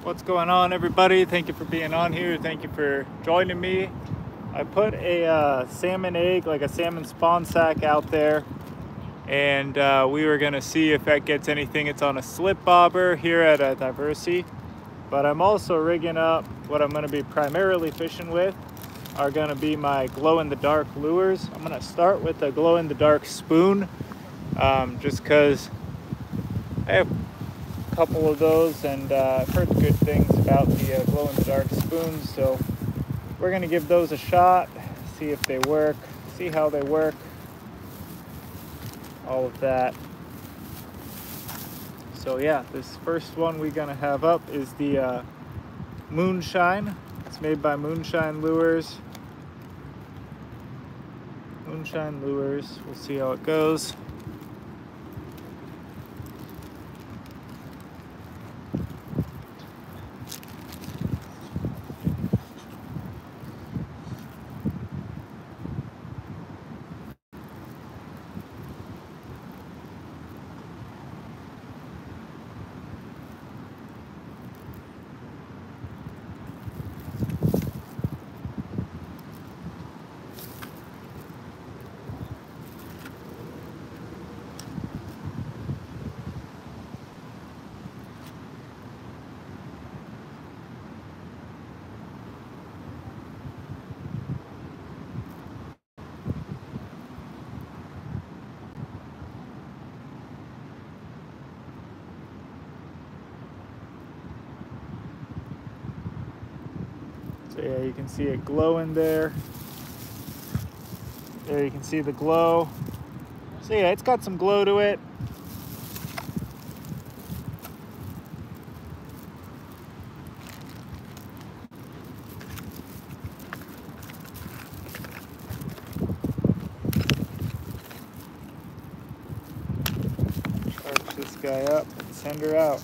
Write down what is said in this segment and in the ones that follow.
What's going on, everybody? Thank you for being on here. Thank you for joining me. I put a salmon egg, like a salmon spawn sack out there, and we were gonna see if that gets anything. It's on a slip bobber here at a Diversey, but I'm also rigging up what I'm gonna be primarily fishing with are gonna be my glow-in-the-dark lures. I'm gonna start with a glow-in-the-dark spoon, just because I have a couple of those, and I've heard good things about the glow-in-the-dark spoons, so we're gonna give those a shot, see if they work, see how they work, all of that. So yeah, this first one we're gonna have up is the Moonshine. It's made by Moonshine Lures. Moonshine Lures, we'll see how it goes. So yeah, you can see it glowing there. There you can see the glow. So yeah, it's got some glow to it. Charge this guy up and send her out.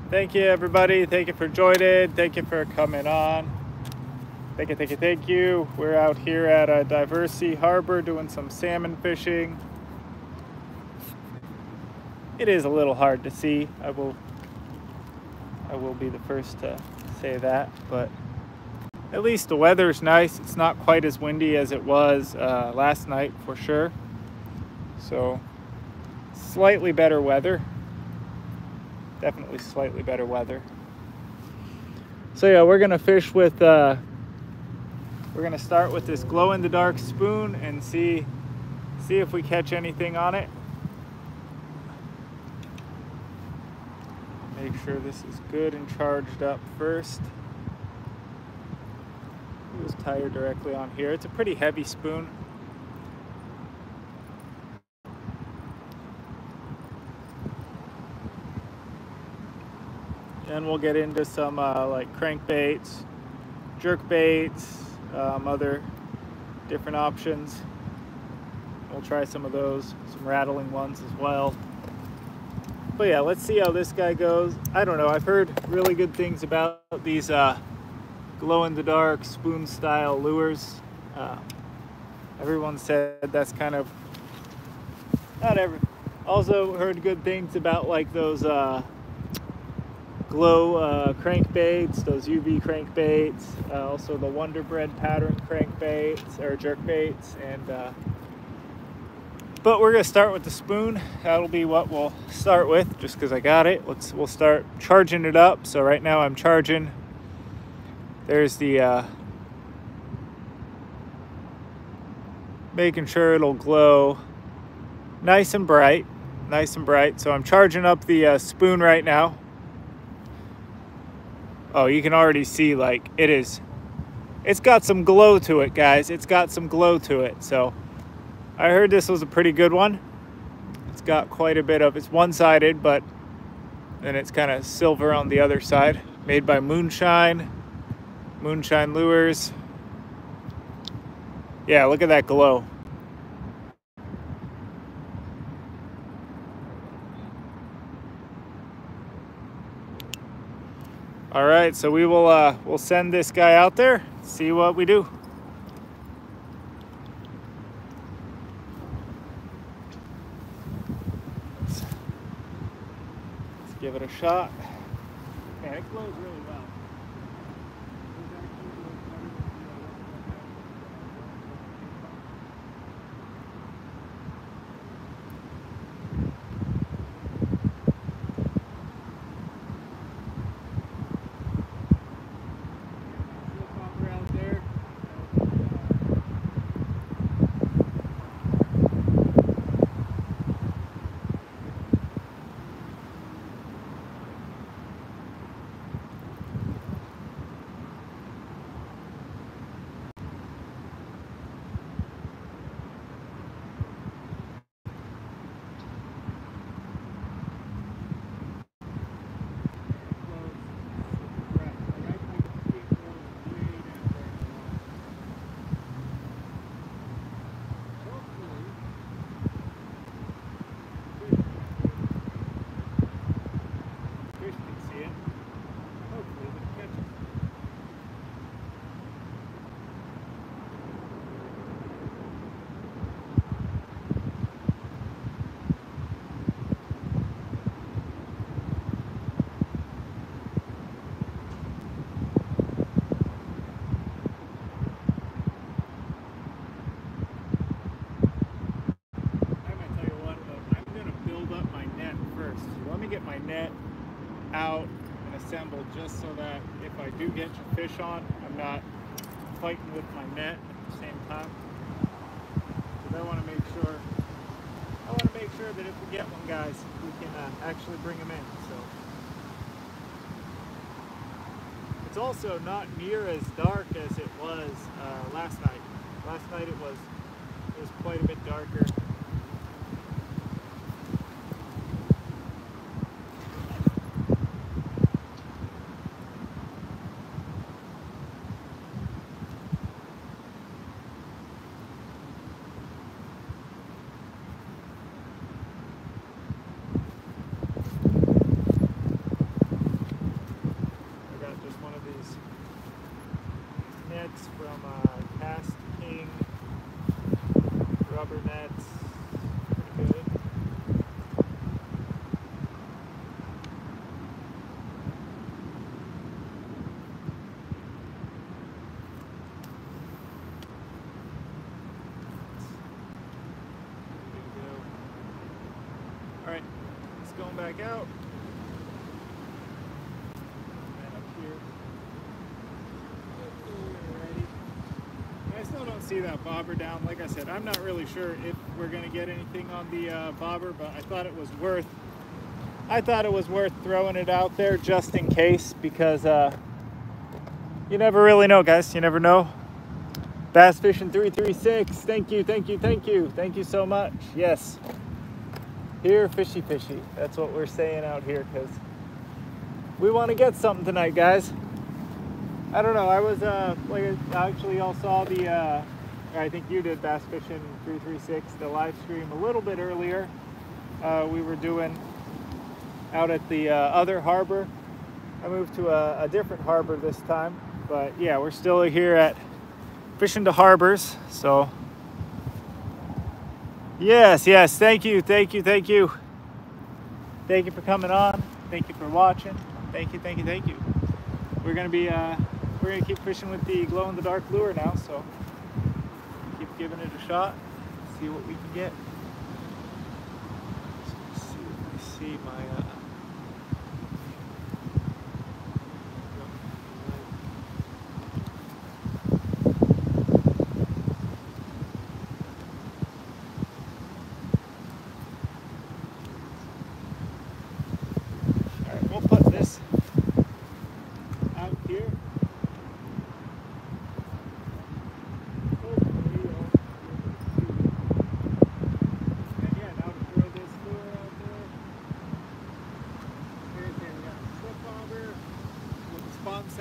Thank you, everybody. Thank you for joining. Thank you for coming on. Thank you. We're out here at a Diversey Harbor doing some salmon fishing. It is a little hard to see. I will be the first to say that, but at least the weather's nice. It's not quite as windy as it was last night for sure. So slightly better weather. Definitely slightly better weather. So yeah, we're gonna fish with we're gonna start with this glow-in-the-dark spoon and see if we catch anything on it. Make sure this is good and charged up first. It was tied directly on here. It's a pretty heavy spoon. And we'll get into some like crankbaits, jerkbaits, other different options. We'll try some of those, some rattling ones as well. But yeah, let's see how this guy goes. I don't know, I've heard really good things about these glow-in-the-dark spoon-style lures. Everyone said that's kind of, also heard good things about like those glow crankbaits, those UV crankbaits, also the Wonder Bread pattern crankbaits or jerkbaits, and but we're gonna start with the spoon. That'll be what we'll start with, just because I got it. We'll start charging it up. So right now I'm charging. There's the making sure it'll glow nice and bright. So I'm charging up the spoon right now. Oh, you can already see, like, it's got some glow to it, guys. It's got some glow to it. So I heard this was a pretty good one. It's got quite a bit of, it's one-sided, but then it's kind of silver on the other side. Made by Moonshine Lures. Yeah, look at that glow. All right, so we'll send this guy out there, see what we do. Let's give it a shot. Yeah, it glows really well. My net out and assembled, just so that if I do get your fish on, I'm not fighting with my net at the same time. Because I want to make sure that if we get one, guys, we can actually bring them in. So it's also not near as dark as it was last night. Last night it was quite a bit darker. From Cast King rubber nets, pretty good. All right, it's going back out. I still don't see that bobber down. Like I said, I'm not really sure if we're gonna get anything on the bobber, but I thought it was worth throwing it out there just in case, because you never really know, guys. You never know. Bass Fishing 336. Thank you so much. Yes. Here, fishy. That's what we're saying out here, because we want to get something tonight, guys. I don't know, I was, actually y'all saw the, I think you did, Bass Fishing 336, the live stream a little bit earlier. We were doing out at the other harbor. I moved to a different harbor this time, but yeah, we're still here at Fishing to Harbors, so. Yes, thank you. Thank you for coming on. Thank you for watching. Thank you. We're gonna keep fishing with the glow-in-the-dark lure now, so keep giving it a shot, see what we can get. So let's see my all right, we'll put this out here.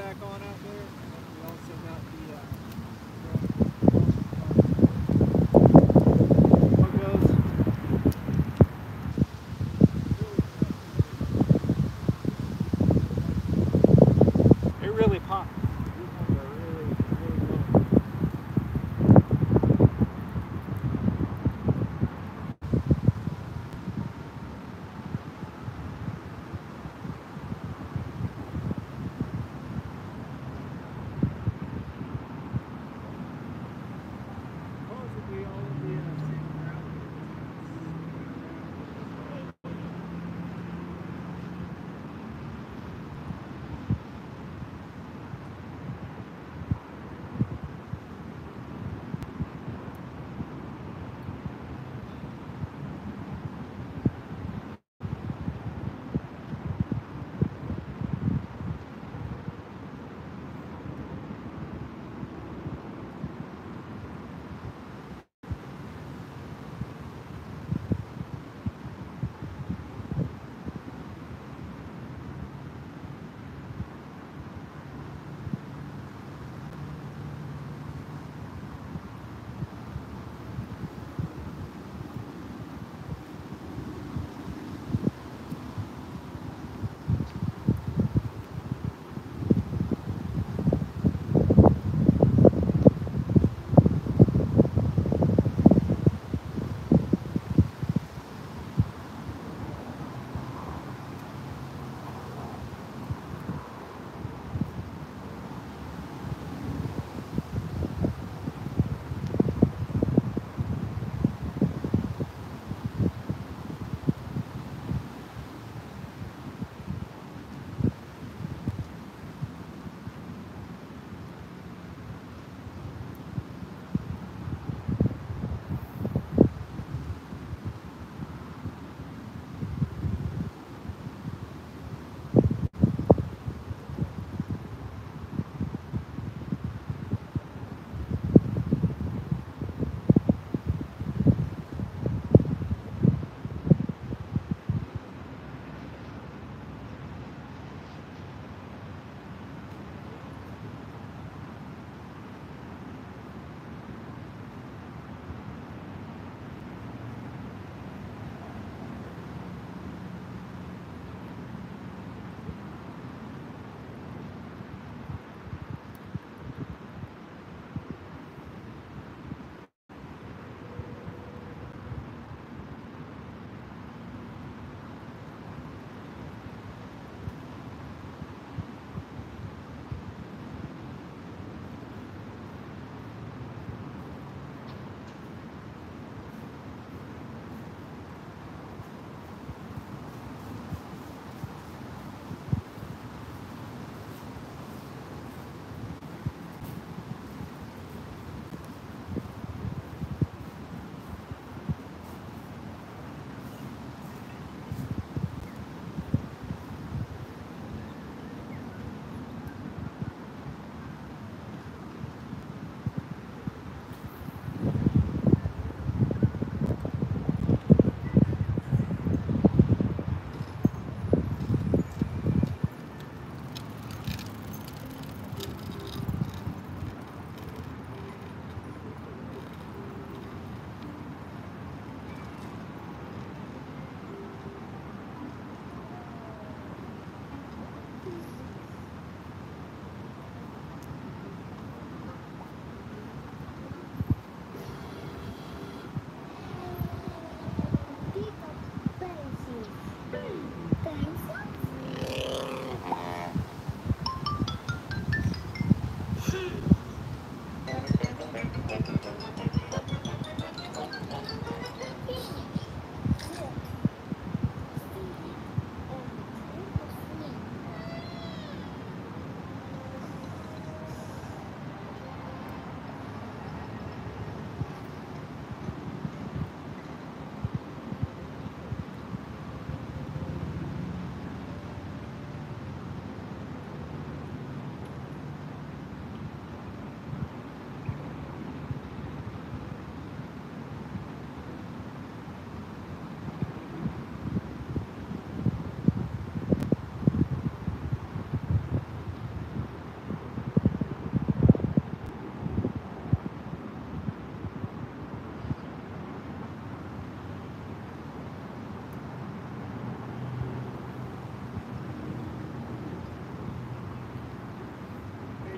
back on out there. We also got the logos. It really pops. These ones are really, really low.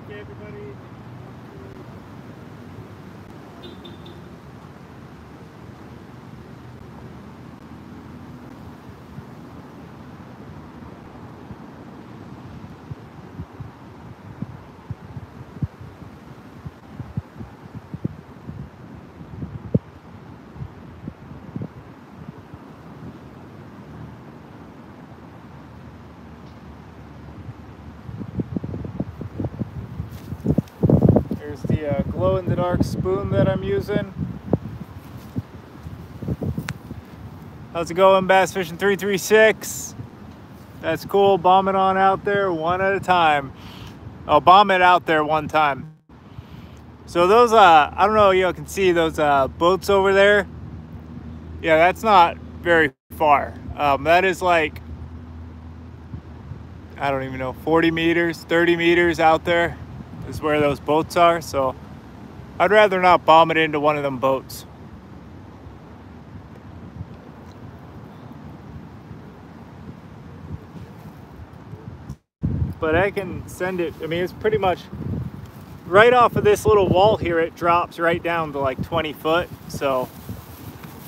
you, everybody. Here's the glow-in-the-dark spoon that I'm using. How's it going, Bass Fishing 336? That's cool. Bomb it on out there one at a time. Oh, bomb it out there one time. So those, I don't know, you can see those boats over there. Yeah, that's not very far. That is like, I don't even know, 40 meters, 30 meters out there is where those boats are. So I'd rather not bomb it into one of them boats. But I can send it, I mean, it's pretty much right off of this little wall here, it drops right down to like 20 foot. So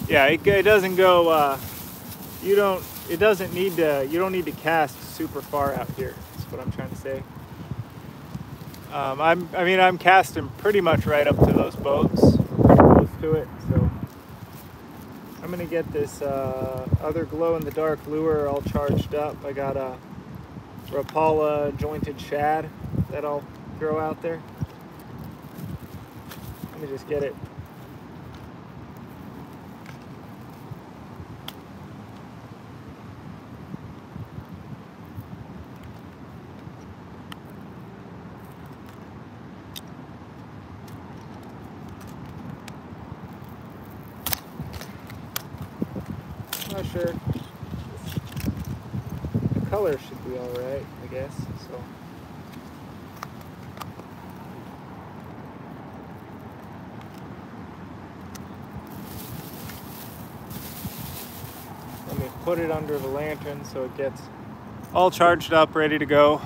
yeah, it doesn't go, you don't need to cast super far out here. That's what I'm trying to say. I'm casting pretty much right up to those boats, pretty close to it. So I'm gonna get this other glow-in-the-dark lure all charged up. I got a Rapala jointed shad that I'll throw out there. Let me just get it. Not sure. The color should be all right, I guess. So. Let me put it under the lantern so it gets all charged up, ready to go.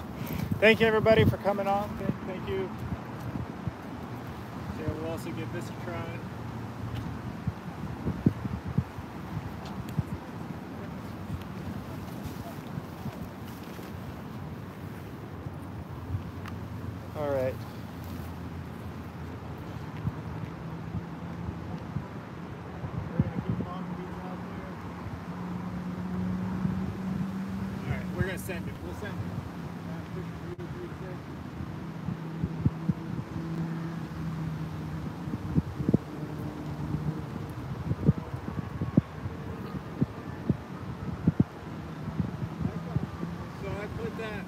Thank you, everybody, for coming on. Thank you. Yeah, we'll also give this a try. All right. We're gonna keep bombing these out there. All right, we're gonna send it. We'll send it. So I put that.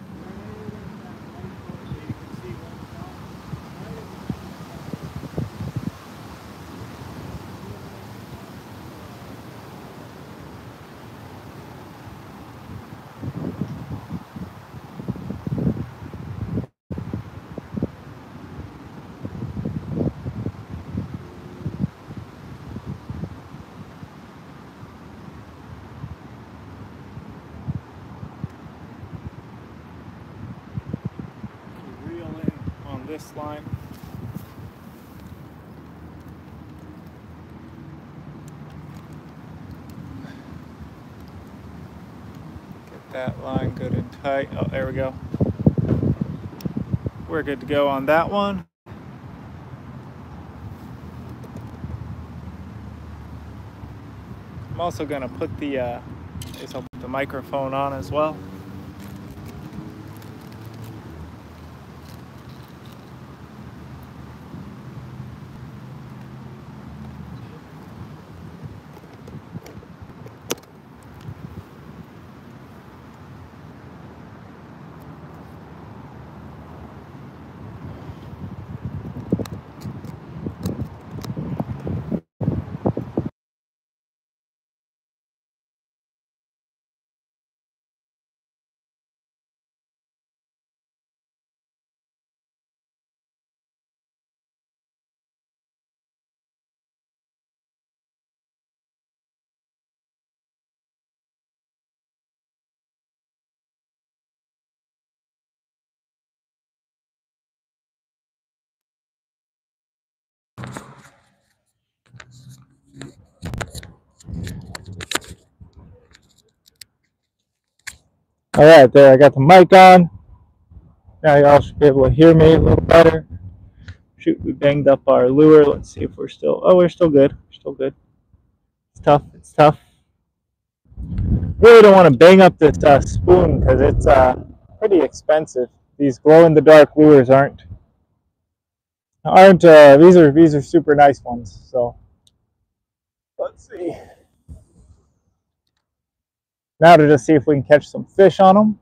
This line. Get that line good and tight. Oh, there we go. We're good to go on that one. I'm also going to put the microphone on as well. All right, there, I got the mic on. Now y'all should be able to hear me a little better. Shoot, we banged up our lure. Let's see if we're still, oh, we're still good. We're still good. It's tough, it's tough. Really don't want to bang up this spoon because it's pretty expensive. These glow-in-the-dark lures aren't these are super nice ones. So let's see. Now to just see if we can catch some fish on them.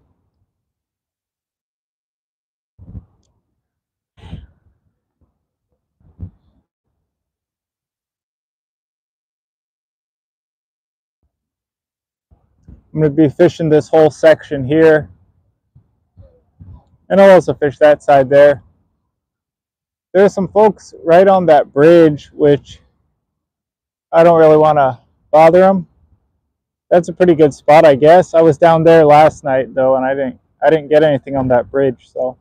I'm going to be fishing this whole section here. And I'll also fish that side there. There's some folks right on that bridge, which I don't really want to bother them. That's a pretty good spot, I guess. I was down there last night though, and I didn't get anything on that bridge, so.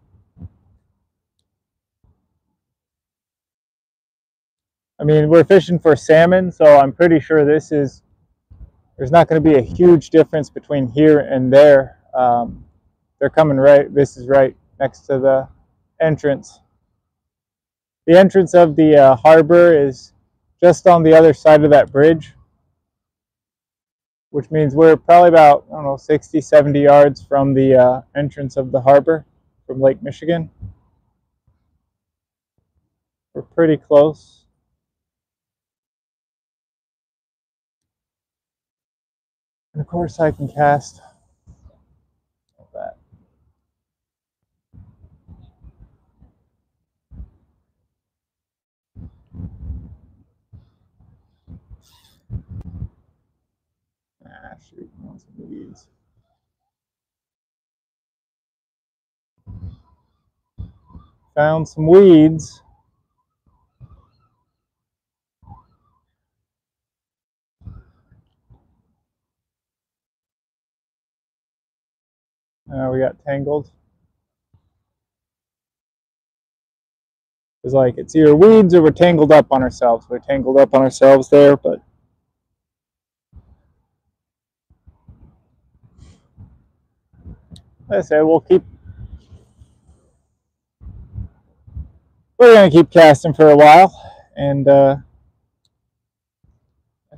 I mean, we're fishing for salmon, so I'm pretty sure there's not going to be a huge difference between here and there. They're coming right, this is right next to the entrance. The entrance of the harbor is just on the other side of that bridge, which means we're probably about, I don't know, 60, 70 yards from the entrance of the harbor from Lake Michigan. We're pretty close. And of course I can cast that. Ah, shoot, I want some weeds. Found some weeds. We got tangled. It's like it's either weeds or we're tangled up on ourselves. We're tangled up on ourselves there, but like I said, we're gonna keep casting for a while, and I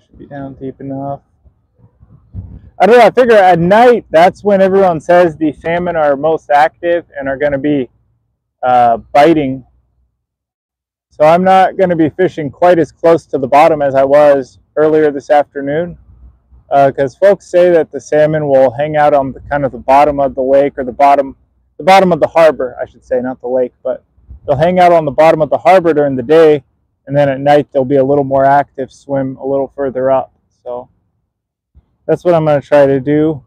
should be down deep enough. I don't know. I figure at night that's when everyone says the salmon are most active and are going to be biting. So I'm not going to be fishing quite as close to the bottom as I was earlier this afternoon, because folks say that the salmon will hang out on the kind of the bottom of the lake, or the bottom of the harbor, I should say, not the lake, but they'll hang out on the bottom of the harbor during the day, and then at night they'll be a little more active, swim a little further up. So that's what I'm going to try to do.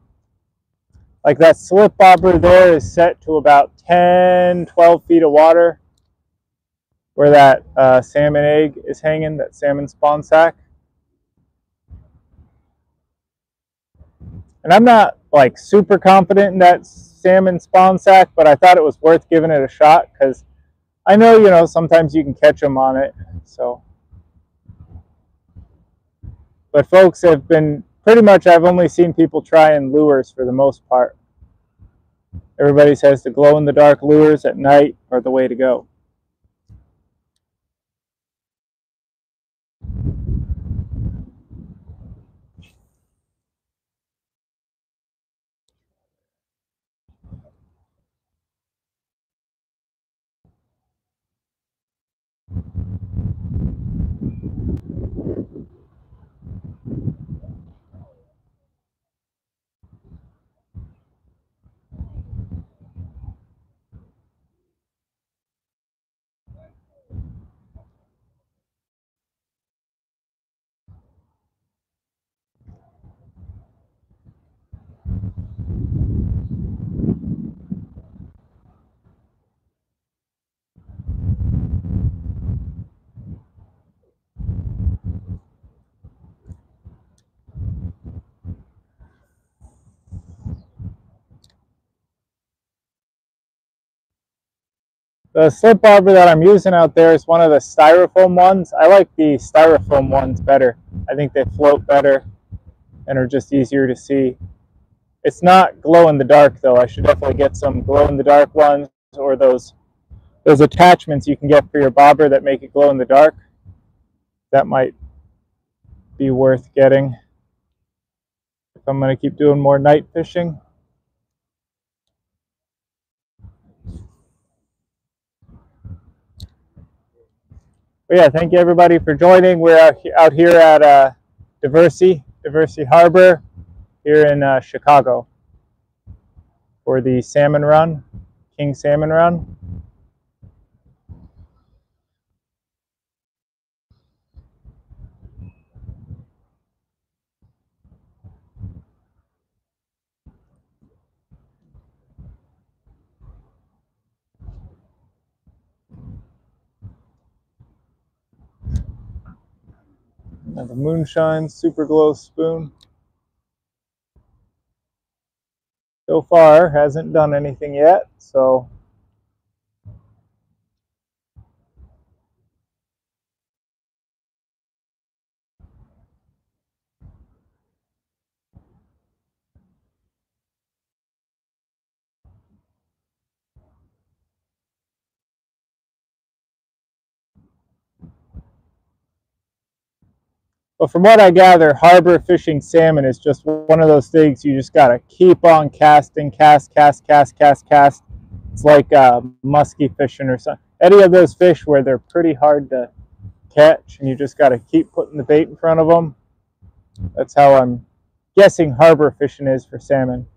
Like that slip bobber there is set to about 10, 12 feet of water where that salmon egg is hanging, that salmon spawn sack. And I'm not like super confident in that salmon spawn sack, but I thought it was worth giving it a shot because I know, you know, sometimes you can catch them on it. So, but folks have been pretty much, I've only seen people trying lures for the most part. Everybody says the glow-in-the-dark lures at night are the way to go. The slip bobber that I'm using out there is one of the styrofoam ones. I like the styrofoam ones better. I think they float better and are just easier to see. It's not glow in the dark though. I should definitely get some glow in the dark ones, or those attachments you can get for your bobber that make it glow in the dark. That might be worth getting if I'm going to keep doing more night fishing. But yeah, thank you everybody for joining. We're out here at Diversey Harbor here in Chicago for the salmon run, King Salmon Run. The Moonshine Super Glow Spoon. So far hasn't done anything yet, so but from what I gather, harbor fishing salmon is just one of those things you just gotta keep on casting, cast. It's like musky fishing or something. Any of those fish where they're pretty hard to catch and you just gotta keep putting the bait in front of them. That's how I'm guessing harbor fishing is for salmon.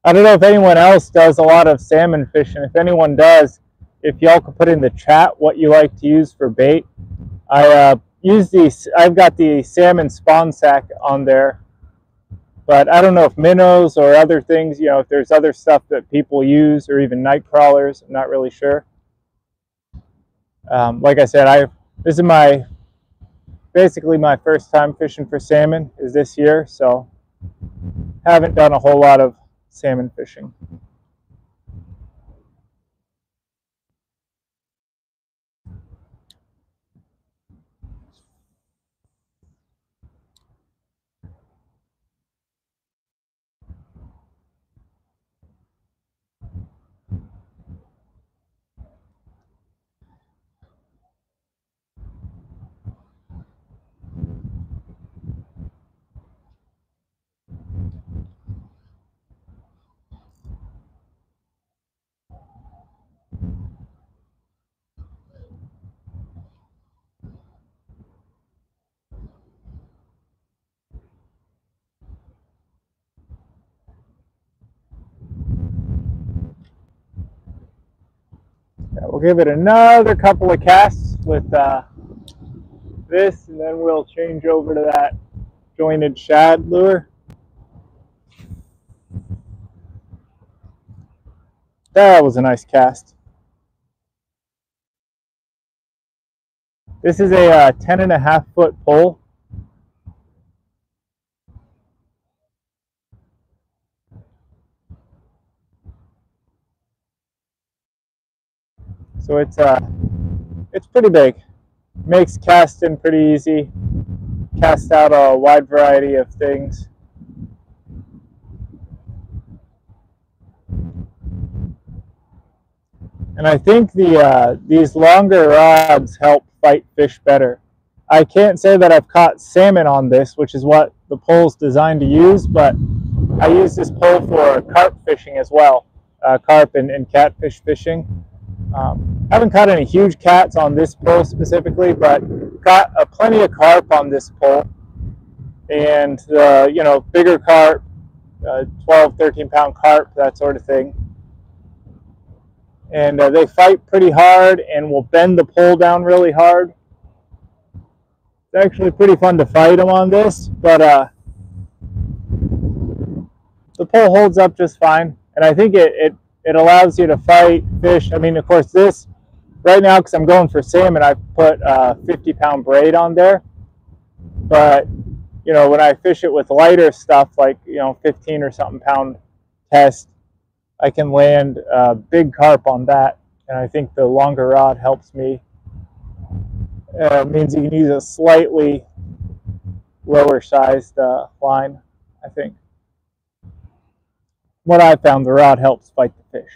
I don't know if anyone else does a lot of salmon fishing. If anyone does, if y'all could put in the chat what you like to use for bait. I use these. I've got the salmon spawn sack on there, but I don't know if minnows or other things. You know, if there's other stuff that people use, or even night crawlers. I'm not really sure. Like I said, this is basically my first time fishing for salmon is this year, so haven't done a whole lot of salmon fishing. We'll give it another couple of casts with this, and then we'll change over to that jointed shad lure. That was a nice cast. This is a 10.5-foot pole. So it's pretty big. Makes casting pretty easy. Cast out a wide variety of things. And I think these longer rods help fight fish better. I can't say that I've caught salmon on this, which is what the pole's designed to use, but I use this pole for carp fishing as well, carp and catfish fishing. Haven't caught any huge cats on this pole specifically, but got plenty of carp on this pole, and bigger carp, 12, 13-pound carp, that sort of thing. And they fight pretty hard and will bend the pole down really hard. It's actually pretty fun to fight them on this, but the pole holds up just fine, and I think it allows you to fight fish. I mean, of course, this right now, because I'm going for salmon, I put a 50-pound braid on there. But when I fish it with lighter stuff, like 15 or something pound test, I can land big carp on that. And I think the longer rod helps me. It means you can use a slightly lower sized line, I think. What I found, the rod helps fight the fish.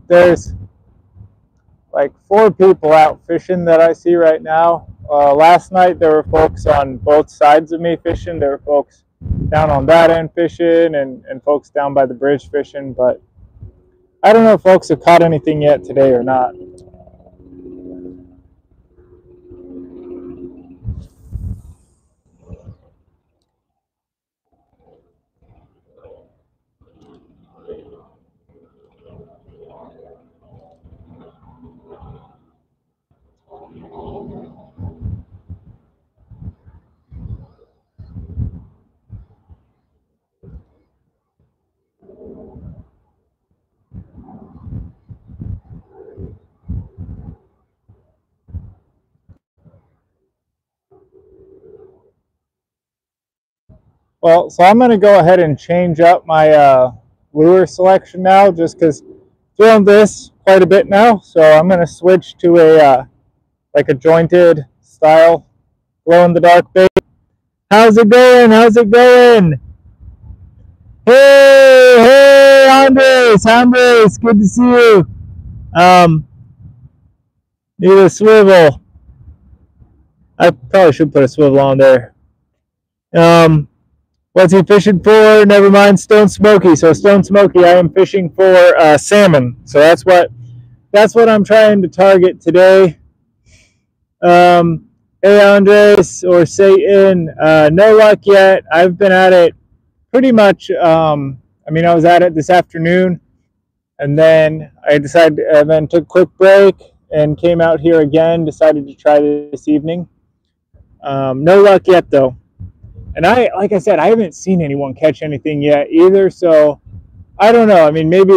There's like 4 people out fishing that I see right now. Last night there were folks on both sides of me fishing. There were folks down on that end fishing and folks down by the bridge fishing, but I don't know if folks have caught anything yet today or not. Well, so I'm going to go ahead and change up my lure selection now, just because throwing this quite a bit now. So I'm going to switch to a like a jointed style glow in the dark bait. How's it going? How's it going? Hey, hey, Andres, good to see you. Need a swivel. I probably should put a swivel on there. What's he fishing for? Never mind, Stone Smoky. So Stone Smoky, I am fishing for salmon. So that's what I'm trying to target today. Hey Andres or Satan, no luck yet. I've been at it pretty much. I mean, I was at it this afternoon, and then I decided, then took a quick break and came out here again. Decided to try this evening. No luck yet though. And like I said, I haven't seen anyone catch anything yet either. So I don't know. I mean, maybe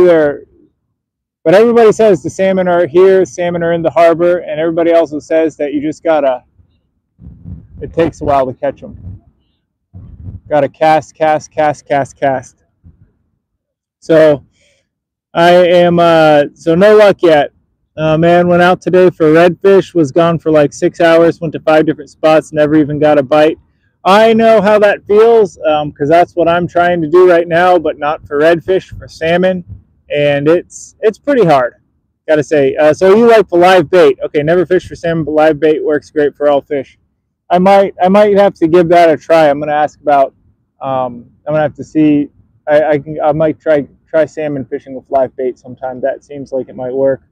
but everybody says the salmon are here, salmon are in the harbor, and everybody also says that you just gotta, it takes a while to catch them. Gotta cast. So I am, so no luck yet. Man, went out today for redfish, was gone for like 6 hours, went to 5 different spots, never even got a bite. I know how that feels, because that's what I'm trying to do right now, but not for redfish, for salmon, and it's pretty hard, gotta say. So you like the live bait? Okay, never fish for salmon, but live bait works great for all fish. I might have to give that a try. I'm gonna ask about. I'm gonna have to see. I might try salmon fishing with live bait sometime. That seems like it might work.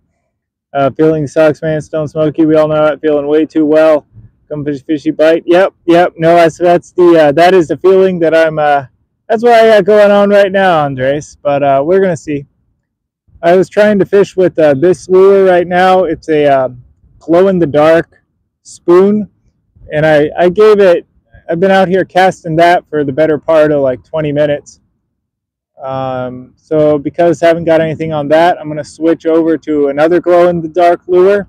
Feeling sucks, man. Stone Smoky, we all know it. Feeling way too well. Come fishy bite. Yep. No, that's the that is the feeling that I'm. That's what I got going on right now, Andres. But we're gonna see. I was trying to fish with this lure right now. It's a glow in the dark spoon, and I gave it. I've been out here casting that for the better part of like 20 minutes. So because I haven't got anything on that, I'm going to switch over to another glow-in-the-dark lure.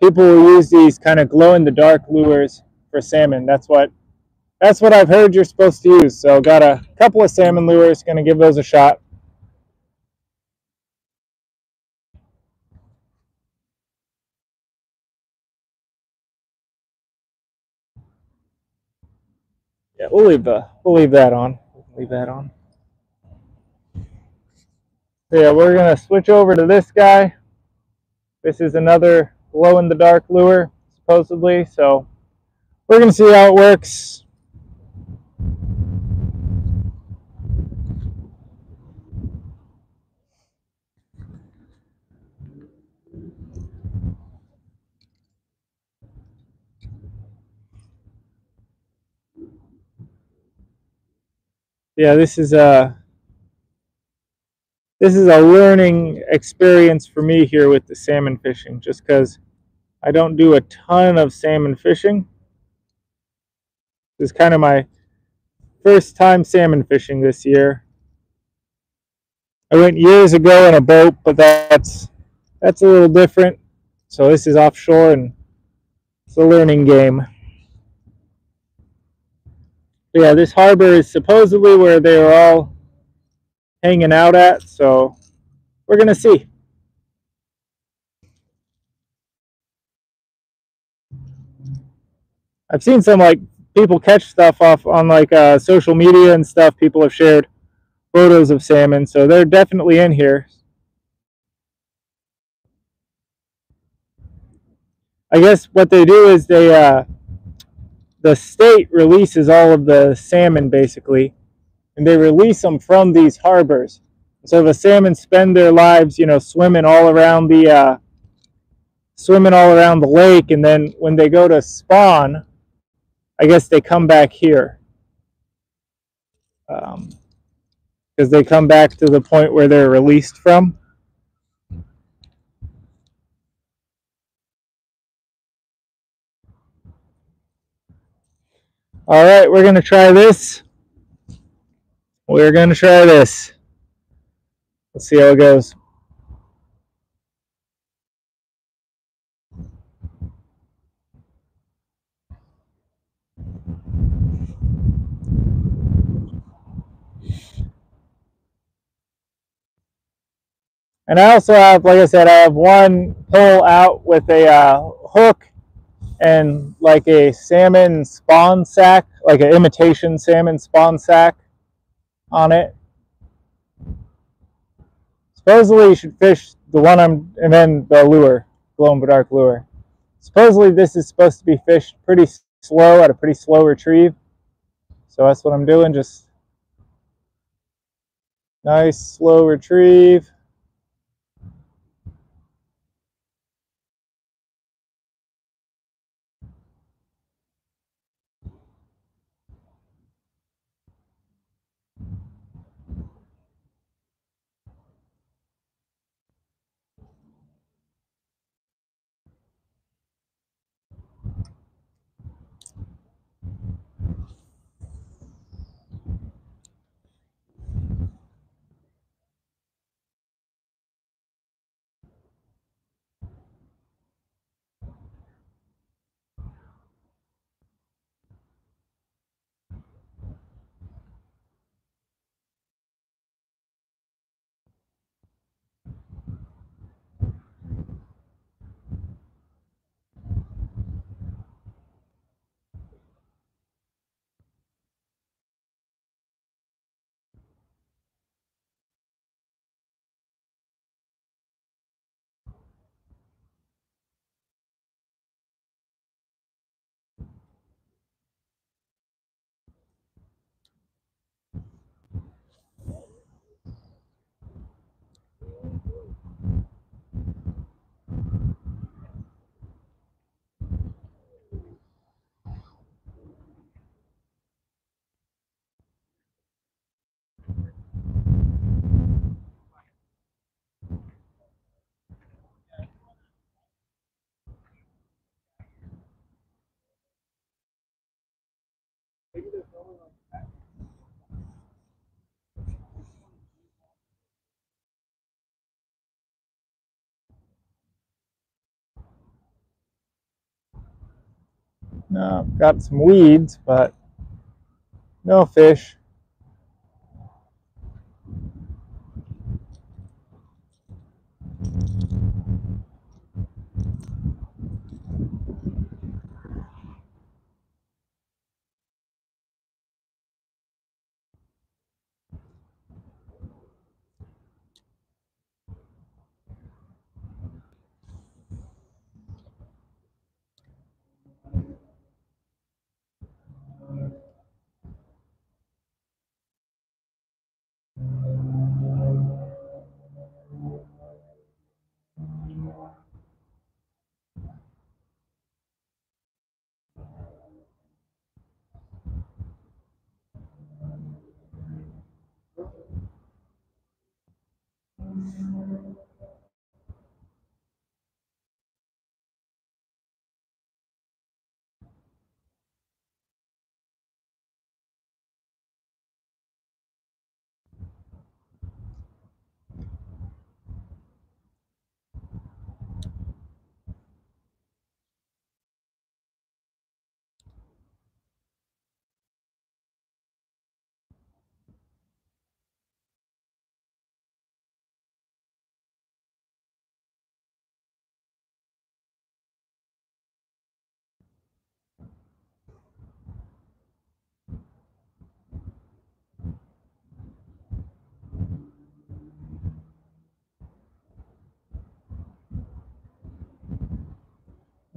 People will use these kind of glow-in-the-dark lures for salmon. That's what I've heard you're supposed to use. So got a couple of salmon lures, going to give those a shot. Yeah, we'll leave that on. Leave that on. So yeah, we're going to switch over to this guy. This is another glow-in-the-dark lure, supposedly. So we're going to see how it works. Yeah, this is a learning experience for me here with the salmon fishing, just because I don't do a ton of salmon fishing. This is kind of my first time salmon fishing this year. I went years ago in a boat, but that's a little different. So this is offshore and it's a learning game. But yeah, this harbor is supposedly where they were all hanging out at, so we're gonna see. I've seen some like people catch stuff off on like social media and stuff. People have shared photos of salmon, so they're definitely in here. I guess what they do is the state releases all of the salmon basically, and they release them from these harbors. So the salmon spend their lives, swimming all around the lake, and then when they go to spawn, I guess they come back here because they come back to the point where they're released from. All right, we're gonna try this. We're gonna try this. Let's see how it goes. And I also have, like I said, I have one pole out with a hook and like a salmon spawn sack, like an imitation salmon spawn sack on it. Supposedly you should fish the one and then the lure, glow in the dark lure. Supposedly this is supposed to be fished pretty slow at a pretty slow retrieve. So that's what I'm doing, just nice slow retrieve. No, got some weeds, but no fish.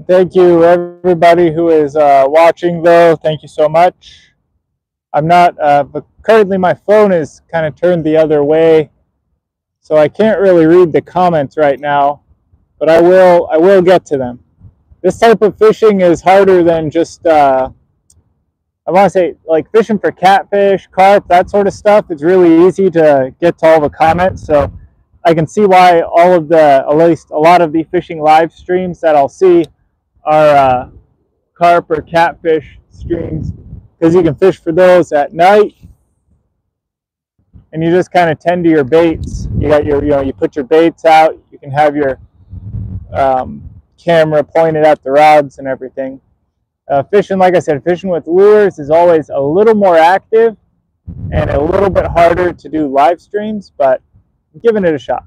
Thank you, everybody who is watching, though. Thank you so much. I'm not, but currently my phone is kind of turned the other way, so I can't really read the comments right now, but I will get to them. This type of fishing is harder than just, I want to say, like fishing for catfish, carp, that sort of stuff. It's really easy to get to all the comments, so I can see why all of the, at least a lot of the fishing live streams that I'll see are carp or catfish streams, because you can fish for those at night and you just kind of tend to your baits. You got your, you put your baits out, you can have your camera pointed at the rods and everything. Fishing, like I said, fishing with lures is always a little more active and a little bit harder to do live streams, but I'm giving it a shot.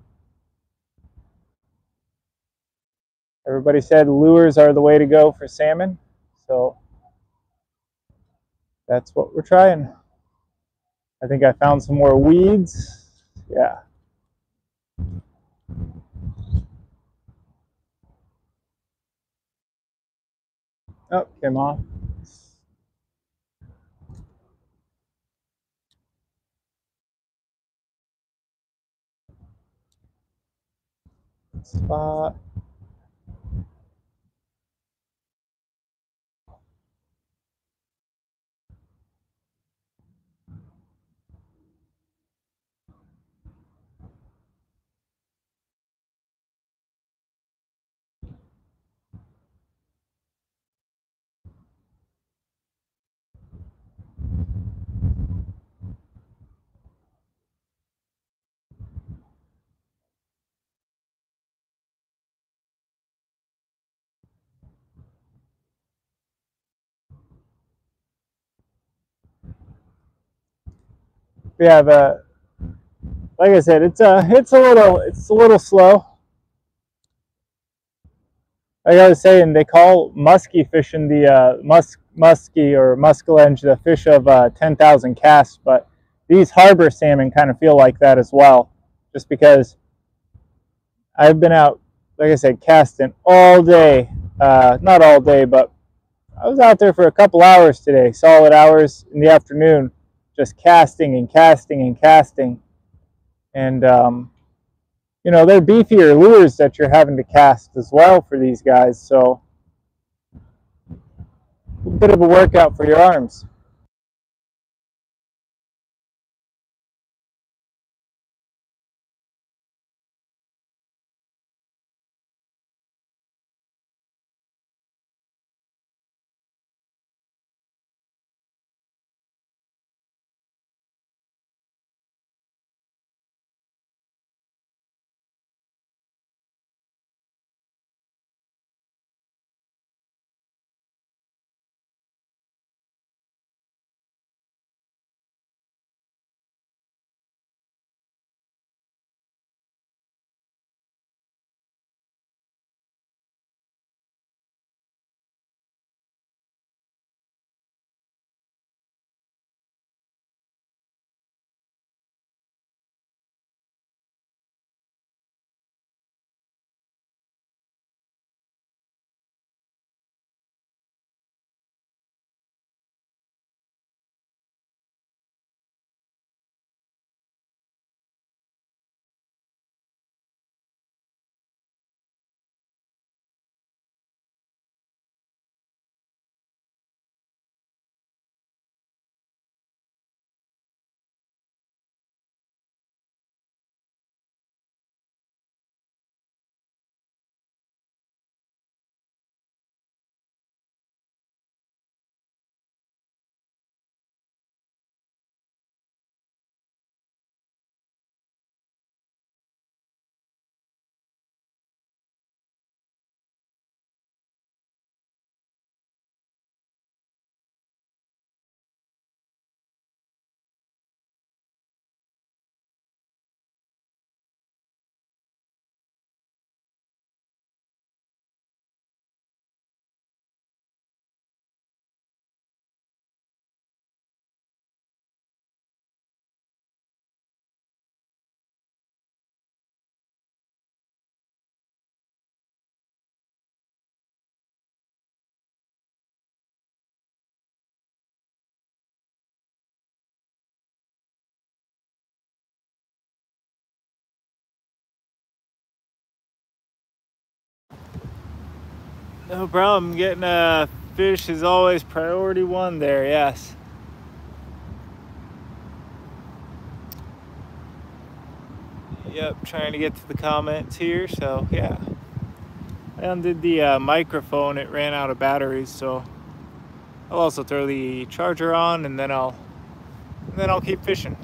Everybody said lures are the way to go for salmon, so that's what we're trying. I think I found some more weeds. Yeah. Oh, came off. Spot. Yeah, like I said, it's a little slow. Like I was saying, they call musky fishing the musky or muskellunge the fish of 10,000 casts, but these harbor salmon kind of feel like that as well, just because I've been out, like I said, casting all day. Not all day, but I was out there for a couple hours today, solid hours in the afternoon, just casting and casting and casting. And they're beefier lures that you're having to cast as well for these guys, so a bit of a workout for your arms. No problem. Getting a fish is always priority one there, yes. Yep, trying to get to the comments here, so yeah. I undid the microphone, it ran out of batteries, so I'll also throw the charger on and then I'll keep fishing.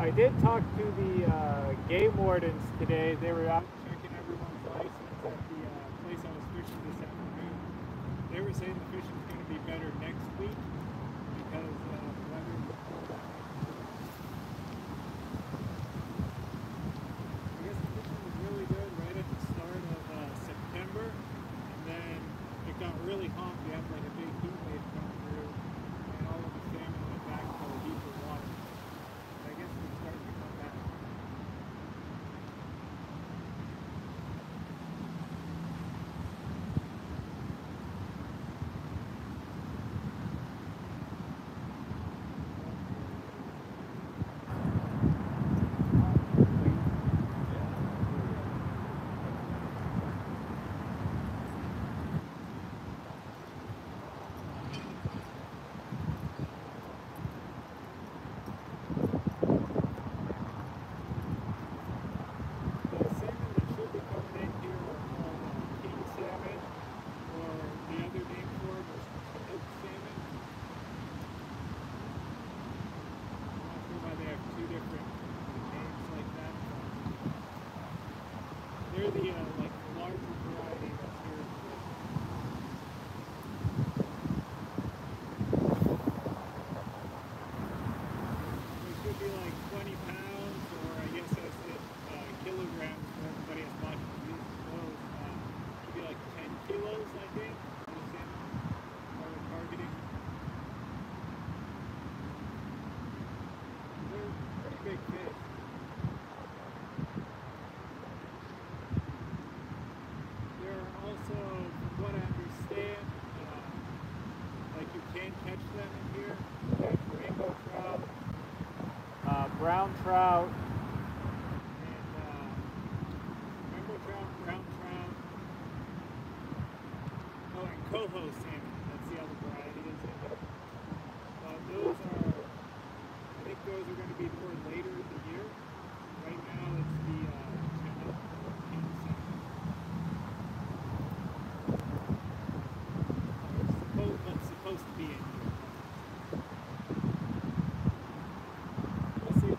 I did talk to the game wardens today. They were out checking everyone's license at the place I was fishing this afternoon. They were saying the fishing's going to be better next week because the weather. I guess the fishing was really good right at the start of September, and then it got really hot. We had like a big heat wave come through, and all of the salmon went back to a heap of water. I guess it's starting to come back. They're the like the larger variety that's here. It could be like 20 pounds, or I guess that's it, kilograms for everybody that's watching these shows. It could be like 10 kilos, I think, for the salmon that we're targeting. They're pretty big fish. Also, from what I understand, like you can catch them in here. Catch rainbow trout, brown trout, and rainbow trout, brown trout. Oh, and coho salmon. That's the other variety that's in there. Those are, I think those are going to be for later in the year. Right now, it's the tuna and salmon. What's supposed to be in here. We'll see.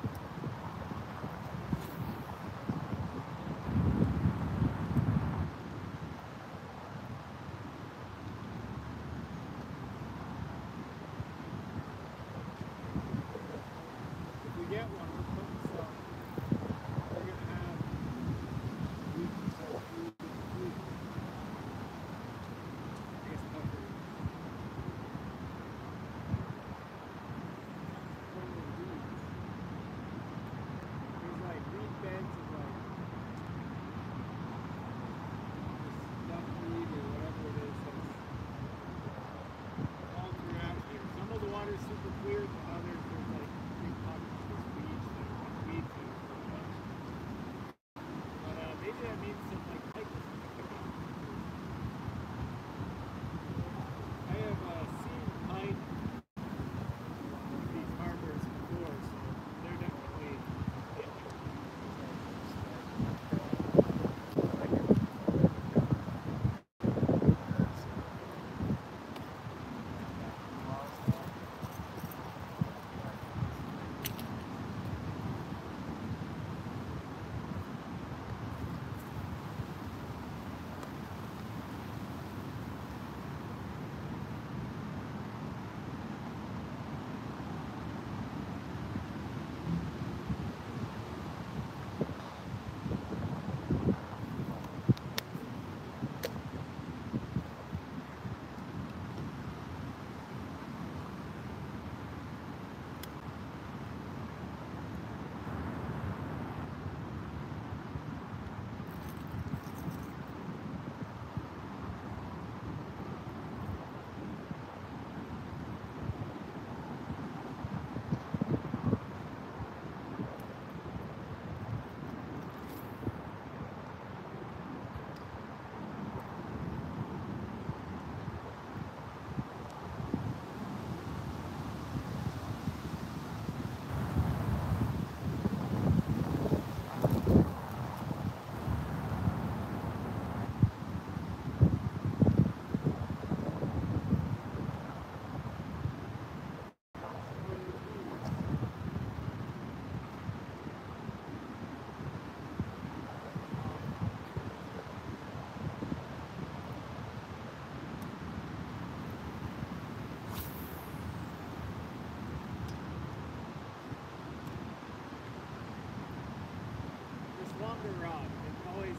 longer rod. It always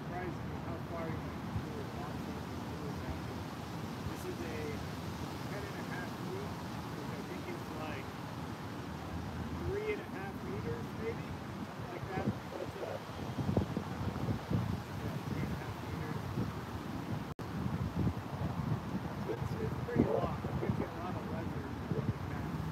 surprises me how far you can do it. This is a 10.5 feet, which I think is like 3.5 meters, maybe, something like that. That's a, yeah, 3.5 meters. It's pretty long. It gives you a lot of leisure to really cast.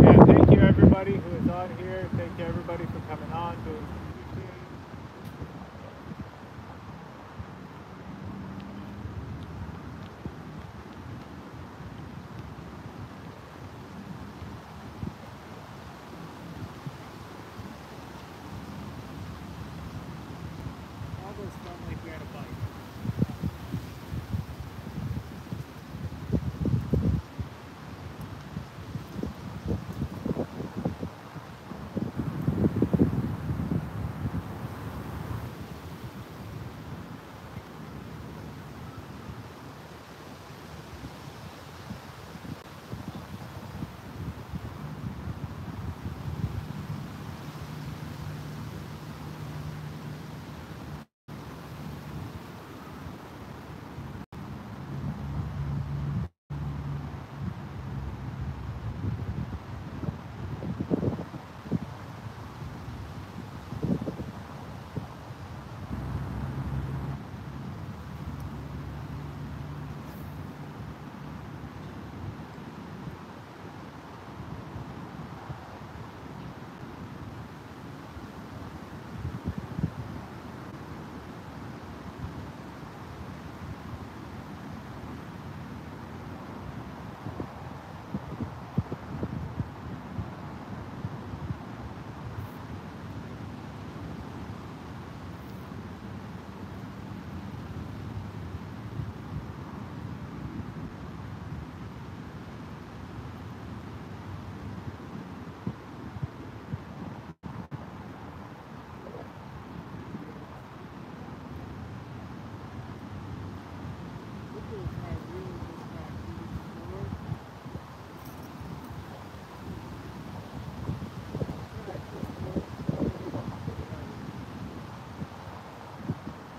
Yeah, thank you everybody who is on here. Thank you everybody for coming on, doing some YouTube. Almost felt like we had a bite.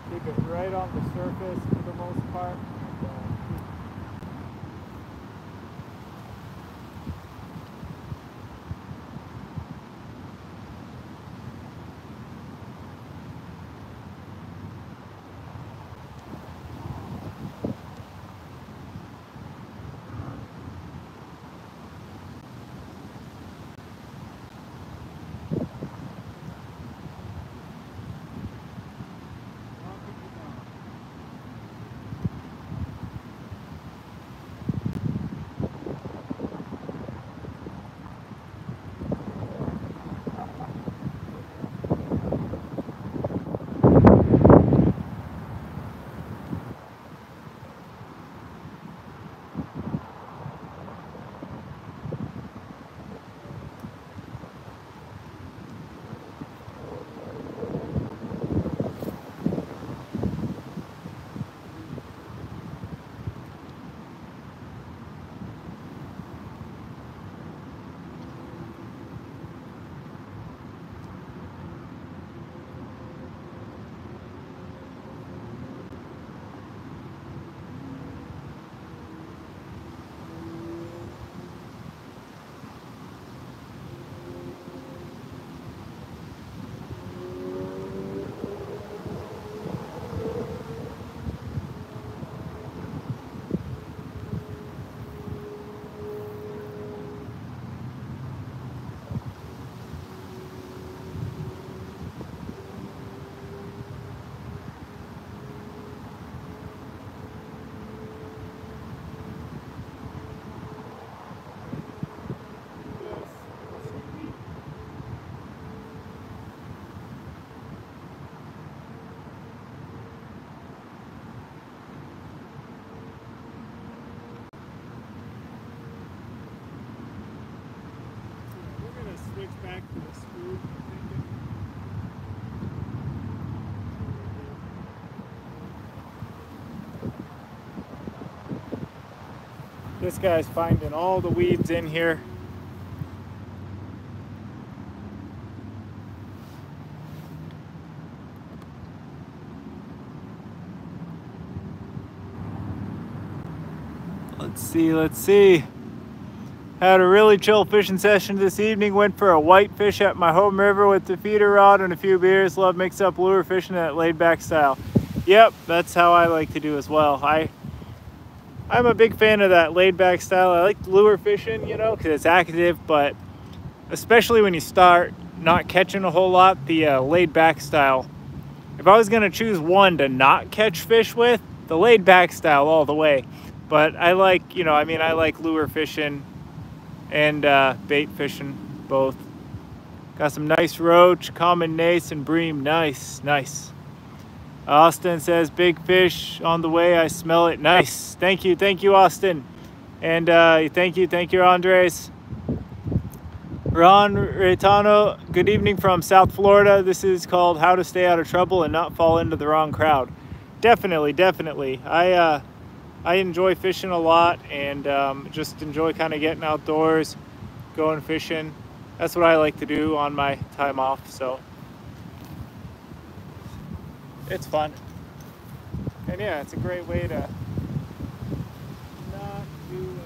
Keep it right on the surface for the most part. This guy's finding all the weeds in here. Let's see. Had a really chill fishing session this evening. Went for a whitefish at my home river with the feeder rod and a few beers. Love mix up lure fishing at laid back style. Yep, that's how I like to do as well. I'm a big fan of that laid back style. I like lure fishing, you know, because it's active, but especially when you start not catching a whole lot, the laid back style. If I was gonna choose one to not catch fish with, the laid back style all the way. But I like, you know, I mean, I like lure fishing and bait fishing both. Got some nice roach, common nace, and bream. Nice, nice. Austin says, big fish on the way, I smell it. Nice. Thank you, Austin. And thank you, Andres. Ron Retano, good evening from South Florida. This is called How to Stay Out of Trouble and Not Fall into the Wrong Crowd. Definitely. I enjoy fishing a lot, and just enjoy kind of getting outdoors, going fishing. That's what I like to do on my time off, so it's fun. And yeah, it's a great way to not do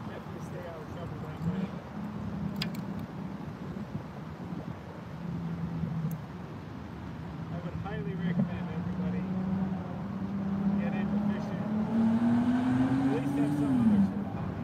definitely stay out of trouble that way. I would highly recommend everybody get into fishing. At least have some other sort of hobby.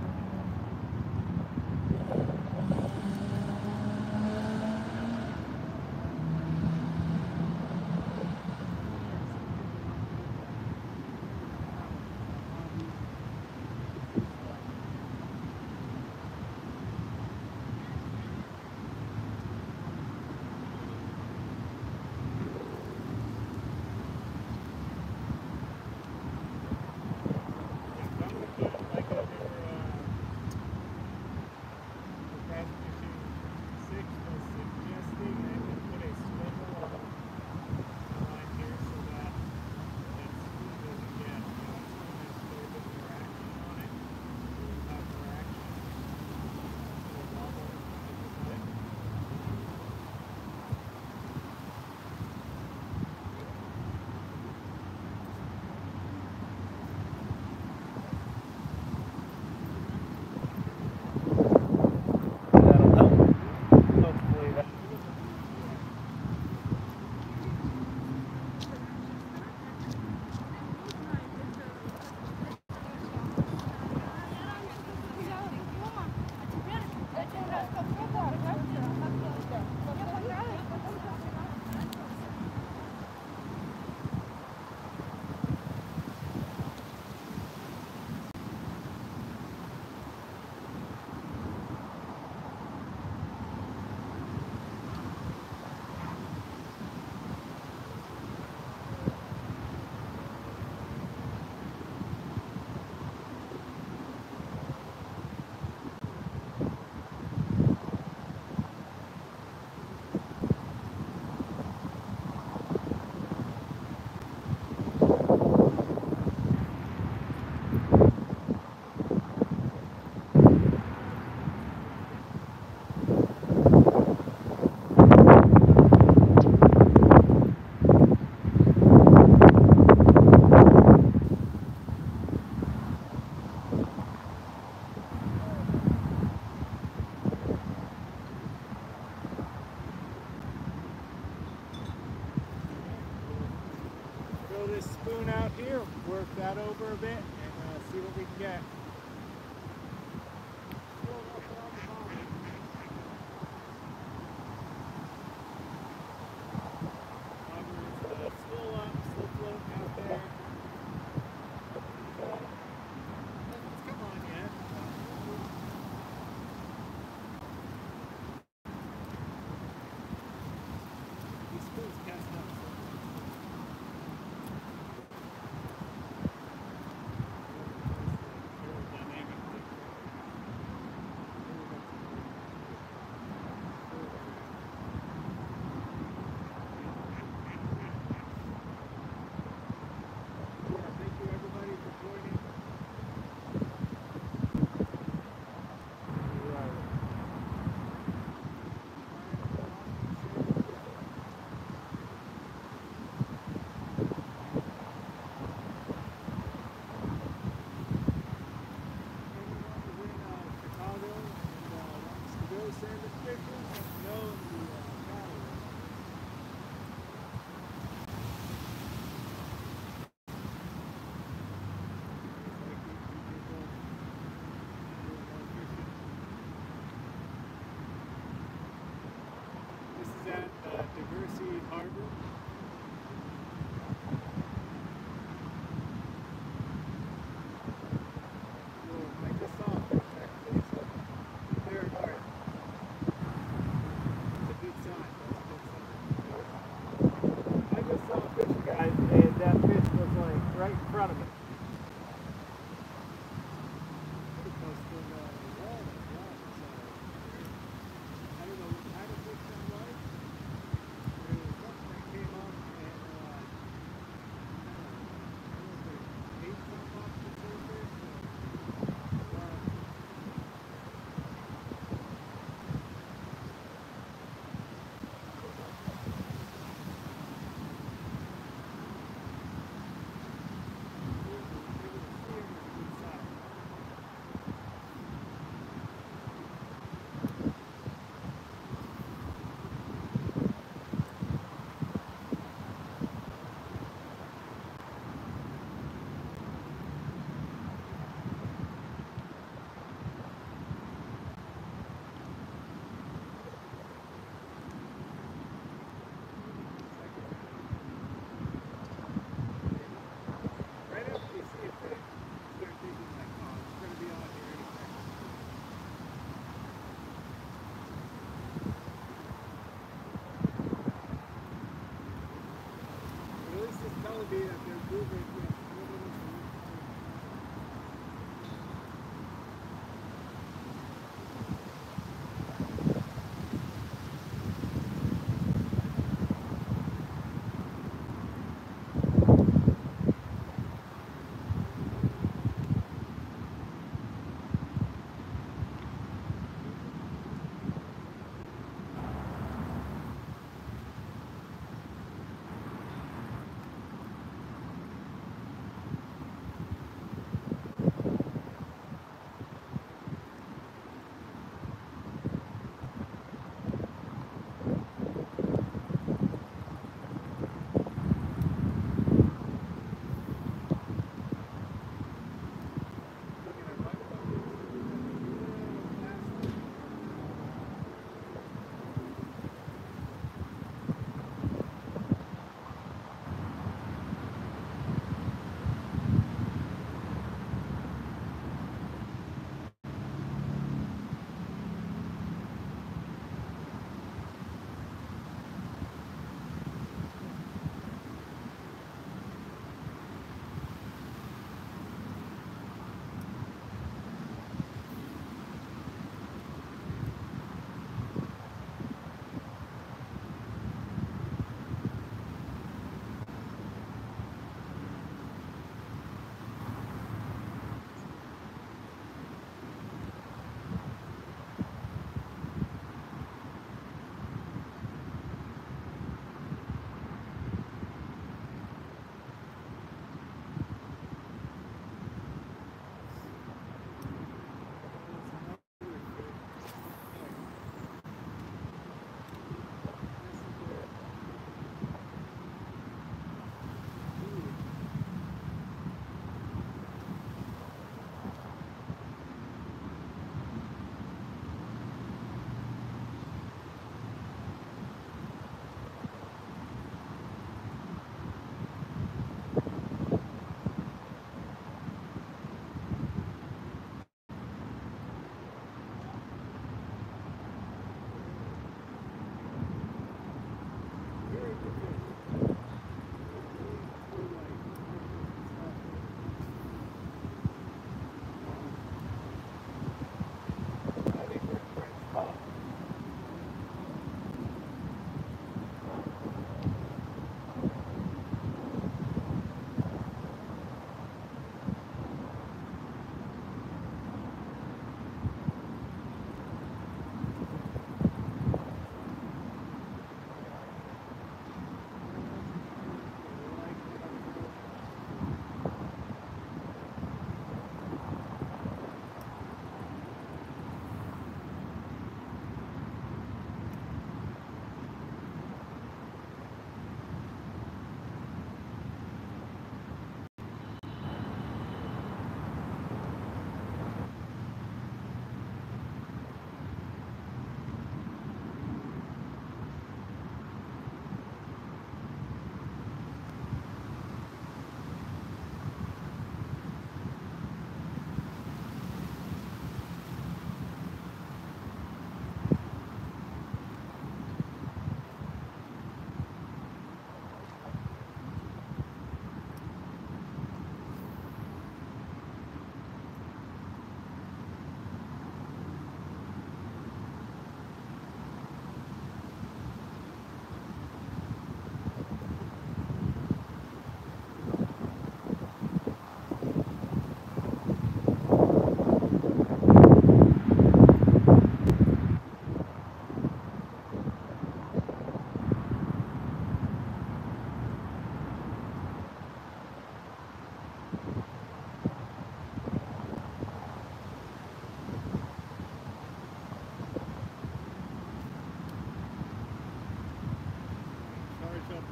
This spoon out here, work that over a bit, and see what we can get. Still up, still floating out there. Nothing's come on yet. These spoons cast up. harbor. I just saw a fish actually, so very north. It's a good sign. That's a good sign. I just saw a fish, guys, and that fish was like right in front of me. Pretty close to the wall as well. So I don't know what kind of fish that was. But it was something that came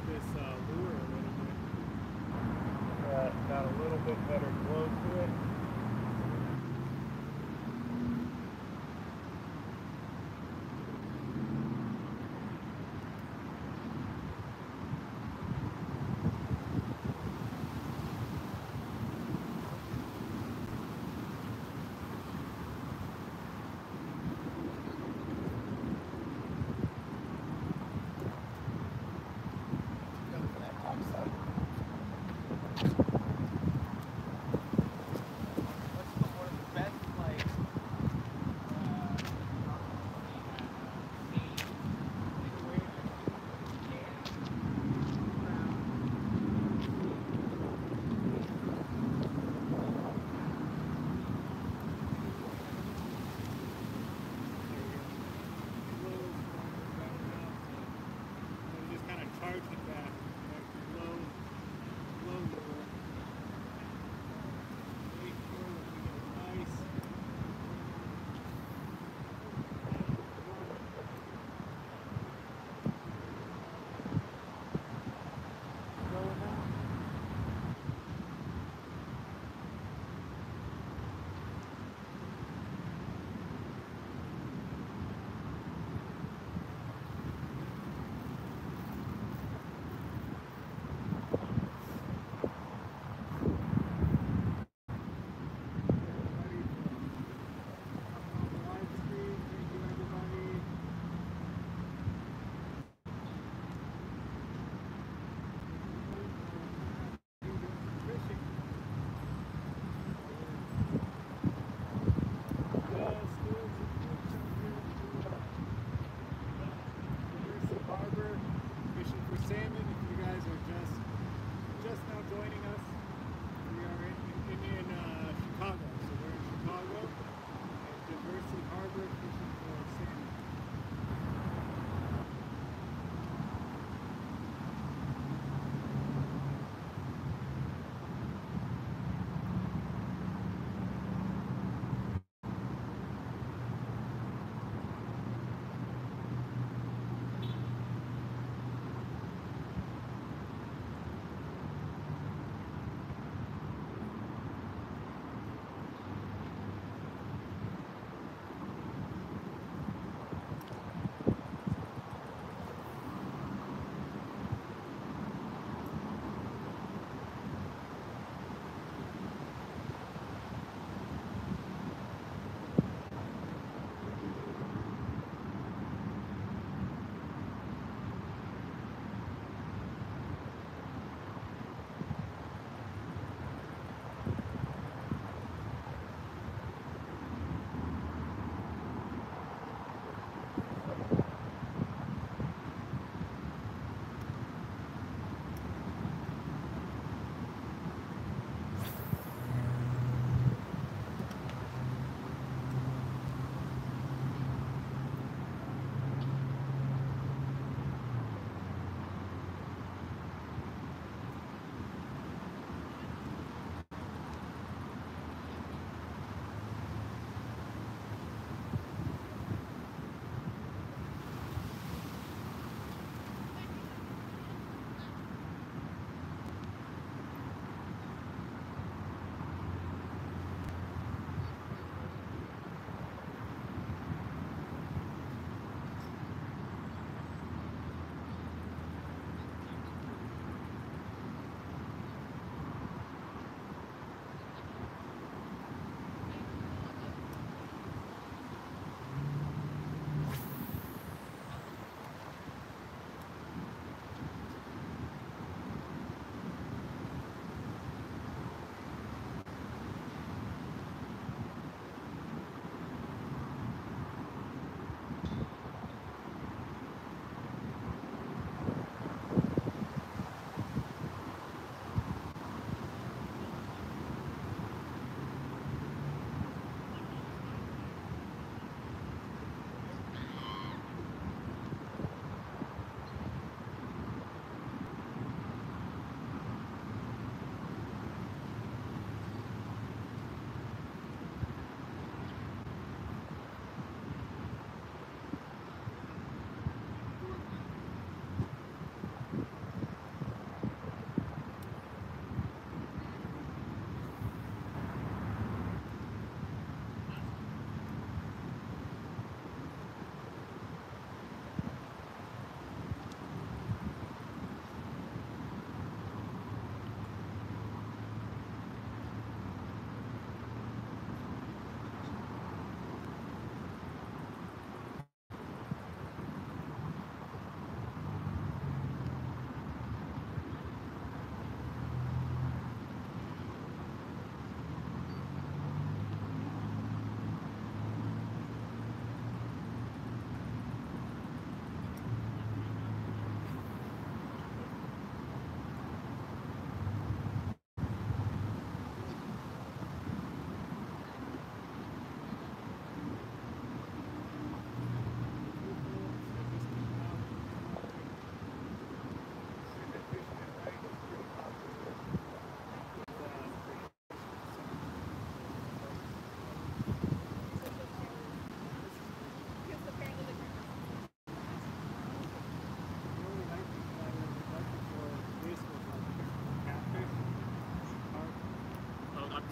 this lure a little bit. Got a little bit better glow to it.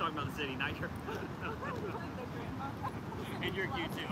talking about the city, not your. And you're cute too.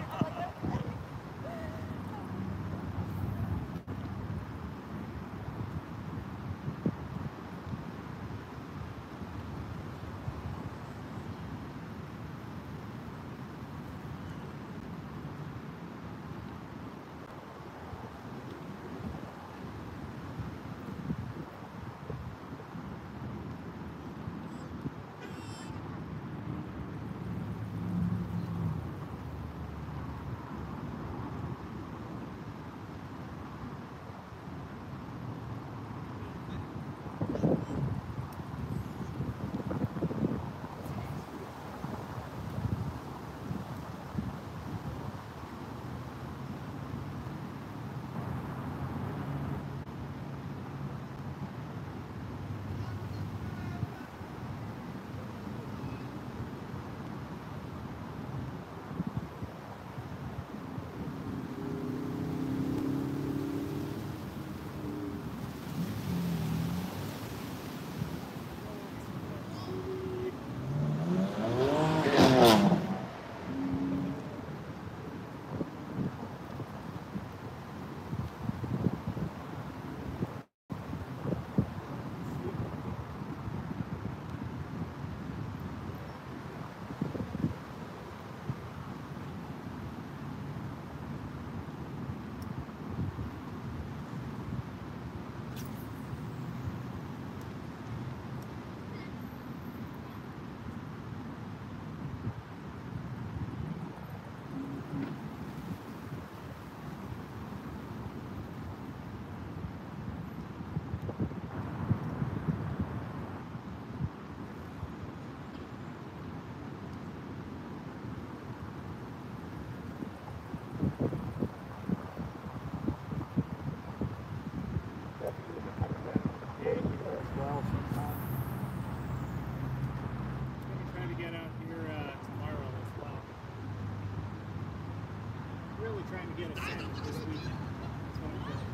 Trying to get a salmon this weekend. That's what I'm doing.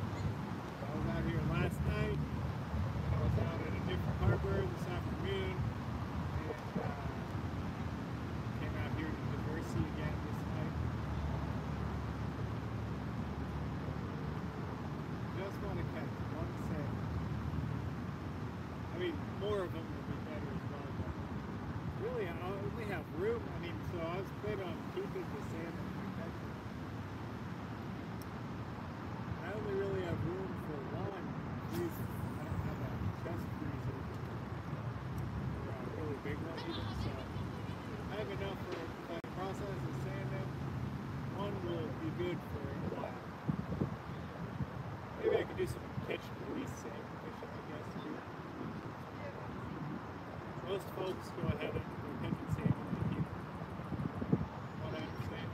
I was out here last night. I was out at a different harbor this afternoon. And came out here to Diversity again this night. Just want to catch one salmon. I mean, more of them would be better as well. But really, I only have room. I mean, so I was planning on keeping the salmon. I only really have room for one freezer. I don't have a chest freezer or a really big one even, so I have enough for if I process the salmon. One will be good for a while. Maybe I could do some catch and release salmon fishing, I guess, too. Most folks go ahead and go catching salmon and keep what I understand.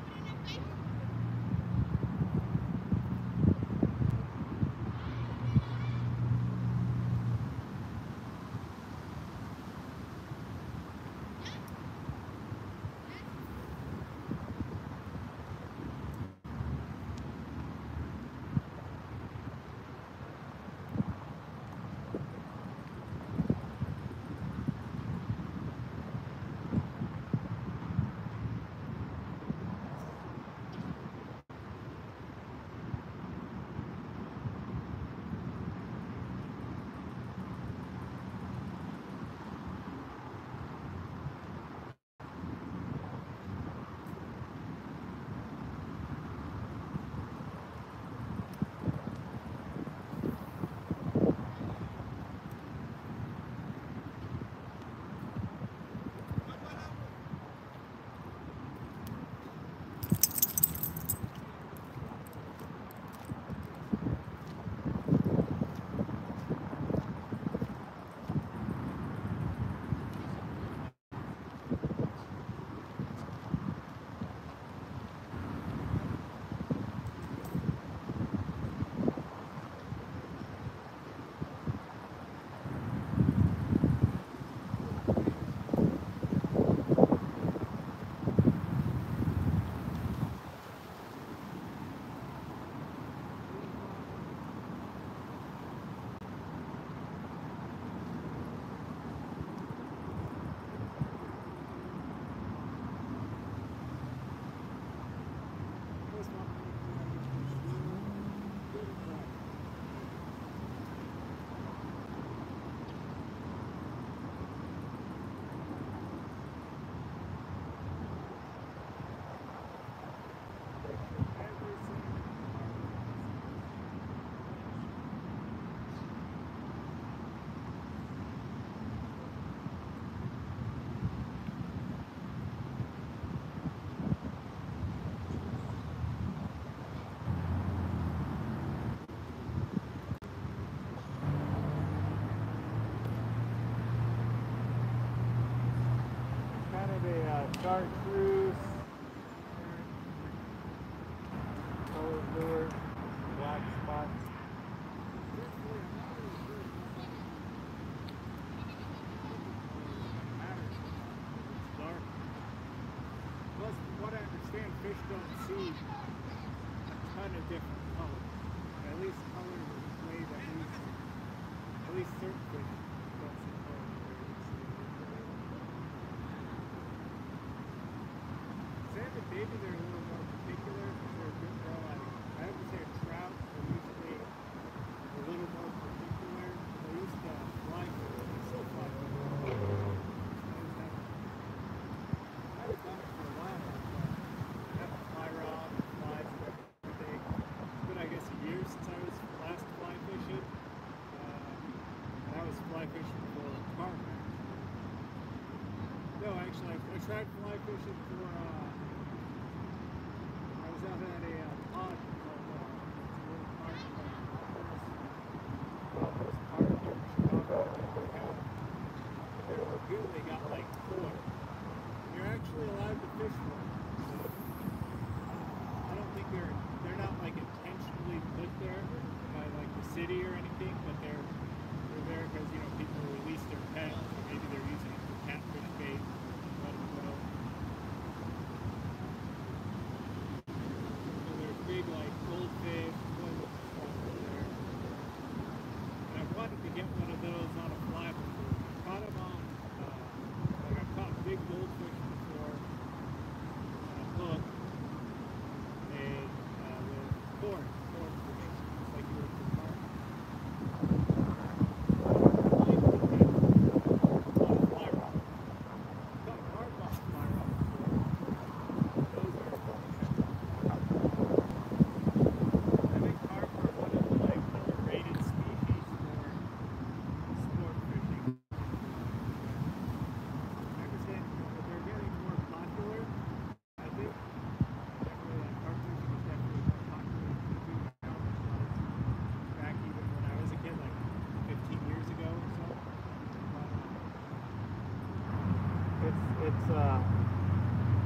chartreuse, colored lure, black spots. It's dark. Plus, from what I understand, fish don't see a ton of different colors. At least colors are displayed at least certain fish don't see colors. Salmon, maybe they're a little more particular because they're a bit more like, I have to say a trout are usually a little more particular. They used to fly fish, they still fly fish. I haven't done it for a while now, but I have a fly rod and flies and everything. It's been, I guess, a year since I was last fly fishing. And I was fly fishing for carp, actually. No, actually, I tried fly fishing for, I was out at a pond called, it's a little park called Optimus Park here in Chicago. Here they got like 4. You're actually allowed to fish one. So I don't think they're not like intentionally put there by like the city or anything, but they're there because, you know, people release their pets, or maybe they're using it for catfish bait. Let them go. So there's big like goldfish, stuff there. And I wanted to get one of those on a fly before. I caught them on, like I've caught big goldfish before on a hook and with corn fish, just like you would for carp.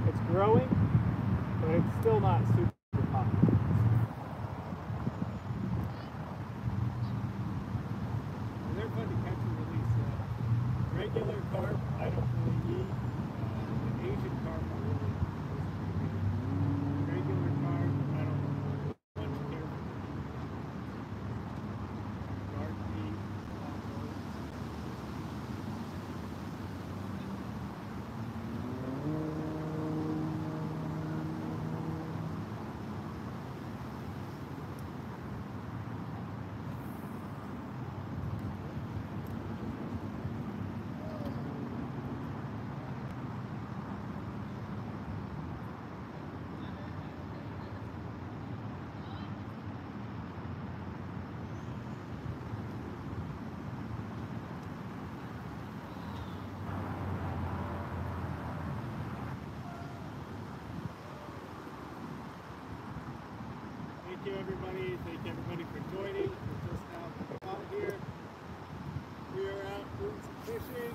It's growing, but it's still not super popular. They're fun to catch and release. Regular carp, I don't really eat. The Asian carp, I really pretty good. Regular carp, I don't much care for. Dark meat, Thank you everybody. Thank you everybody for joining. We're just now out here. We are out doing some fishing.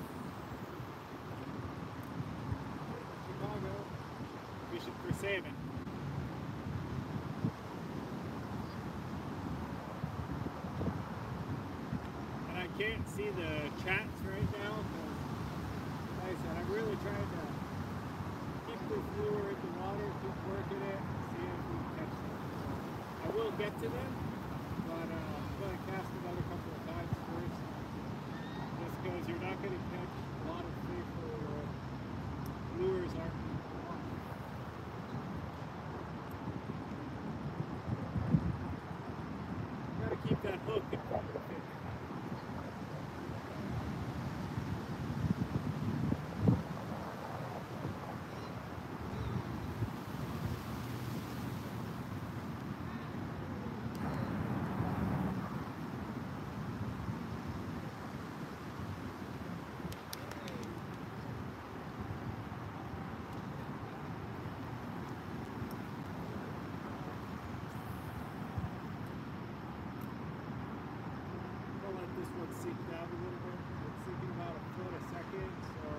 Chicago. Fishing for salmon. And I can't see the chats right now because, like I said, I'm really trying to keep this lure in the water, keep working it, see if we can catch them. I will get to them, but I'm going to cast another couple of times first, just because you're not going to catch a lot of fish where lures aren't on. Got to keep that hook in front of the fish. This one sink down a little bit. It's sinking about a foot a second, so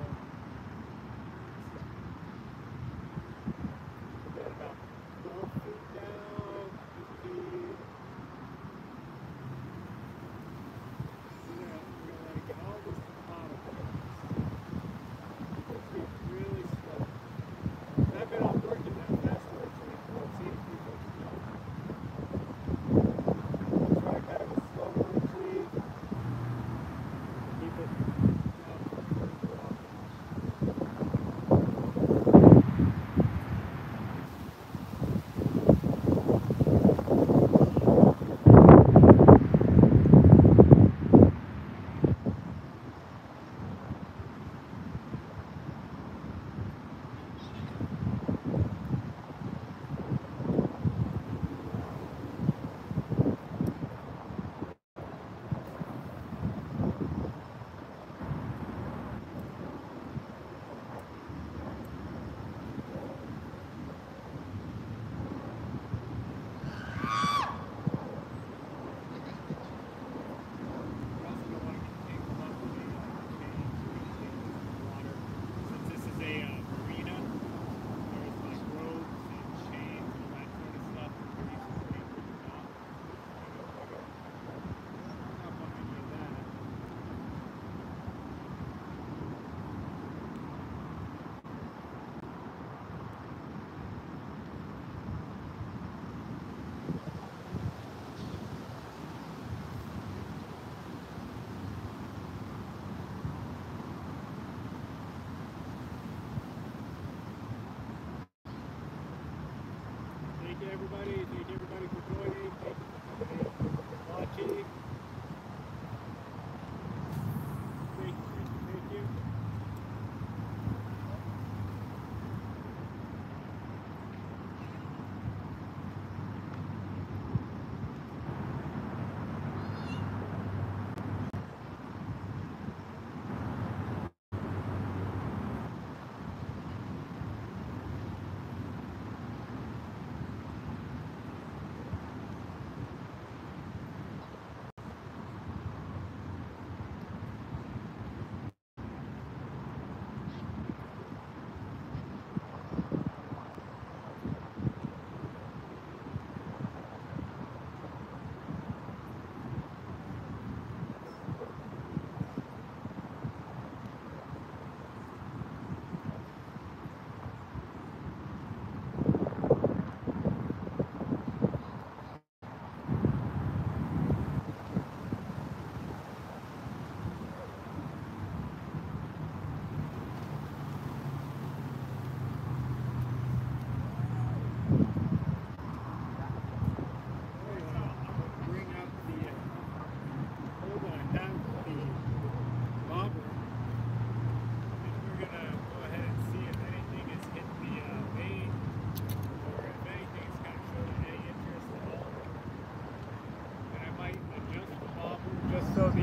so the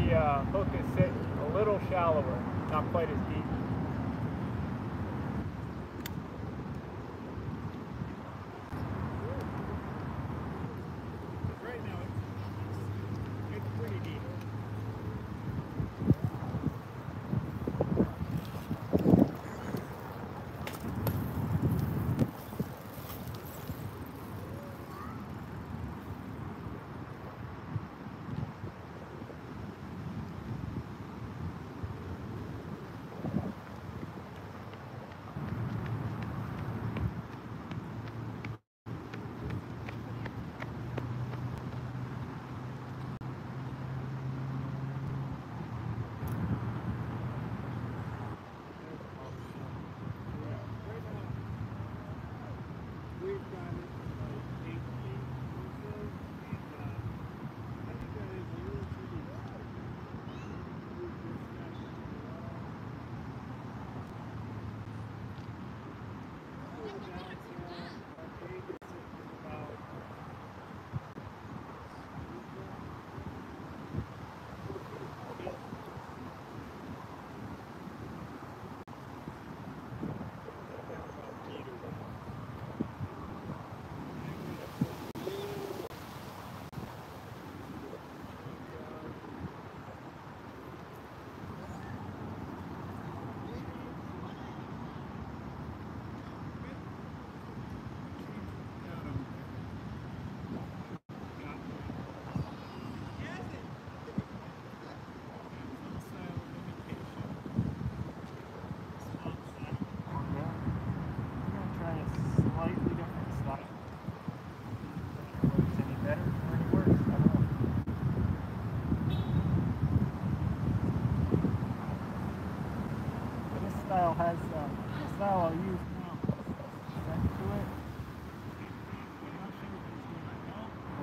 hook is sitting a little shallower, not quite as deep. Right now it's pretty deep. We've got it like 8 feet or so, and I think that is a little too deep. We've just got our egg is about Has the style I'll use now sent to it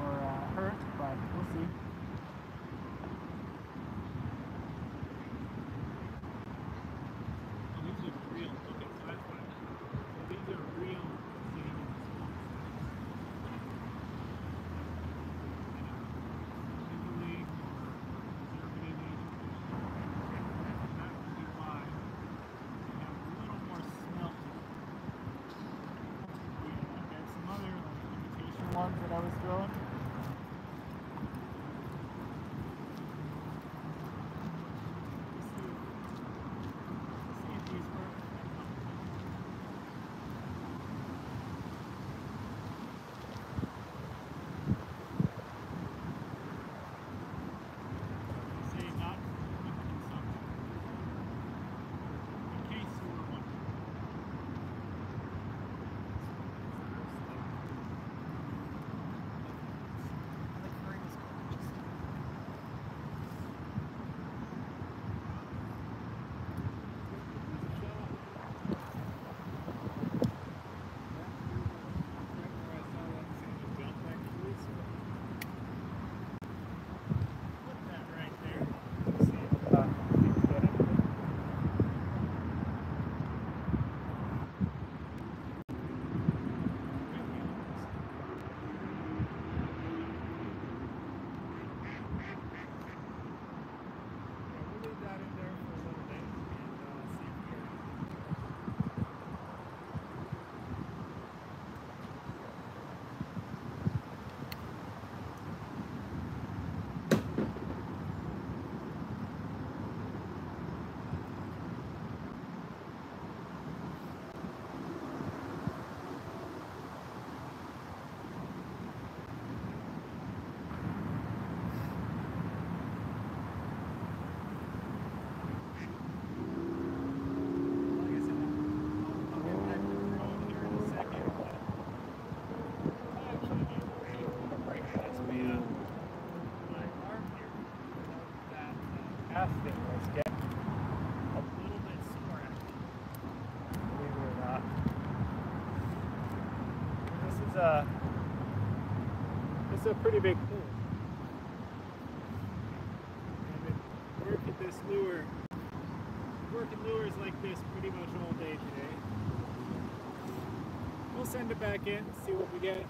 or hurt, but we'll see. these are real. Okay, so that's what these are real salmon. Conservative agent. That would be why. A little more smell to it. Yeah, there's some other like imitation ones that I was throwing. See if these work. Say not for consumption. In case you were wondering. Casting was getting A little bit sore actually. believe it or not. This is a pretty big pool. I've been working this lure, working lures like this pretty much all day today. We'll send it back in, see what we get.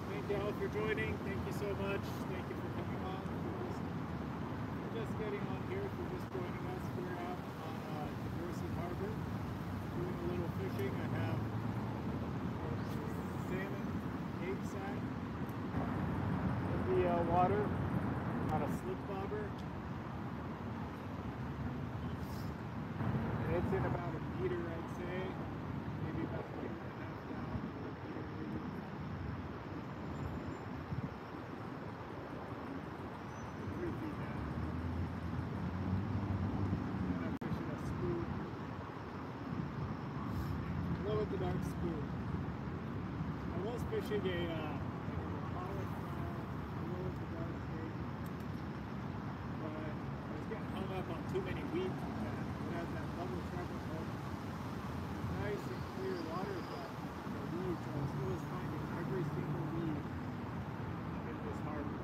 Main gal for joining. Thank you so much. Thank you for coming on. We're just getting on here. If you're just joining us, we're out on Diversity Harbor doing a little fishing. I have salmon egg sack in the water on a slip bobber. And it's in about a meter, I'd say. Maybe about a meter and a half down. A meter maybe. 3 feet down. And I'm fishing a spoon. Glow in the dark spoon. I was fishing a polished glow in the dark thing, but I was getting hung up on too many weeds with that. It has that bubble treble hook. Nice and clear water, but the weeds, I was finding every single weed in this harbor.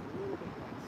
A little bit less.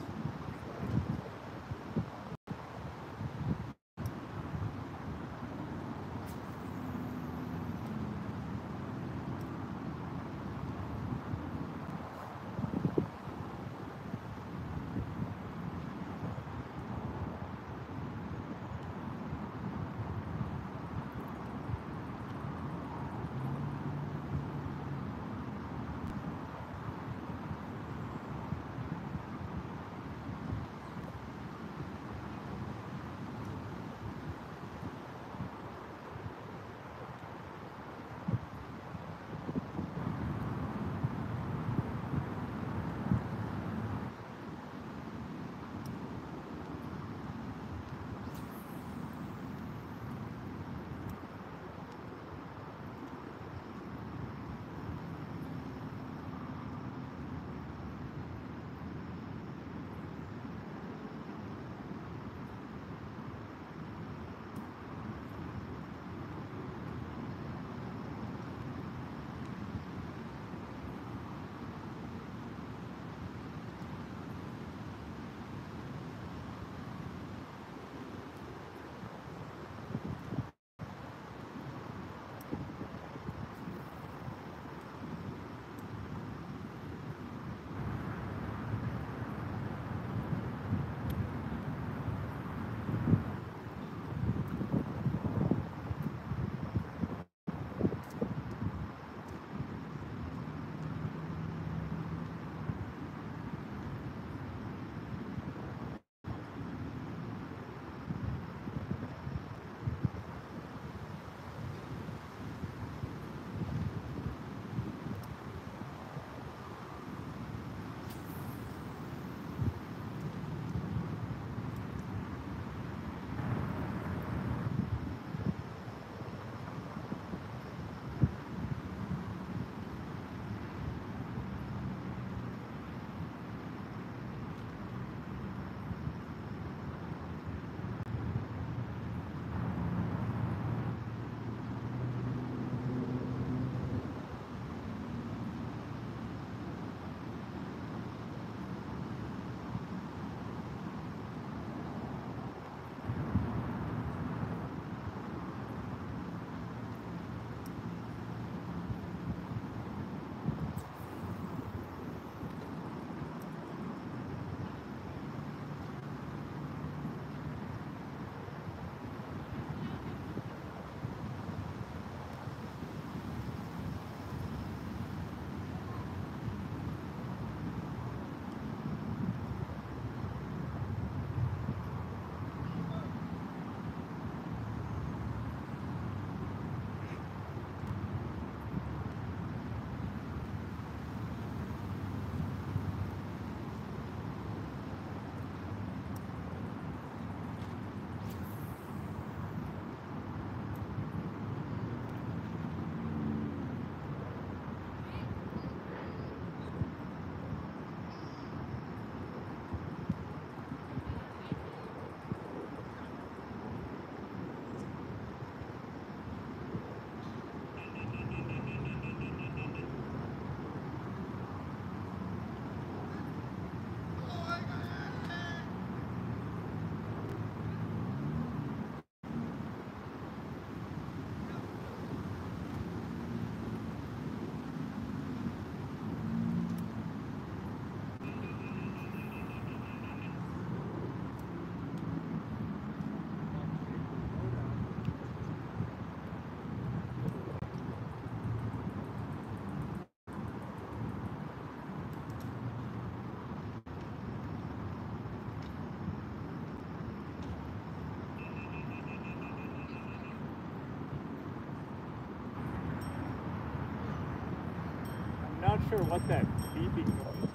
not sure what that beeping noise is.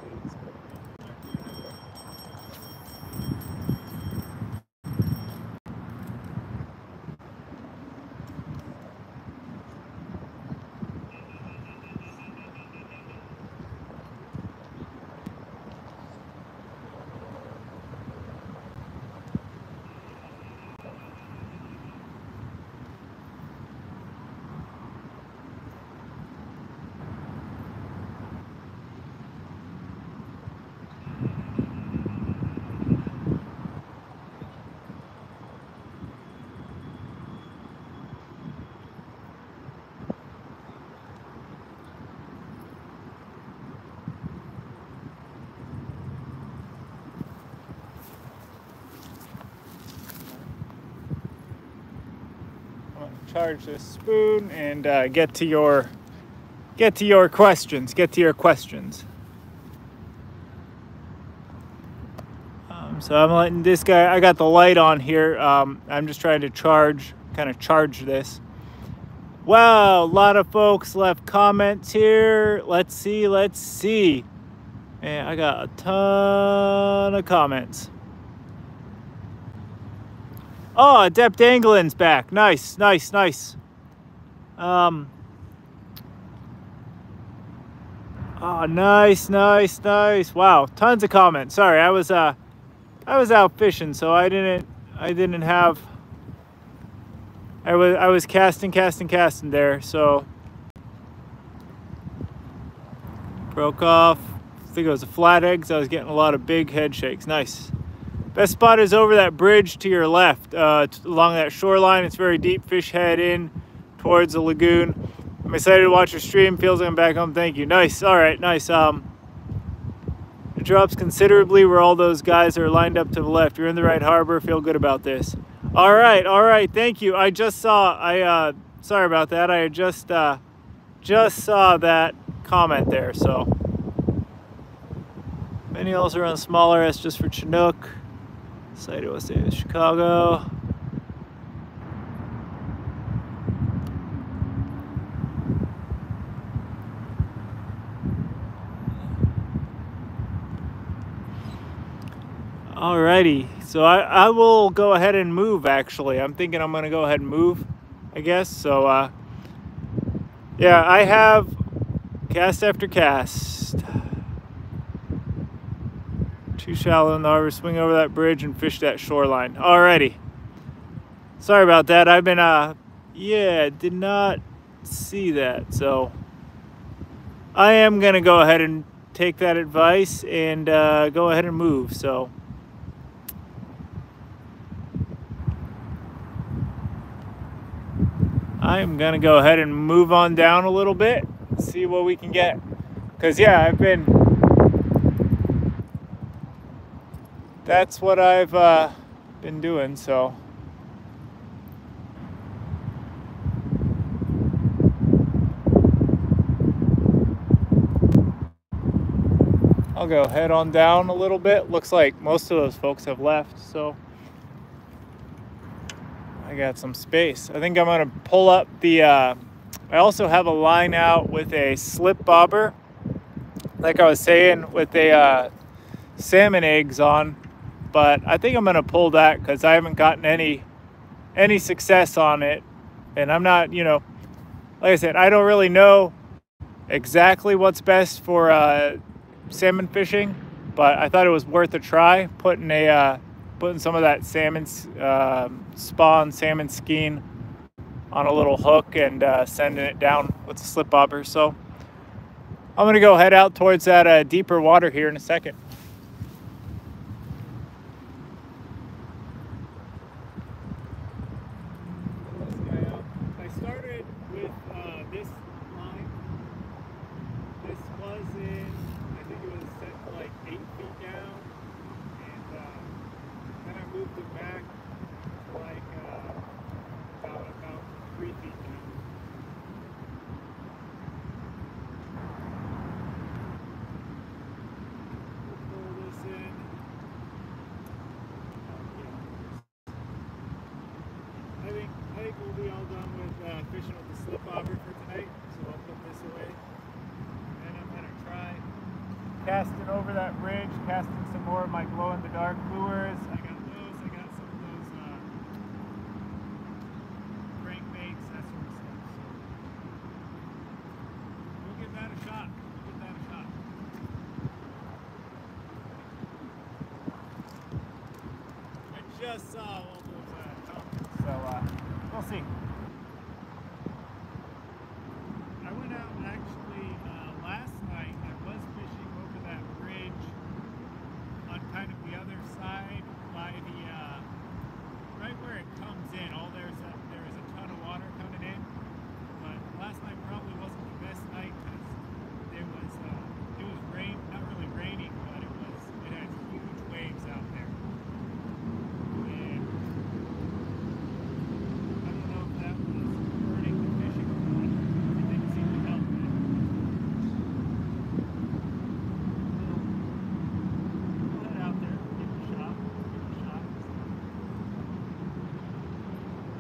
Charge this spoon and get to your questions. So I'm letting this guy. I got the light on here. I'm just trying to charge this. Wow, a lot of folks left comments here. Let's see. Man, I got a ton of comments. Oh, Adept Anglin's back. Nice. Oh, nice. Wow, tons of comments. Sorry, I was out fishing, so I was casting there, so broke off. I think it was a flat egg, so I was getting a lot of big head shakes. Nice. Best spot is over that bridge to your left, along that shoreline. It's very deep. Fish head in towards the lagoon. I'm excited to watch your stream. Feels like I'm back home. Thank you. Nice. All right. Nice. It drops considerably where all those guys are lined up to the left. You're in the right harbor. Feel good about this. All right. Thank you. I just saw. Sorry about that. I just saw that comment there. So many also run smaller. That's just for Chinook. Excited to say Chicago. Alrighty, so I will go ahead and move. Actually, I'm thinking I'm gonna go ahead and move, I guess. So yeah, I have cast after cast. Too shallow in the harbor. Swing over that bridge and fish that shoreline. Alrighty. Sorry about that. I've been yeah, did not see that. So I am gonna go ahead and take that advice and go ahead and move. So I am gonna go ahead and move on down a little bit, see what we can get. Cause yeah, that's what I've been doing, so. I'll go head on down a little bit. Looks like most of those folks have left, so I got some space. I think I'm gonna pull up the, I also have a line out with a slip bobber, like I was saying, with a salmon eggs on. But I think I'm gonna pull that because I haven't gotten any success on it, and I'm not, you know, like I said, I don't really know exactly what's best for salmon fishing, but I thought it was worth a try. Putting some of that salmon spawn salmon skein on a little hook and sending it down with the slip bobber. So I'm gonna go head out towards that deeper water here in a second. We'll be all done with fishing with the slip bobber for tonight, so I'll put this away and I'm gonna try casting over that bridge, casting some more of my glow-in-the-dark lures. I got those, I got some of those crankbaits, that sort of stuff. So we'll give that a shot. I just saw all those comments, so we'll see. I went out actually last night. I was fishing over that bridge on kind of the other side by the right where it comes in. There is a ton of water coming in, but last night probably wasn't the best night because it was rain, not really raining, but it had huge waves out there. And I don't know if that was hurting the fishing or not. It didn't seem to help it. We'll head out there, give it a shot.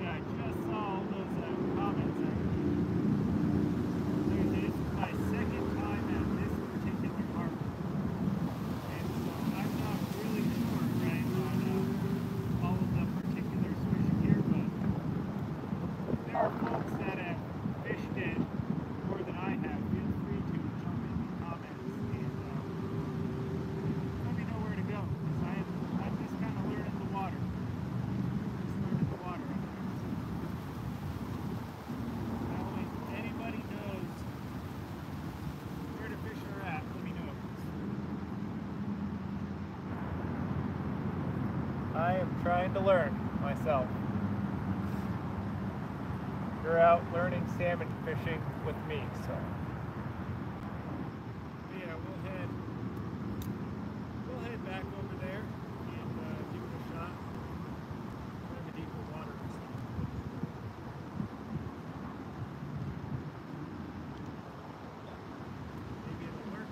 Yeah, I just saw all those comments. This is my second time at this particular harbor. And so I'm not really sure, right, on all of the particulars fishing here, but there are folks that have fished it more than I have. Feel free to jump in the comments and let me know where to go, because I'm just kind of learning the water. Out there. Now, if anybody knows where the fish are at, let me know. I am trying to learn myself. You're out learning salmon fishing with me, so. Yeah, we'll head back over there and give it a shot. We're in the deeper water. Maybe it'll work.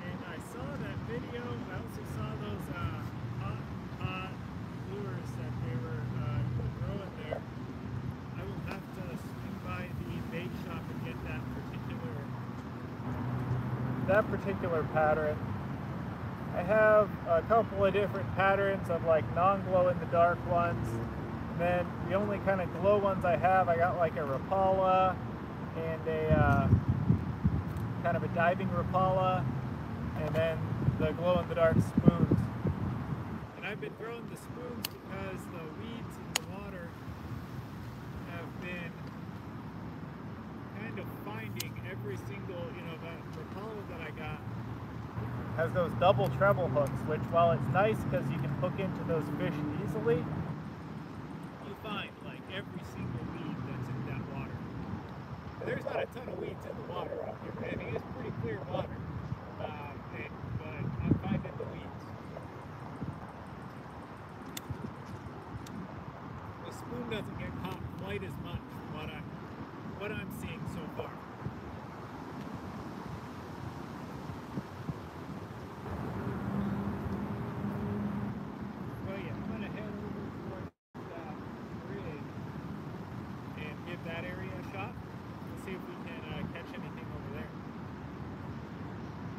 And I saw that video. I also saw those hot lures that they were throwing there. I will have to swing by the bait shop and get that particular pattern. I have a couple of different patterns of like non-glow-in-the-dark ones. And then the only kind of glow ones I have, I got like a Rapala and a kind of a diving Rapala, and then the glow-in-the-dark spoons. And I've been throwing the spoons because the weeds in the water have been kind of finding every single, that Rapala that I got has those double treble hooks, which while it's nice because you can hook into those fish easily, you find like every single weed that's in that water. There's not a ton of weeds in the water out here. I mean, it's pretty clear water, but I'm finding the weeds. The spoon doesn't get caught quite as much from what I'm seeing so far. Well, yeah, I'm gonna head over towards that bridge and give that area a shot. We'll see if we can catch anything over there.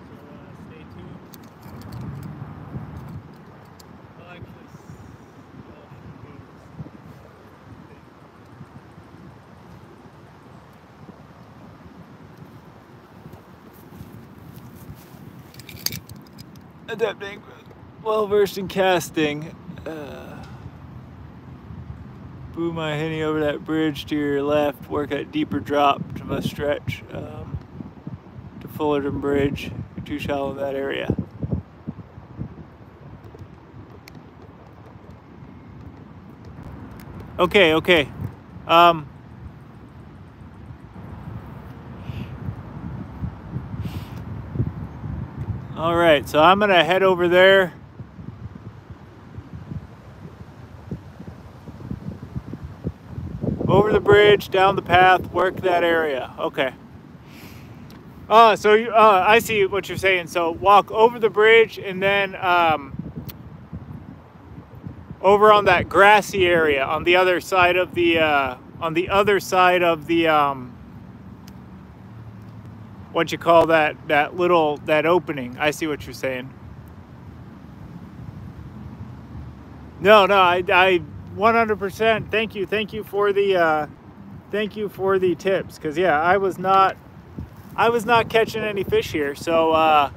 So stay tuned. I'll actually adapting, well versed in casting. Boo my henny over that bridge to your left, work at deeper drop to the stretch to Fullerton Bridge. You're too shallow in that area. Okay. All right, so I'm gonna head over there bridge, down the path, work that area. Okay. So I see what you're saying. So walk over the bridge and then over on that grassy area on the other side of the what you call that opening. I see what you're saying. No, I 100%. Thank you for the tips, because yeah, I was not catching any fish here. So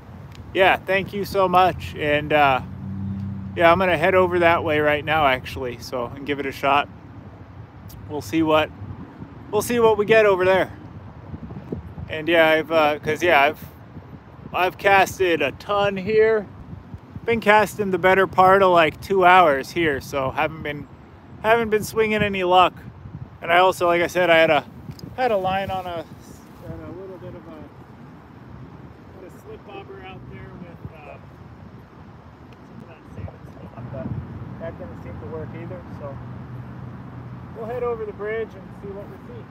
yeah, thank you so much. And yeah, I'm gonna head over that way right now actually, so and give it a shot. We'll see what we get over there. And yeah, I've casted a ton here. Been casting the better part of like 2 hours here, so haven't been swinging any luck. And I also, like I said, I had a line on a little bit of a slip bobber out there with some of that salmon stuff, but that didn't seem to work either. So we'll head over the bridge and see what we see.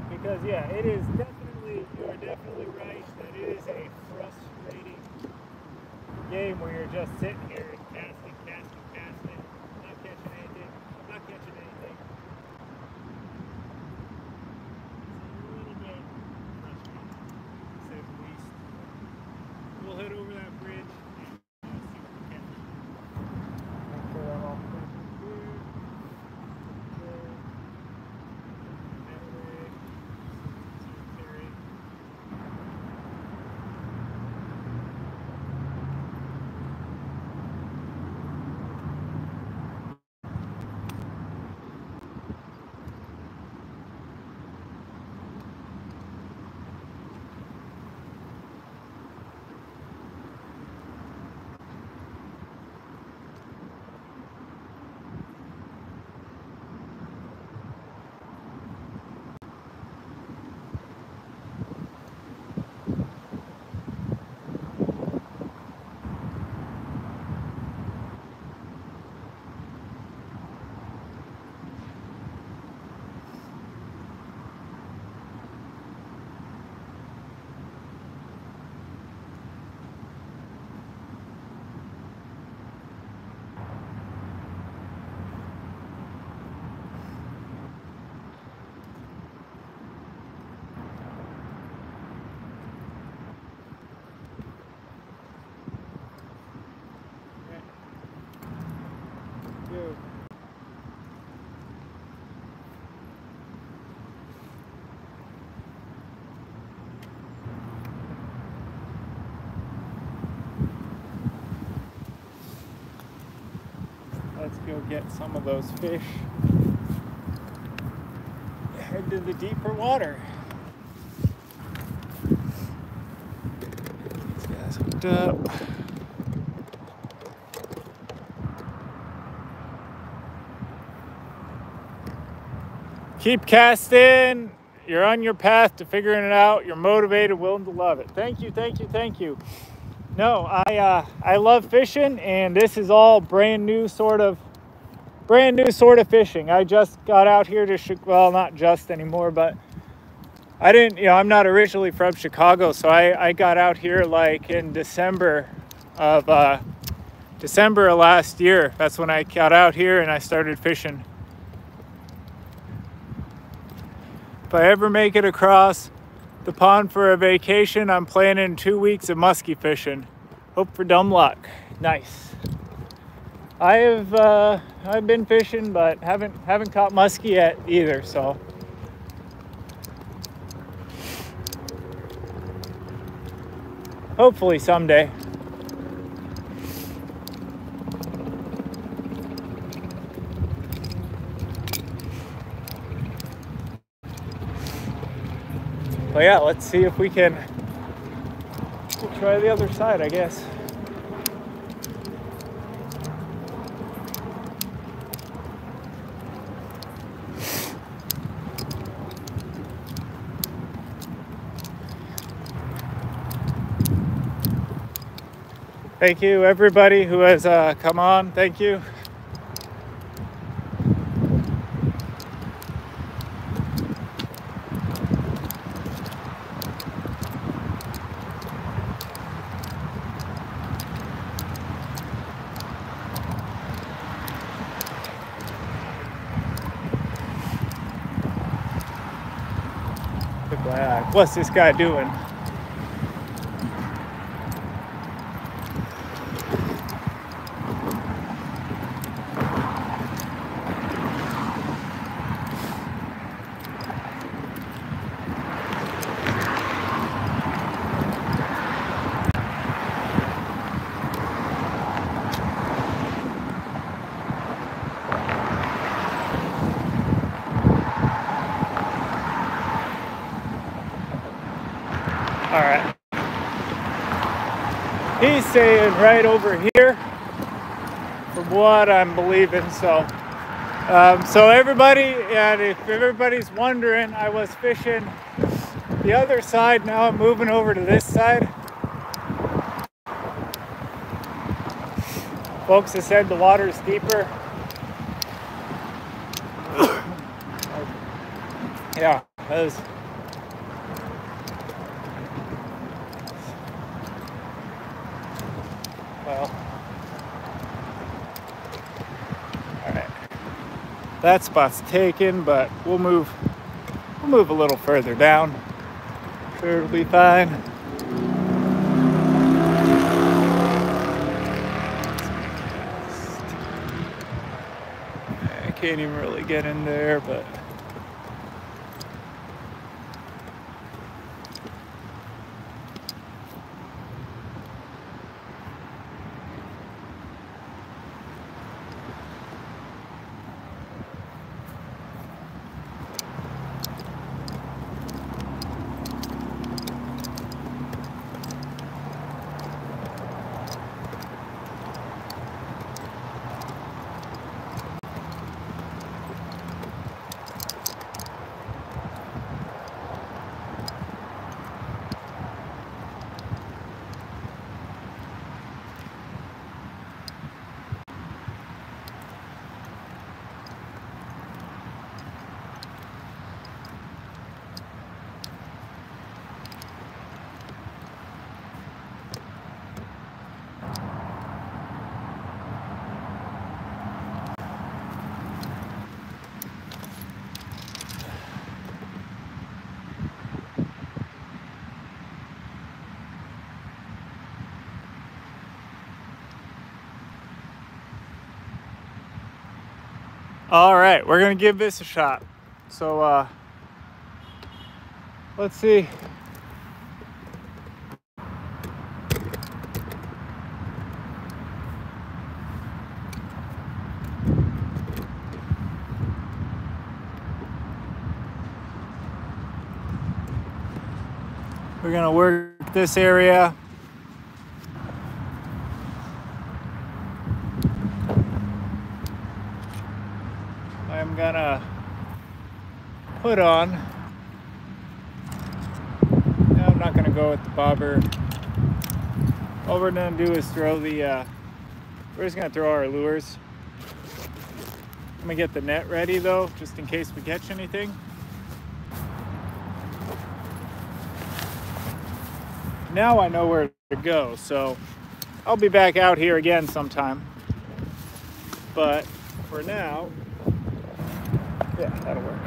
Because yeah, you are definitely right that it is a frustrating game where you're just sitting here and casting, not catching anything. It's a little bit frustrating, to say the least. We'll head over that bridge and see what we can. Make sure I'm all clear. Let's go get some of those fish. Head to the deeper water. These guys hooked up. Keep casting. You're on your path to figuring it out. You're motivated, willing to love it. Thank you. No, I love fishing, and this is all brand new sort of fishing. I just got out here to, well, not just anymore, but I didn't, I'm not originally from Chicago, so I got out here like in December of last year. That's when I got out here and I started fishing. If I ever make it across the pond for a vacation, I'm planning 2 weeks of muskie fishing. Hope for dumb luck. Nice. I've been fishing, but haven't caught muskie yet either. So hopefully someday. But yeah, let's see if we can. We'll try the other side, I guess. Thank you, everybody who has come on. Thank you. What's this guy doing? All right. He's saying right over here, from what I'm believing. So everybody, and if everybody's wondering, I was fishing the other side. Now I'm moving over to this side. Folks have said the water's deeper. Yeah, that was. Well, all right. That spot's taken, but we'll move a little further down. Sure, it'll be fine. I can't even really get in there, but. All right, we're gonna give this a shot. So let's see. We're gonna work this area. I'm gonna put on. No, I'm not gonna go with the bobber. All we're gonna do is throw the, we're just gonna throw our lures. I'm gonna get the net ready though, just in case we catch anything. Now I know where to go, so I'll be back out here again sometime. But for now, yeah, that'll work.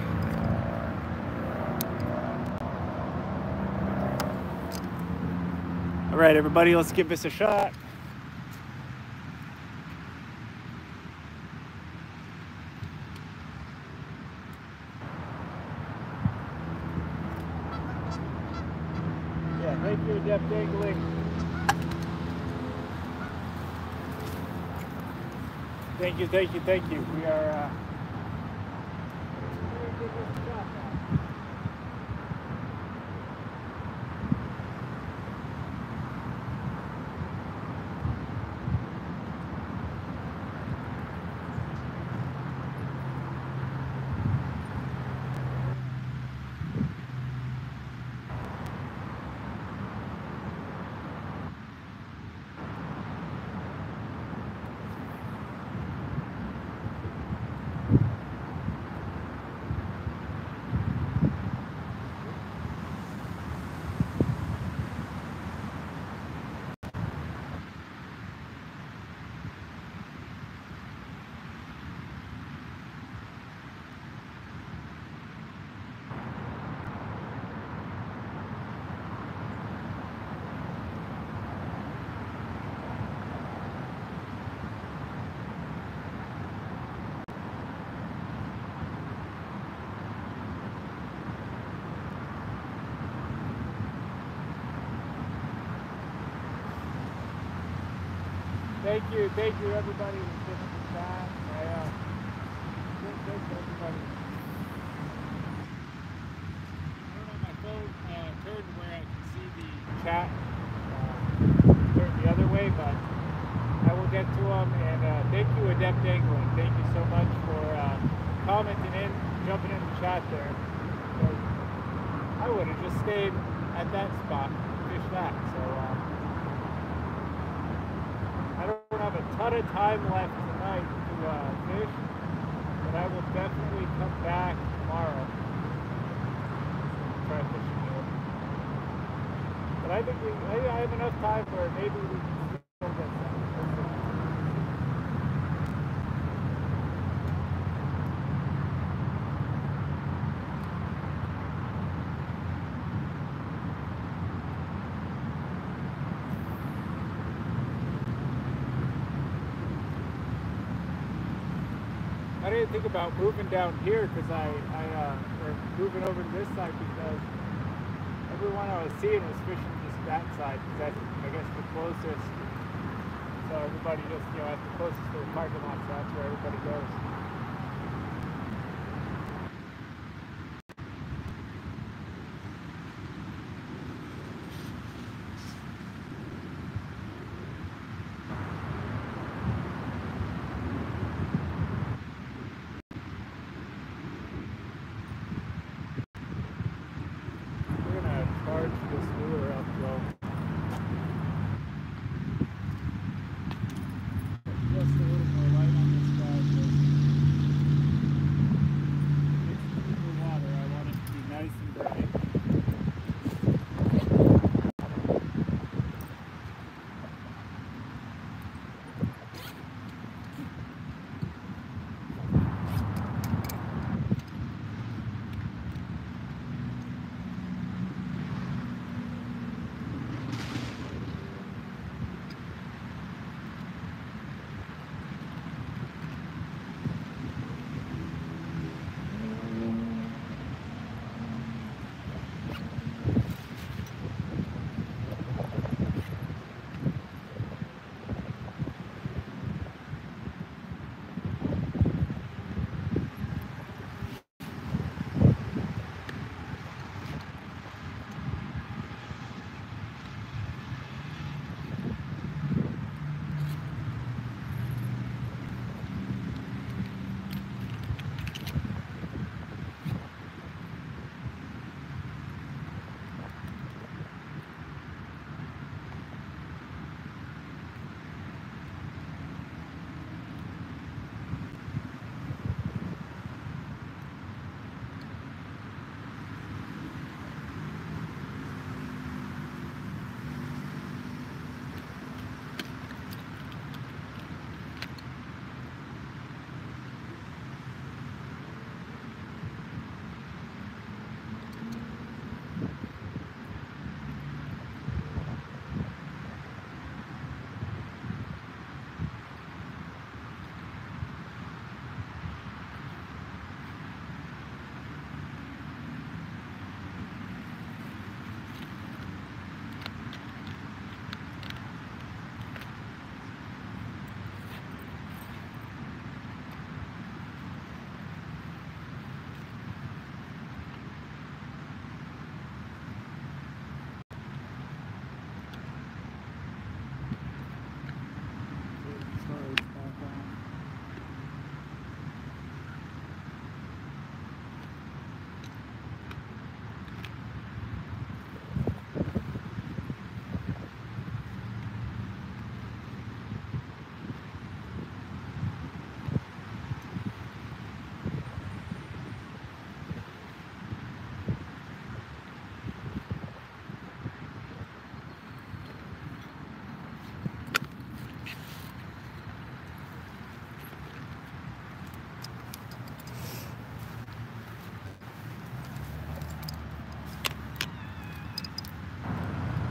All right, everybody, let's give this a shot. Yeah, thank you, depth angling. Thank you, thank you, thank you. We are, give this a shot now. thank you everybody who's been in the chat. Thank everybody. I don't have my phone turned where I can see the chat turned the other way, but I will get to them. And thank you, Adept Angling. Thank you so much for commenting in, jumping in the chat there. Because I would have just stayed at that spot and fished that. So I don't have a ton of time left tonight to fish, but I will definitely come back tomorrow and try fishing here. But I think I have enough time where maybe we can still get some. I didn't think about moving down here because or moving over to this side because everyone I was seeing was fishing just that side because that's, I guess, the closest. So everybody just, at the closest to the parking lot, so that's where everybody goes.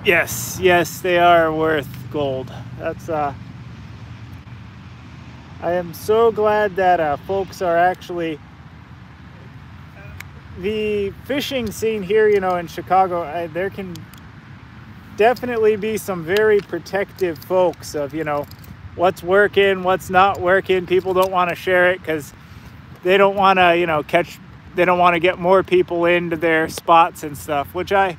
Yes, they are worth gold. That's I am so glad that folks are actually the fishing scene here, in Chicago. There can definitely be some very protective folks of, what's working, what's not working. People don't want to share it because they don't want to, you know, they don't want to get more people into their spots and stuff, which I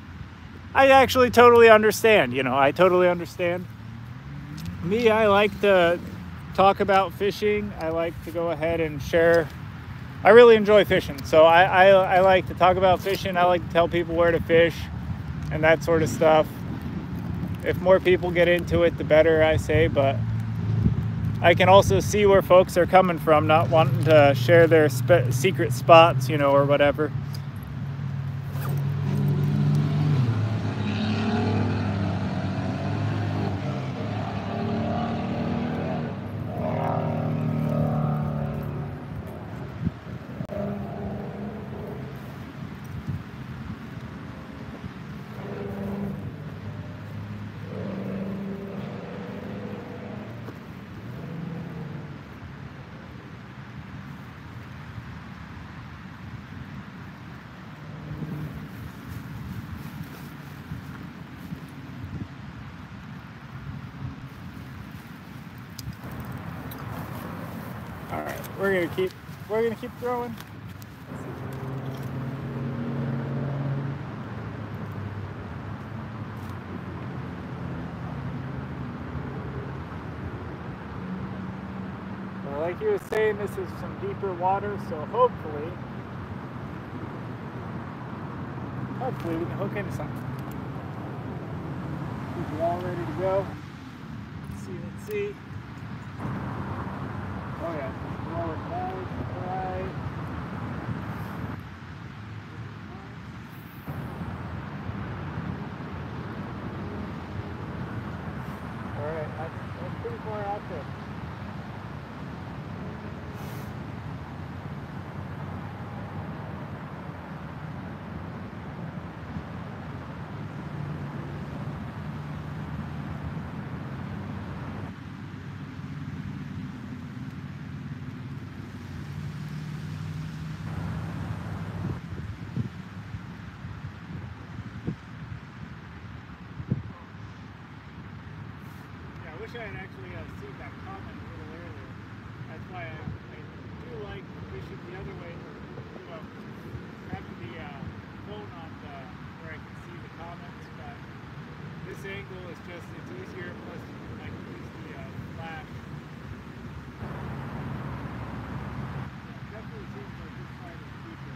actually totally understand. You know, I totally understand. Me, I like to talk about fishing. I like to go ahead and share. I really enjoy fishing, so I like to talk about fishing. I like to tell people where to fish and that sort of stuff. If more people get into it, the better, I say, but I can also see where folks are coming from, not wanting to share their secret spots, you know, or whatever. All right, we're gonna keep throwing. Well, like you were saying, this is some deeper water, so hopefully we can hook into something. Keep it all ready to go. Let's see. Oh yeah, roll it back, right. Alright, that's pretty far out there. I wish I had actually seen that comment a little earlier. That's why I do like fishing the other way, having the phone on where I can see the comments, but this angle is just, it's easier, plus I can use the flash. Definitely seems like this side is deeper.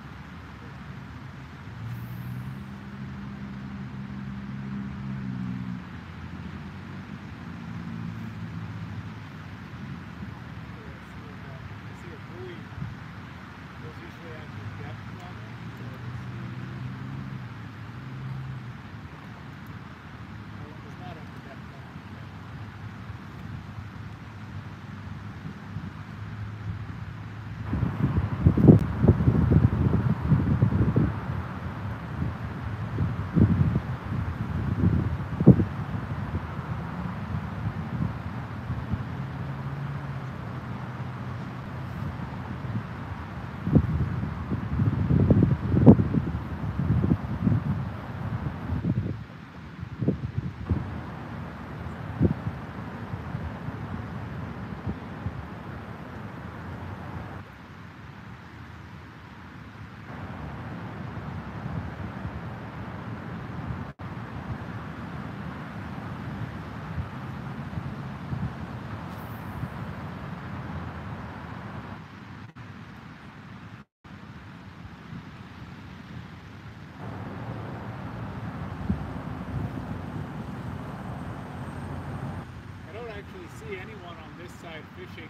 See anyone on this side fishing.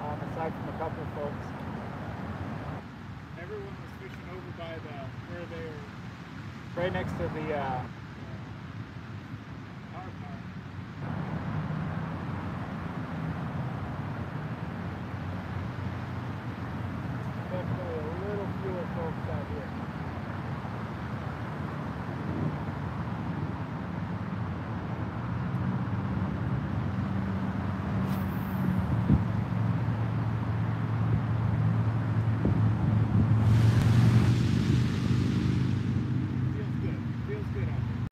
Aside from a couple of folks. Everyone was fishing over by where they're Right next to the power plant. definitely a little fewer folks out here. Feels good out there.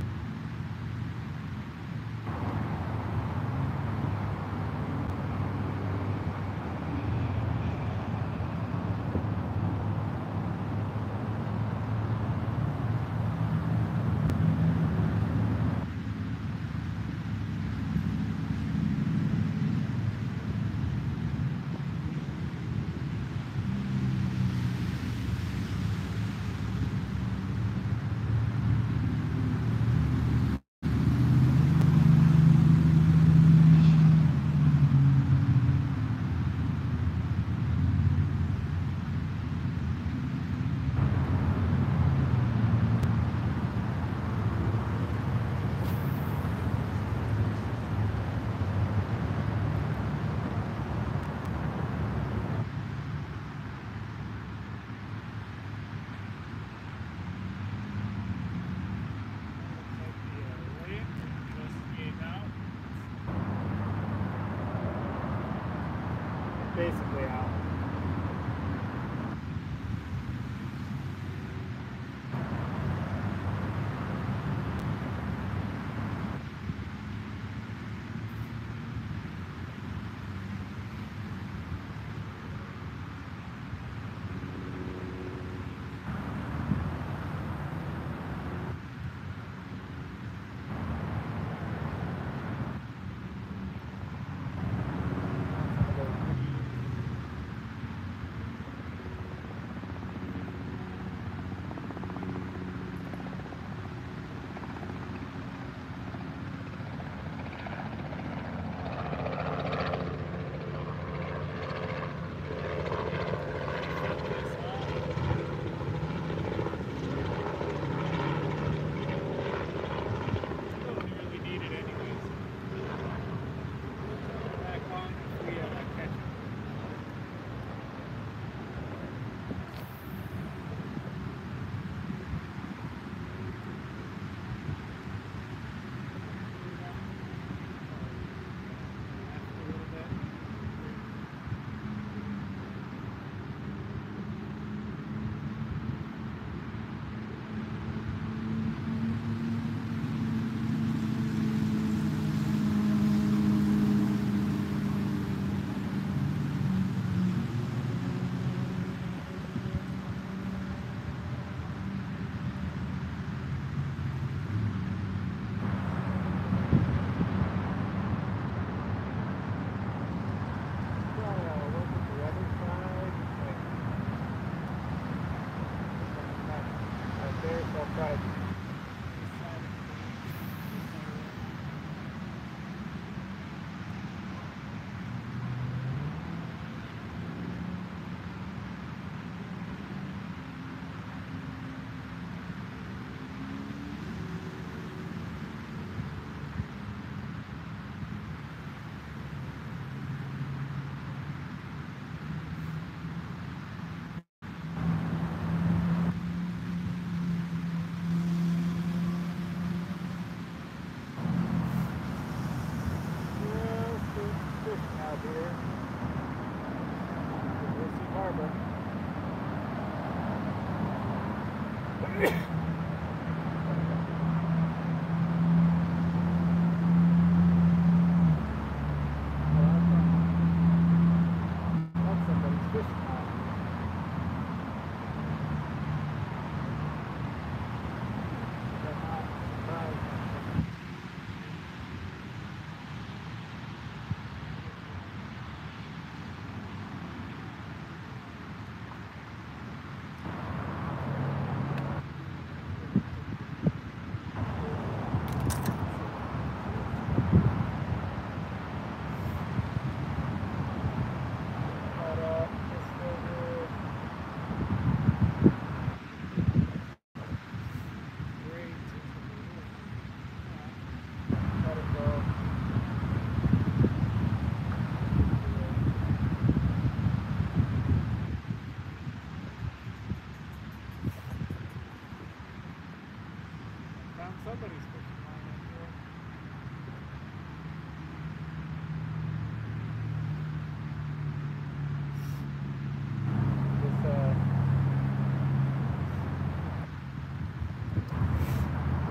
Found somebody's fishing line in here.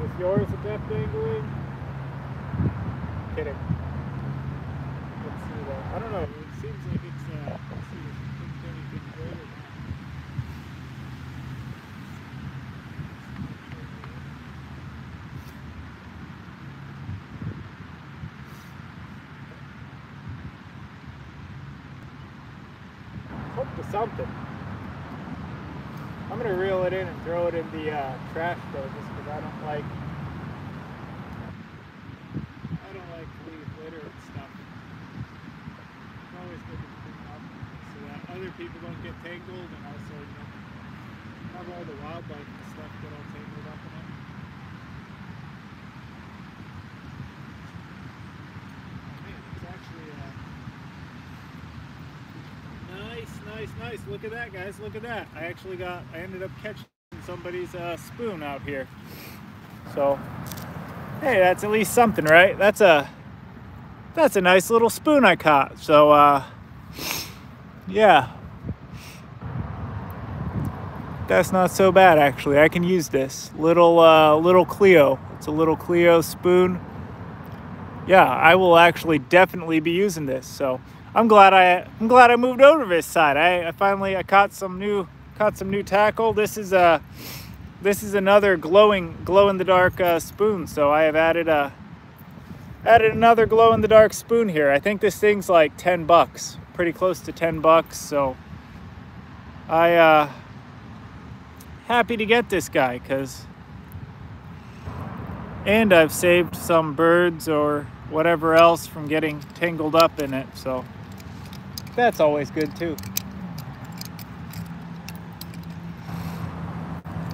Is yours a depth angling? Kidding. Let's see that. I don't know. It seems like it's, let's see, it's anything greater than hook to something. I'm gonna reel it in and throw it in the trash though, just because I don't like to leave litter and stuff. It's always good to clean up so that other people don't get tangled, and also, you know, have all the wildlife and stuff get all tangled up in it. Man, it's actually nice. Look at that, guys. Look at that. I ended up catching somebody's spoon out here. So, hey, that's at least something, right? That's a nice little spoon I caught. So, yeah. That's not so bad, actually. I can use this little Cleo. It's a little Cleo spoon. Yeah, I will actually definitely be using this. So I'm glad I moved over this side. I finally caught some new tackle. This is another glow in the dark spoon. So I have added another glow in the dark spoon here. I think this thing's like $10, pretty close to $10. So I happy to get this guy, and I've saved some birds or whatever else from getting tangled up in it, so that's always good too.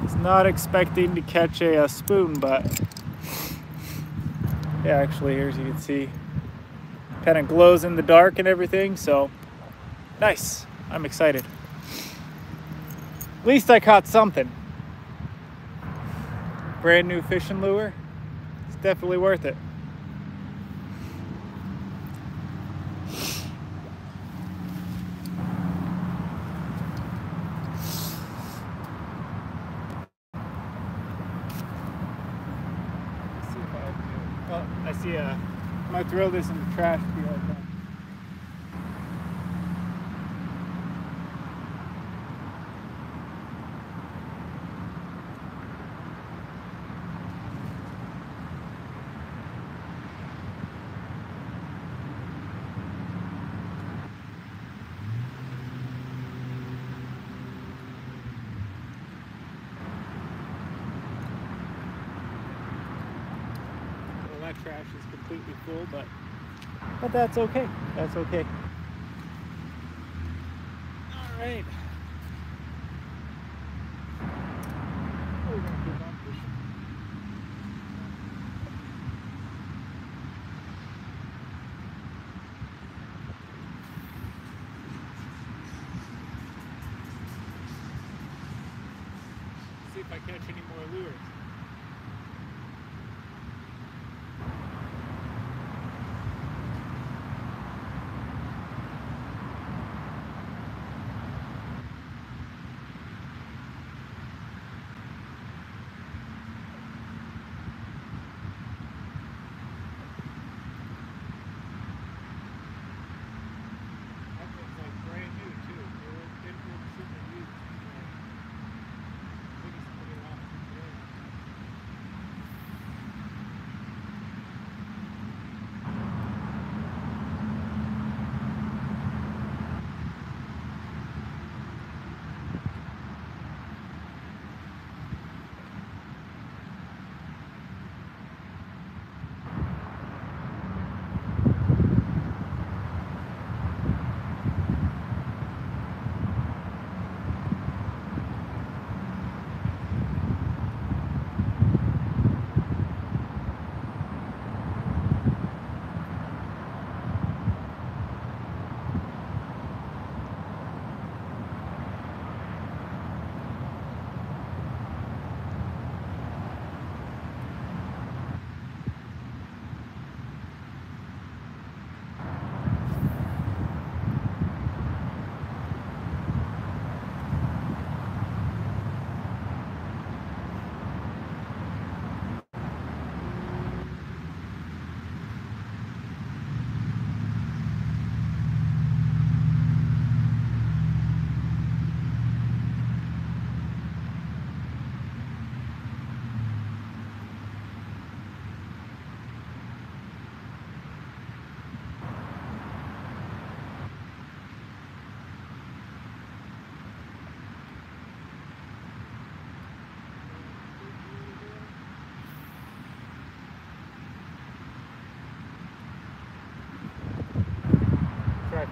It's not expecting to catch a spoon, but yeah, actually, here as you can see, kind of glows in the dark and everything, so nice. I'm excited. At least I caught something. Brand new fishing lure. It's definitely worth it. Let's see if I do. Oh, I see I might throw this in the trash. Be right back. That trash is completely full, but that's okay. That's okay. All right. We're gonna keep on fishing. See if I catch any more lures.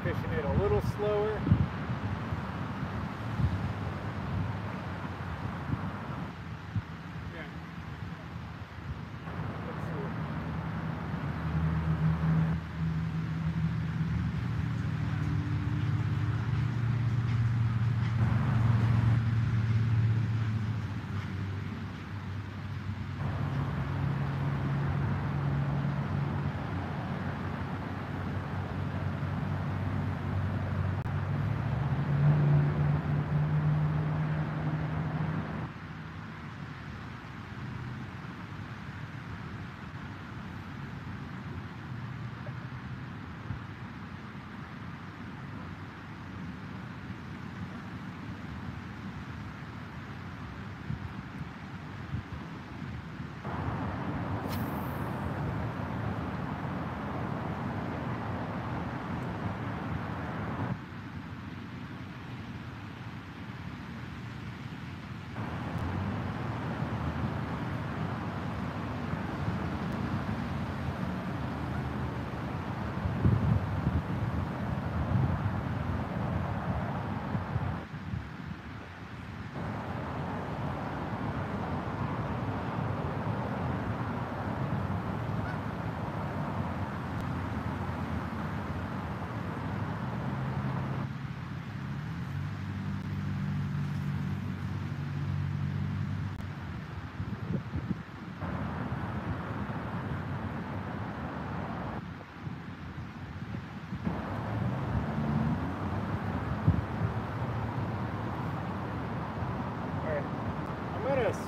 fishing it a little slower. Yeah. Let's see.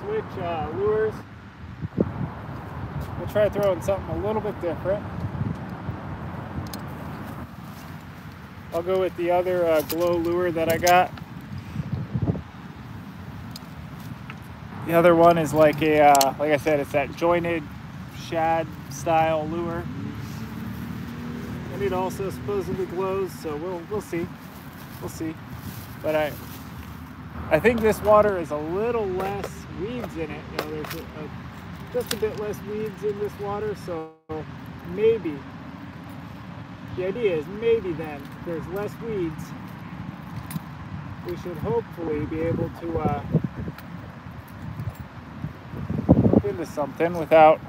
Switch lures. We'll try throwing something a little bit different. I'll go with the other glow lure that I got. The other one is like a, like I said, it's that jointed shad style lure, and it also supposedly glows. So we'll see, But I think this water is a little less weeds in it. You know, there's just a bit less weeds in this water, so maybe, the idea is maybe then, if there's less weeds, we should hopefully be able to hook into something without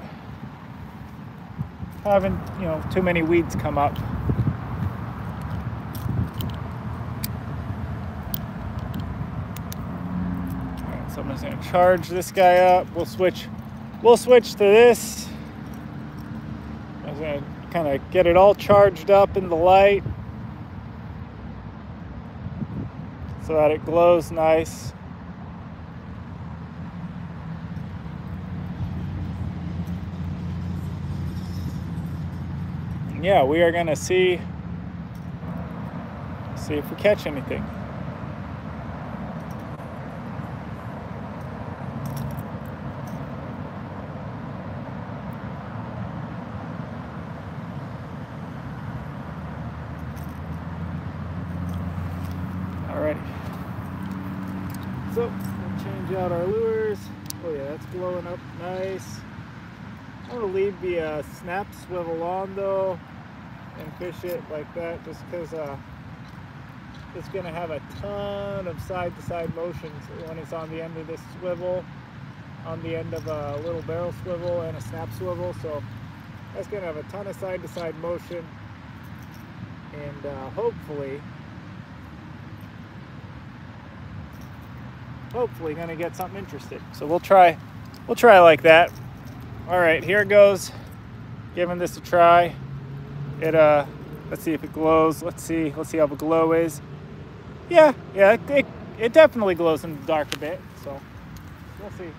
having, you know, too many weeds come up. So I'm just gonna charge this guy up. We'll switch to this. I'm gonna kind of get it all charged up in the light so that it glows nice. And yeah, we are gonna see if we catch anything. So we'll change out our lures. Oh yeah, that's glowing up nice. I'm gonna leave the snap swivel on though and fish it like that, just because it's gonna have a ton of side-to-side motions when it's on the end of this swivel, on the end of a little barrel swivel and a snap swivel. So that's gonna have a ton of side-to-side motion, and hopefully gonna get something interesting. So we'll try like that. All right, here it goes. Giving this a try. It let's see if it glows. Let's see how the glow is. Yeah, it definitely glows in the dark a bit. So we'll see.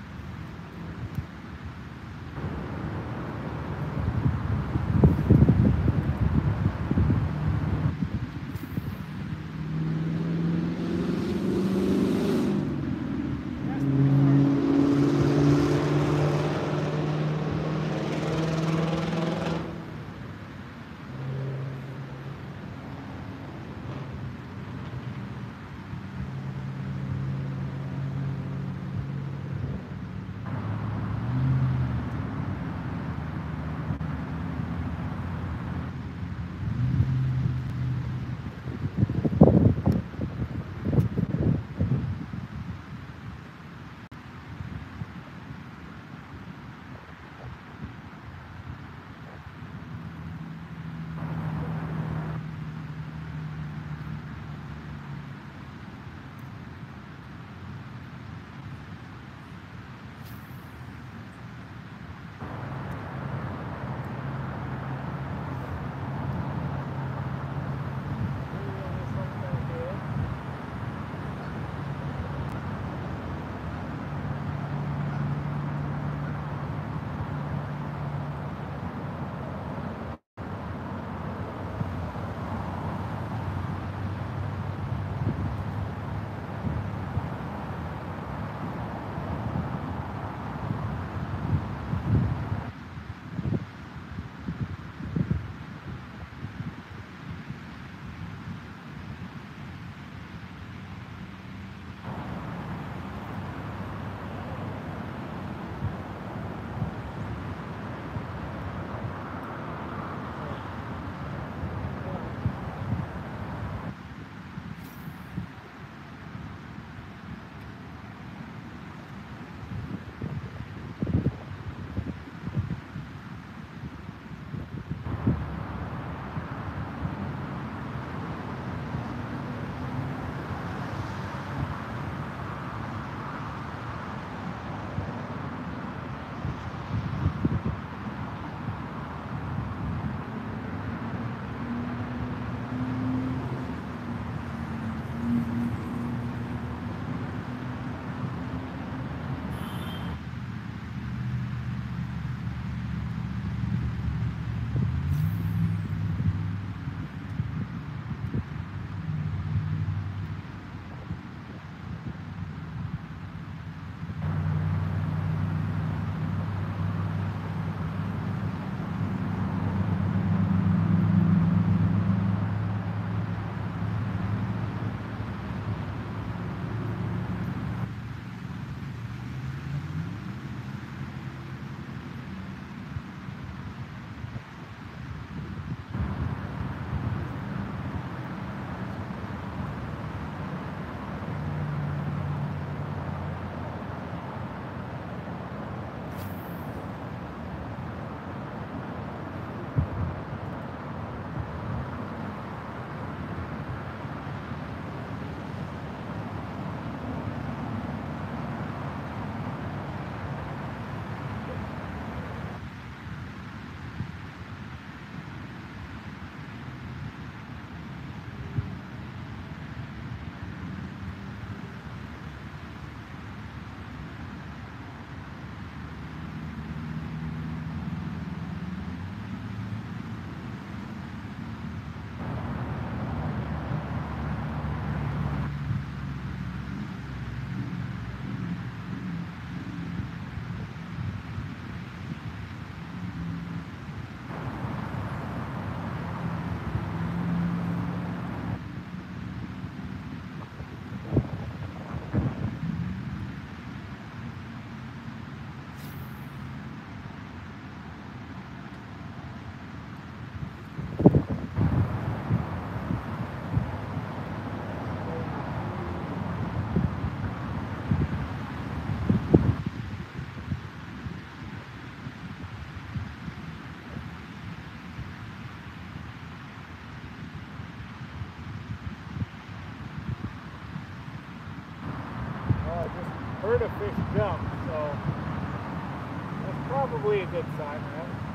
heard a fish jump, so that's probably a good sign, right?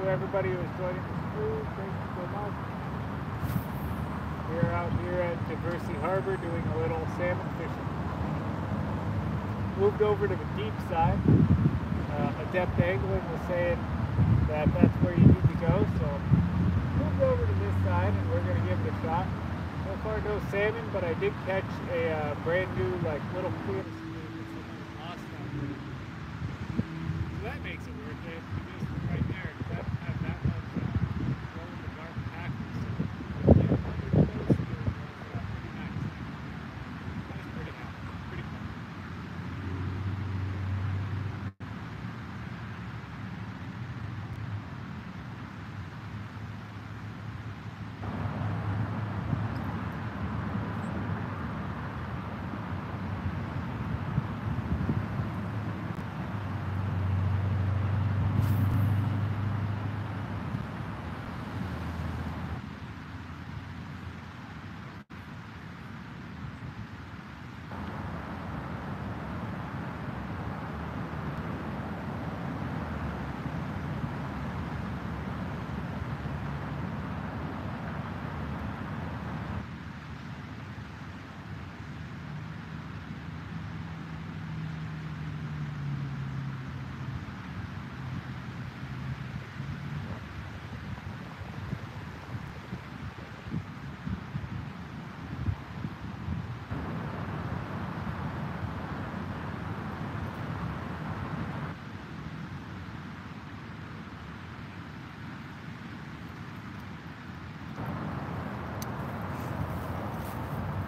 everybody who is joining the crew. Thank you so much. We're out here at Diversey Harbor doing a little salmon fishing. Moved over to the deep side. Adept Angling was saying that that's where you need to go, so moved over to this side and we're going to give it a shot. So far no salmon, but I did catch a brand new like little clear spoon that someone lost out there. So that makes it worth it. Just right there, it doesn't have that much glow in the dark tackle. So yeah, another close spoon was pretty nice. I was pretty happy. Pretty fun.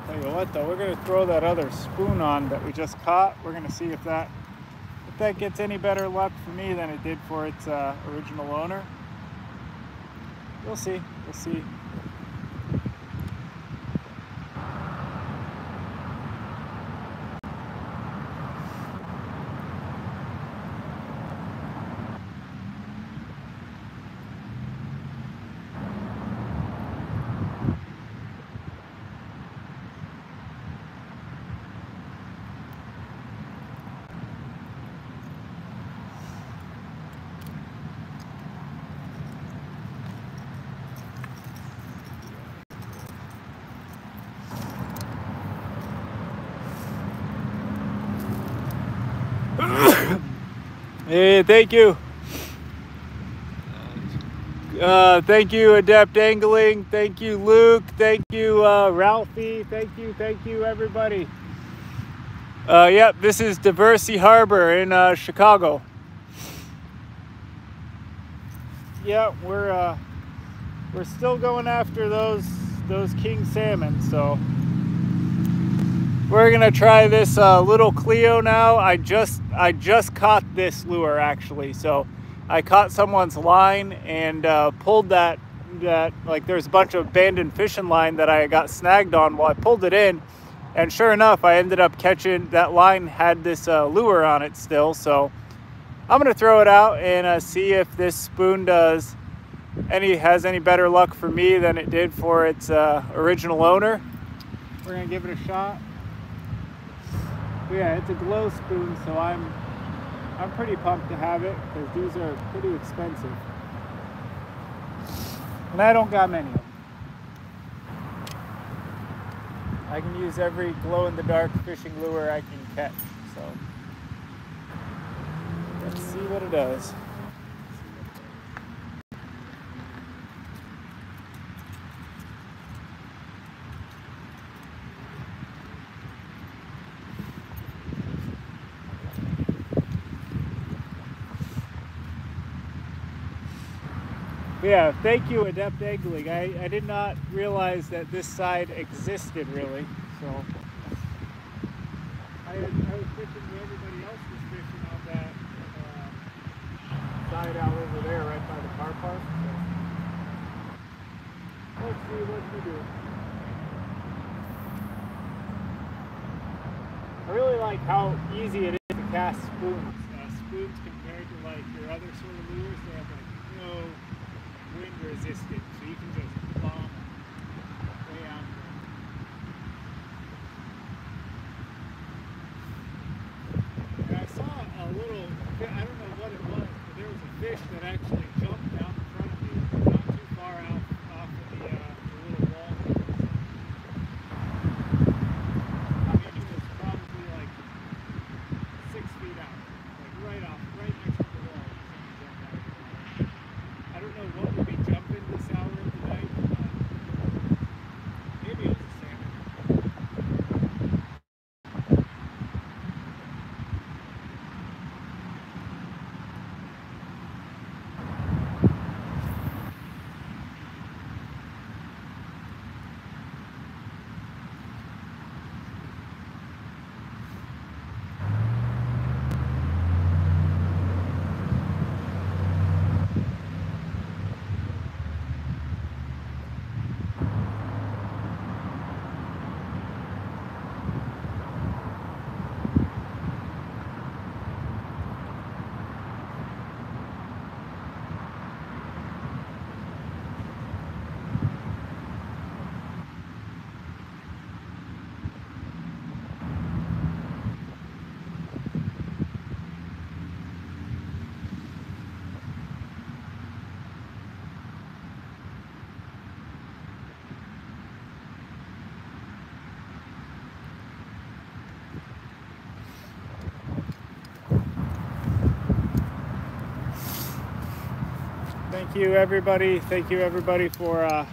Tell you what though, we're going to throw that other spoon on that we just caught. We're going to see if that gets any better luck for me than it did for its original owner. We'll see. We'll see. Hey, thank you. Thank you, Adept Angling. Thank you, Luke. Thank you, Ralphie. Thank you, everybody. Yep, this is Diversey Harbor in Chicago. Yeah, we're still going after those king salmon, so we're gonna try this little Cleo now. I just caught this lure actually, so I caught someone's line and pulled that like there's a bunch of abandoned fishing line that I got snagged on. Well, I pulled it in, and sure enough, I ended up catching that line had this lure on it still. So I'm gonna throw it out and see if this spoon has any better luck for me than it did for its original owner. We're gonna give it a shot. But yeah, it's a glow spoon, so I'm pretty pumped to have it because these are pretty expensive, and I don't got many of them. I can use every glow-in-the-dark fishing lure I can catch, so let's see what it does. Yeah, thank you, Adept Angling. I did not realize that this side existed, really. So I was fishing where everybody else was fishing on that side out over there, right by the car park. So let's see what we do. I really like how easy it is to cast spoons. Spoons compared to like your other sort of lures, they have like no wind resistant, so you can just bomb way out there. And I saw a little, I don't know what it was, but there was a fish that actually jumped out in front thank you everybody. Thank you everybody for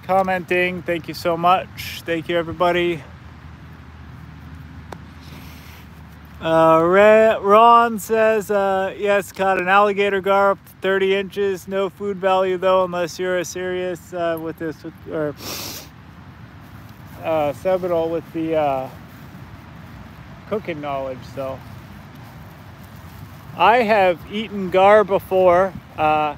commenting. Thank you so much. Thank you everybody. Ron says, yes, caught an alligator gar up to 30 inches. No food value though, unless you're a serious with this, or Seminole with the cooking knowledge. So I have eaten gar before. I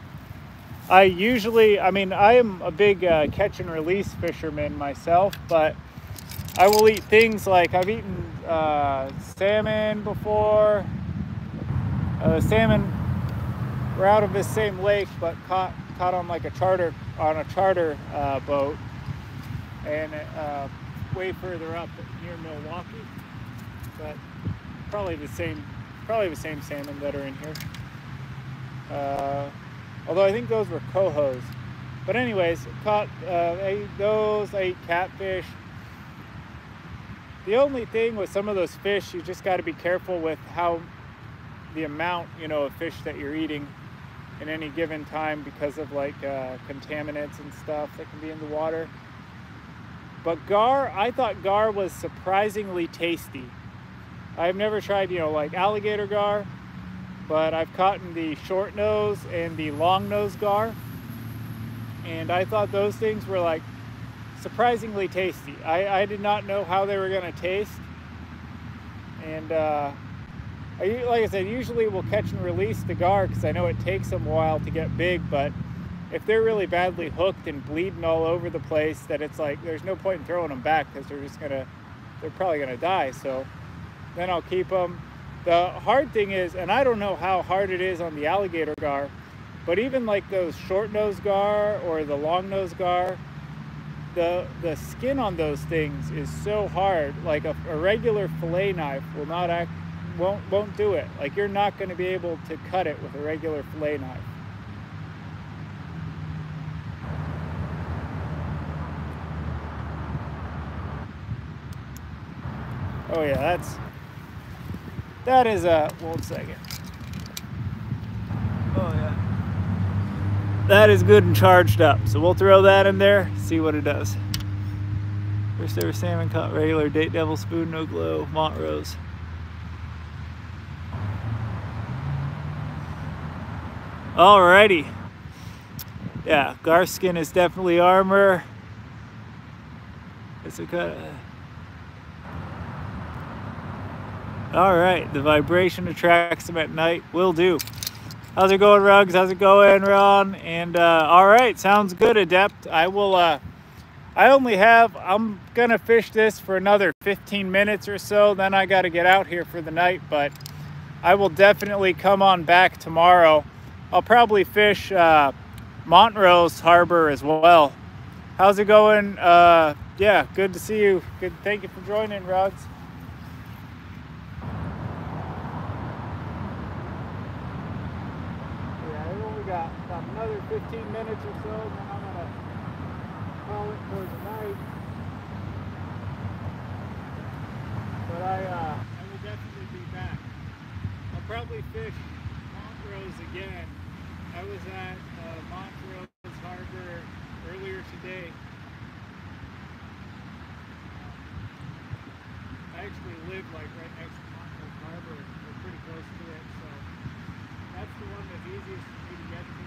am a big catch and release fisherman myself, but I will eat things like I've eaten salmon before. Salmon were out of this same lake, but caught on like a charter boat, and way further up near Milwaukee. But probably the same salmon that are in here. Although I think those were cohos. But anyways, caught those. I ate catfish. The only thing with some of those fish, you just got to be careful with how the amount, of fish that you're eating in any given time, because of like contaminants and stuff that can be in the water. But gar, I thought gar was surprisingly tasty. I've never tried, like alligator gar, but I've caught in the short nose and the long nose gar, and I thought those things were like surprisingly tasty. I did not know how they were going to taste, and like I said, usually we'll catch and release the gar because I know it takes them a while to get big, but if they're really badly hooked and bleeding all over the place, that it's like there's no point in throwing them back because they're probably gonna die. So then I'll keep them. The hard thing is, and I don't know how hard it is on the alligator gar, but even like those short nose gar or the long nose gar, the skin on those things is so hard. Like a regular fillet knife won't do it. Like you're not going to be able to cut it with a regular fillet knife. Oh yeah, that is a, one second. Oh yeah. That is good and charged up. So we'll throw that in there, see what it does. First ever salmon caught regular date devil spoon, no glow, Montrose. Alrighty. Yeah, gar skin is definitely armor. It's a cut. Alright, the vibration attracts them at night. Will do. How's it going, Ruggs? How's it going, Ron? And alright, sounds good, Adept. I'm gonna fish this for another 15 minutes or so, then I gotta get out here for the night, but I will definitely come on back tomorrow. I'll probably fish Montrose Harbor as well. How's it going? Yeah, good to see you. Good. Thank you for joining, Ruggs. Yeah, I've only got another 15 minutes or so, and then I'm gonna call it for the night. But I will definitely be back. I'll probably fish Montrose again. I was at Montrose Harbor earlier today. I actually live like right next to Montrose Harbor. We're pretty close to it, so that's the one that's easiest for me to get to.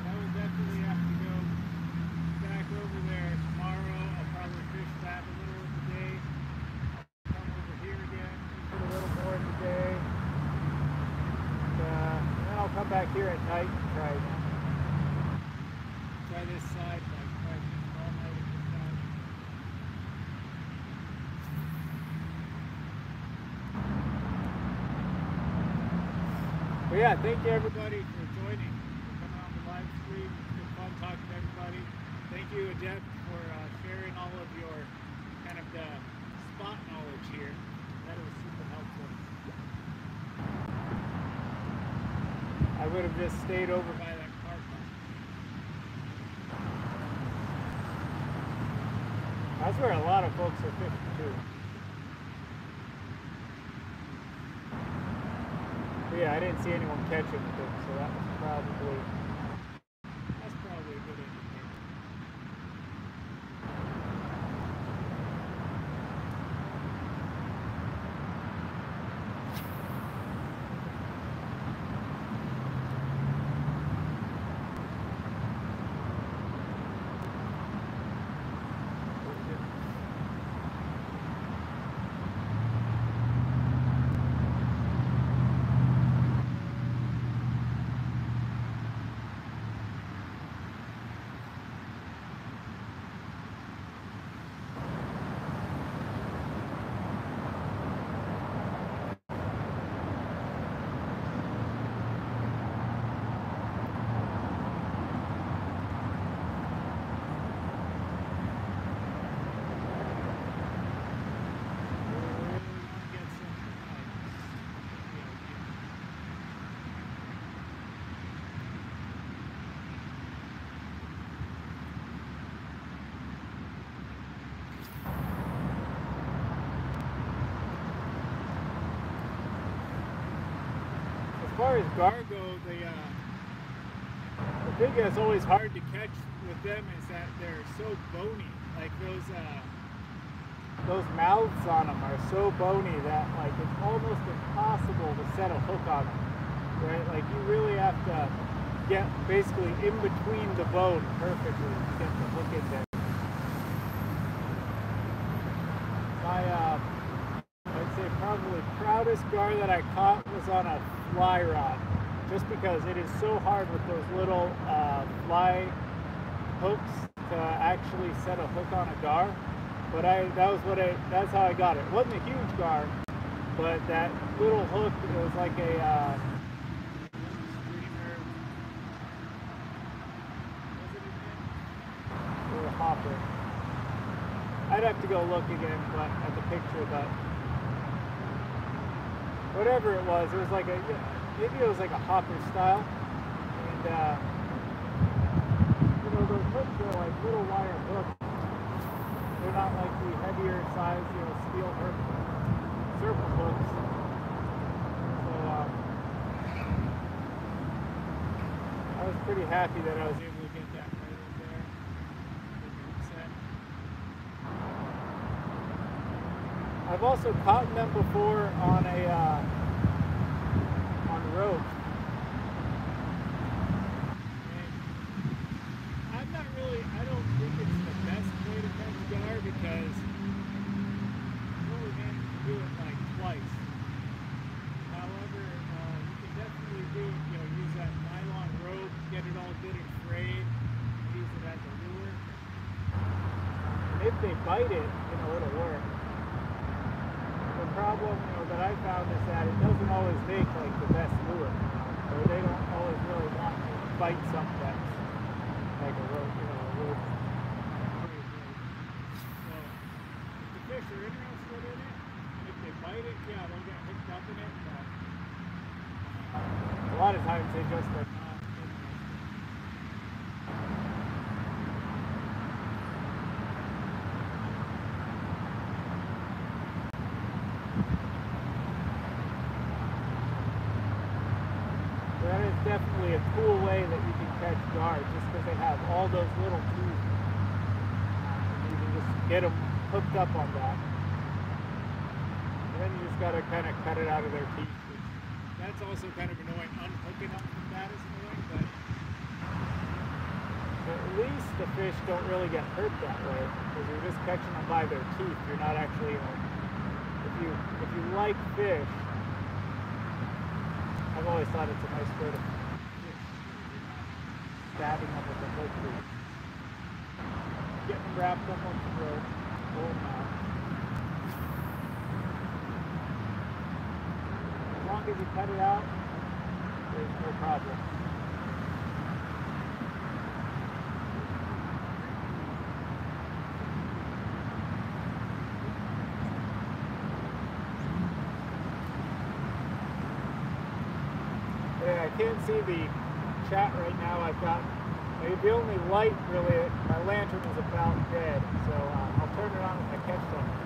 I will definitely have to go back over there tomorrow. I'll probably fish that a little of the day. Come over here again, put a little more in the day. And then I'll come back here at night and try this side, like try all night at this side. But yeah, thank you everybody for joining, for coming on the live stream. It's been fun talking to everybody. Thank you, Adept, for sharing all of your kind of the spot knowledge here. That was super helpful. I would have just stayed over by that car park. That's where a lot of folks are fishing too. yeah, I didn't see anyone catching with it, so that was probably. That's probably a good indicator. As far as gar go, the thing that's always hard to catch with them is that they're so bony. Like Those mouths on them are so bony that like it's almost impossible to set a hook on them, right? Like you really have to get basically in between the bone perfectly to get the hook in there. I'd say probably proudest gar that I caught was on a fly rod, just because it is so hard with those little fly hooks to actually set a hook on a gar. But that's how I got it. It wasn't a huge gar, but that little hook, it was like a or a hopper. I'd have to go look again at the picture, but whatever it was like maybe it was like a hopper style. And those hooks are like little wire hooks. They're not like the heavier size, steel circle hooks. So I was pretty happy that I was able to get that right in there. Set. I've also caught them before on rope. I don't think it's the best way to catch gar because you only managed to do it like twice. However, you can definitely use that nylon rope, get it all good and frayed, use it as a lure. And if they bite it, it'll work. The problem, that I found is that it doesn't always make like the best lure. Or they don't always really want to bite something that's like a rope, So, if the fish are interested in it, and if they bite it, yeah, they'll get hooked up in it, but a lot of times they just are not. That is definitely a cool way that you can catch gar, just because they have all those little teeth. You can just get them hooked up on that. And then you just got to kind of cut it out of their teeth. that's also kind of annoying. Unhooking them from that is annoying, but at least the fish don't really get hurt that way, because you're just catching them by their teeth. You're not actually, if you like fish, I've always thought it's a nice way to fish. Stabbing them with a hook. Getting them wrapped up on the rope, pull them out. As long as you cut it out, there's no problem. Yeah, I can't see the chat right now. I've got the only light really, my lantern is about dead, so I'll turn it on if I catch something.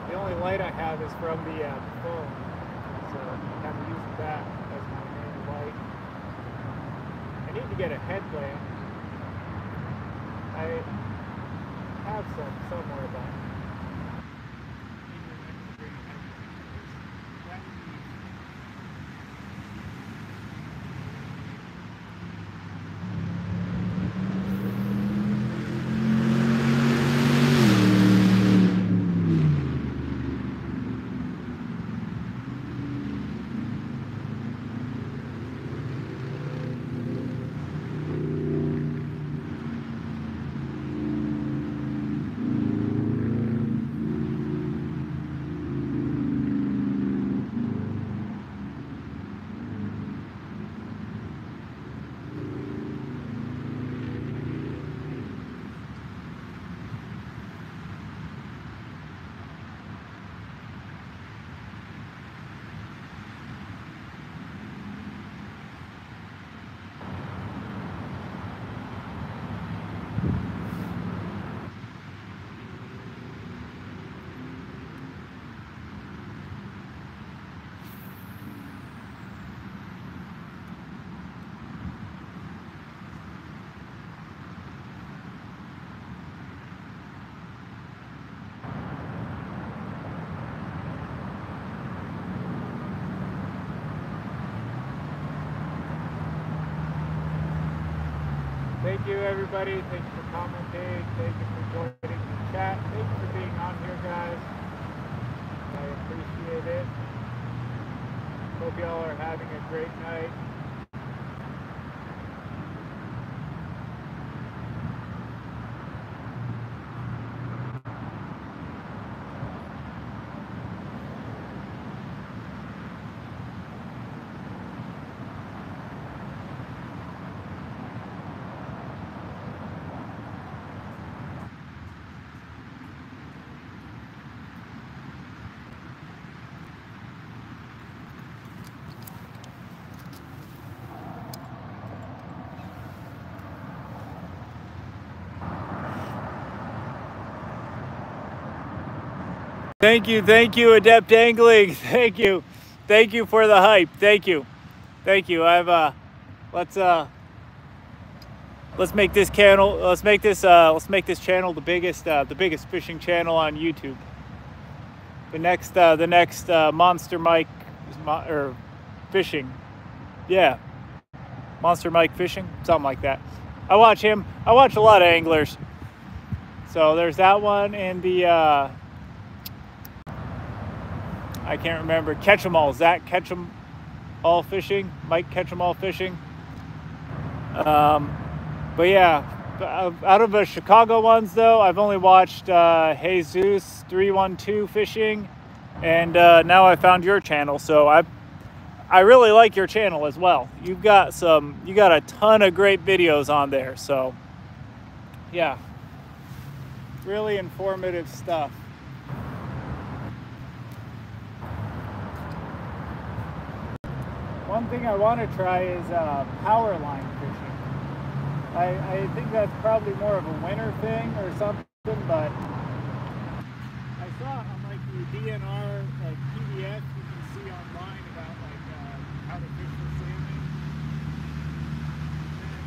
The only light I have is from the phone. so I'm kind of using that as my main light. I need to get a headlamp. I have some somewhere, but thank you, everybody. Thank you for commenting. Thank you for joining the chat. Thank you for being on here, guys. I appreciate it. Hope y'all are having a great night. Thank you, Adept Angling. Thank you for the hype. Thank you. Let's make this channel. Let's make this channel the biggest fishing channel on YouTube. The next Monster Mike or fishing, yeah, Monster Mike fishing, something like that. I watch him. I watch a lot of anglers. So there's that one, and the I can't remember. Catch 'em all. Zach Catch 'em all fishing. Mike Catch 'em all fishing. But yeah, out of the Chicago ones though, I've only watched Jesus 312 fishing, and now I found your channel. So I really like your channel as well. You got a ton of great videos on there. So yeah, really informative stuff. One thing I want to try is power line fishing. I think that's probably more of a winter thing or something, but I saw on like the DNR like PDF you can see online about like how to fish for salmon. And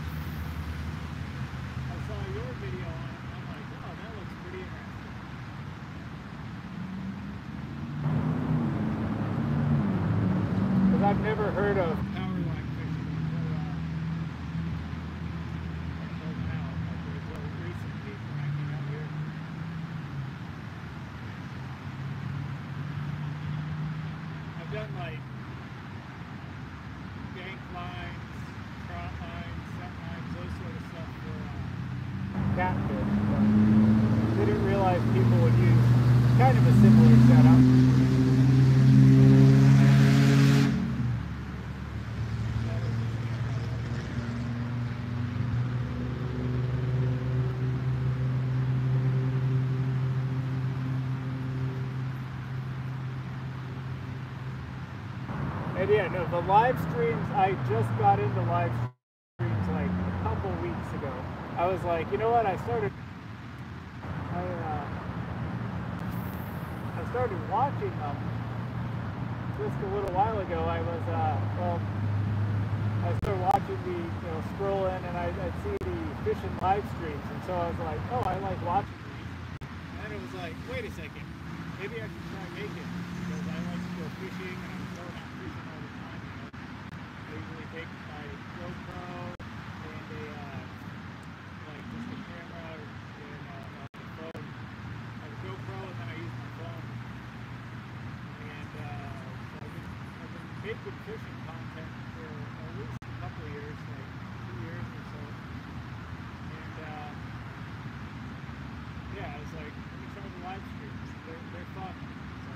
I saw your video on it, and I'm like, oh, that looks pretty interesting. Because I've never heard of power line fishing until now, until recently when I came out here. I've done like gank lines, trot lines, set lines, those sort of stuff for catfish, but didn't realize people would use kind of a similar setup. And yeah, no, the live streams, I just got into live streams like a couple weeks ago. I was like, you know what, I started watching them just a little while ago, I was, well, I started watching scrolling, and I'd see the fishing live streams, and so I was like, oh, I like watching these. And then it was like, wait a second, maybe I should try making it, because I like to go fishing, and I'm going out fishing all the time, I usually take my GoPro and just a camera and the phone. I have a GoPro, and then I use my phone. And so I've been making fishing content for at least a couple of years, like 2 years or so. And I was like, let me try the live streams. They're fun. So.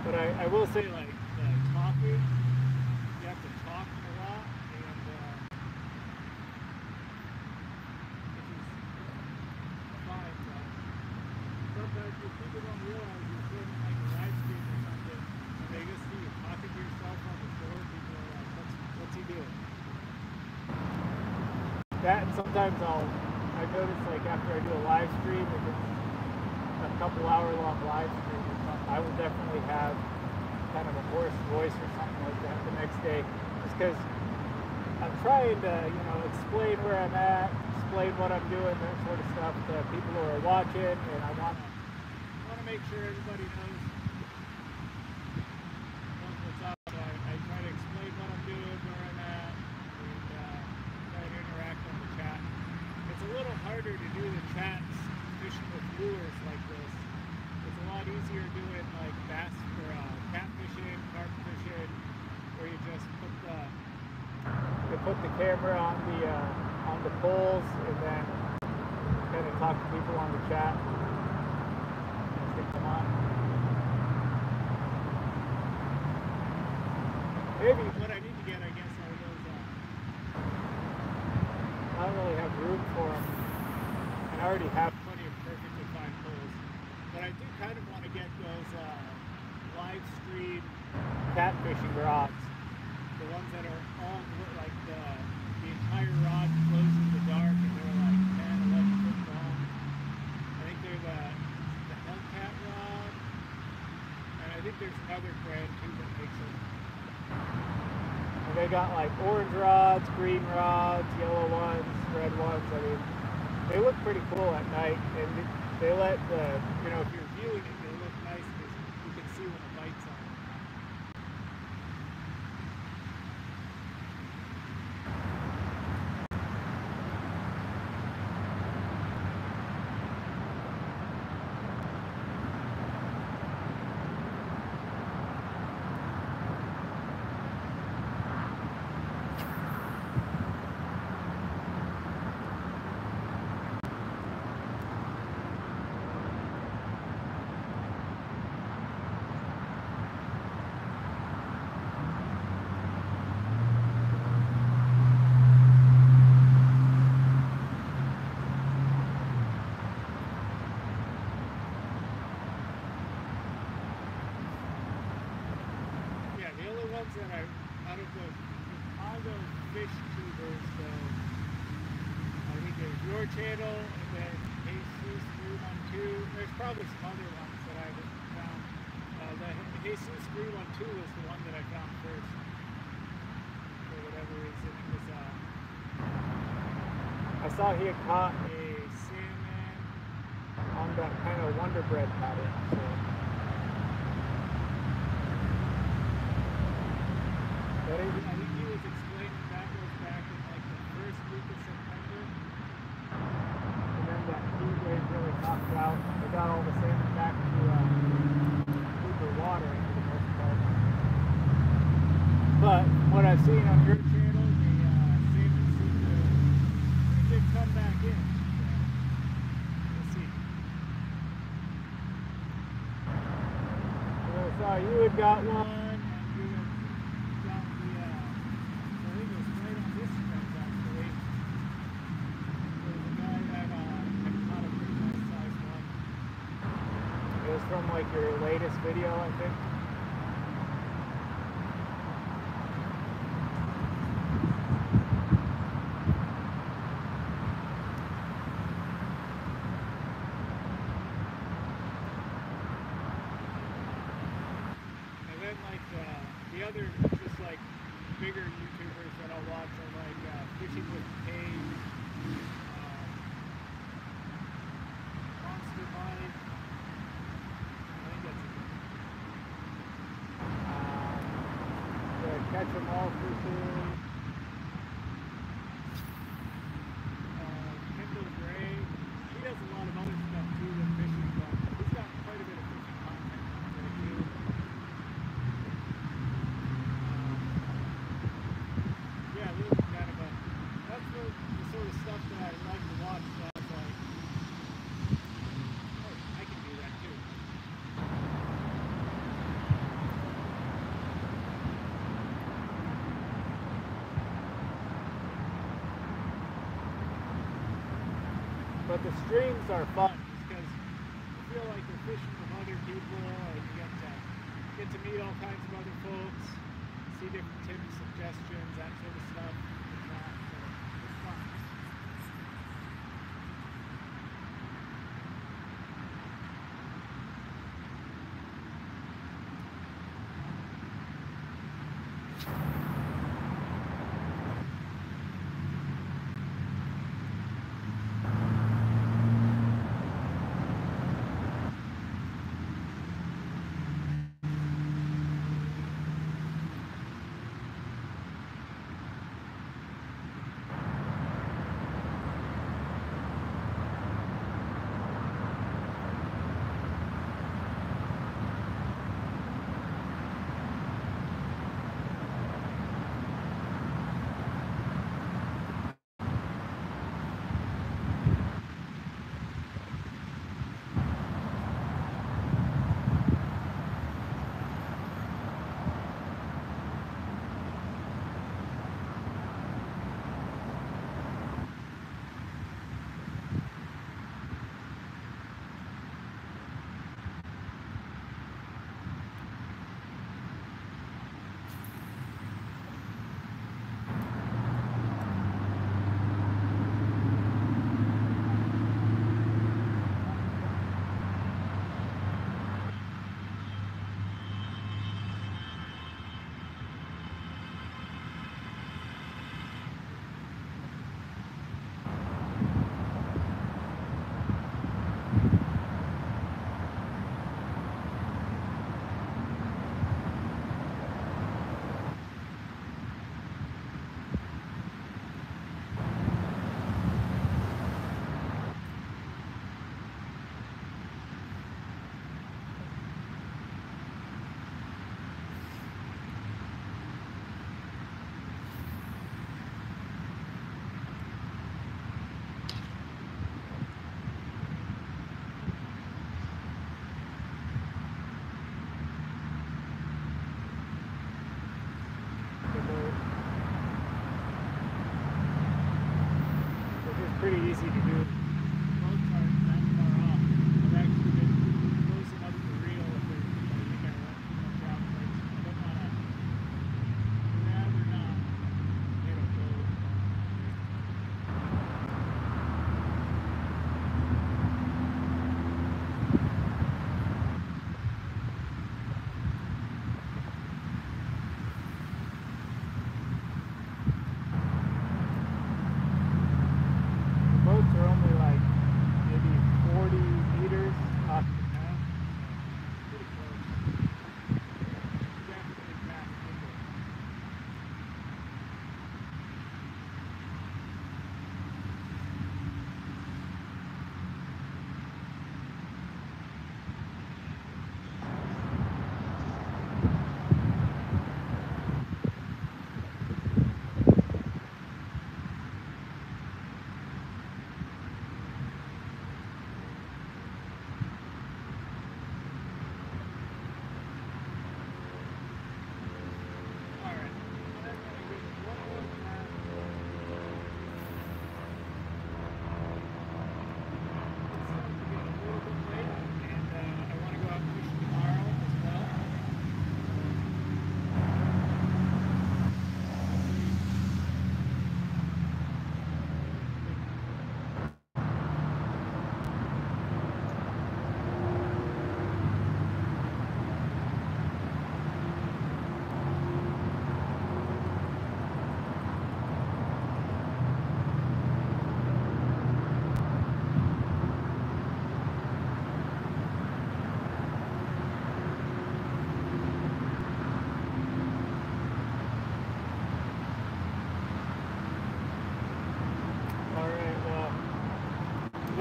But I will say, like, the talking, you have to talk a lot, and which is fine, but sometimes people don't realize you're filming like a live stream or something, and they just see you talking to yourself on the floor. People are like, what's he doing? That, and sometimes I notice, like, after I do a live stream, if it's a couple hour long live stream or something, I will definitely have kind of a hoarse voice or something like that the next day, just because I'm trying to, explain where I'm at, explain what I'm doing, that sort of stuff to people who are watching, and I want to make sure everybody knows what's up. So I try to explain what I'm doing, where I'm at, and try to interact on the chat. It's a little harder to do the chats fishing with lures like this. It's a lot easier doing like bass or catfishing, carp fishing, where you just put the camera on the poles, and then kind of talk to people on the chat as they come on. Maybe what I need to get, I guess, are those. I don't really have room for them, and I already have plenty of perfectly fine poles. But I do kind of want to get those live stream catfishing rods, the ones that are all like the entire rod glows in the dark, and they're like 10, 11 foot long. I think they're the Hellcat rod, and I think there's another brand too that makes them. And they got like orange rods, green rods, yellow ones, red ones. I mean, they look pretty cool at night, and they let if you're viewing it, they look nice because you can see when the light's on. That are out of the Chicago fish tubers, so I think there's your channel, and then Jesus 312. There's probably some other ones that I haven't found. The Jesus 312 was the one that I found first. For whatever reason, it was I saw he had caught a salmon on that kind of Wonder Bread pattern. So. But I think he was explaining that goes back in like the first week of September. And then that heat wave really knocked out. They got all the salmon back to deeper water for the most part. But from what I've seen on your channel, the salmon seem to come back in. So we'll see. So I saw you had got one. From like your latest video, I think. then like the other just like bigger YouTubers that I'll watch are like Fishing with Paige, Monster Mike. I think that's it. The Catch 'em All fishing. Kendall Gray. He does a lot of other stuff too than fishing, but he's got quite a bit of fishing content there too. Yeah, those are kind of that's the sort of stuff that I like to watch. So I was like, oh, I can do that too. But the streams are fun. Because you feel like you're fishing with other people and you get to meet all kinds of other folks, see different tips, suggestions, that sort of stuff. So it's fun.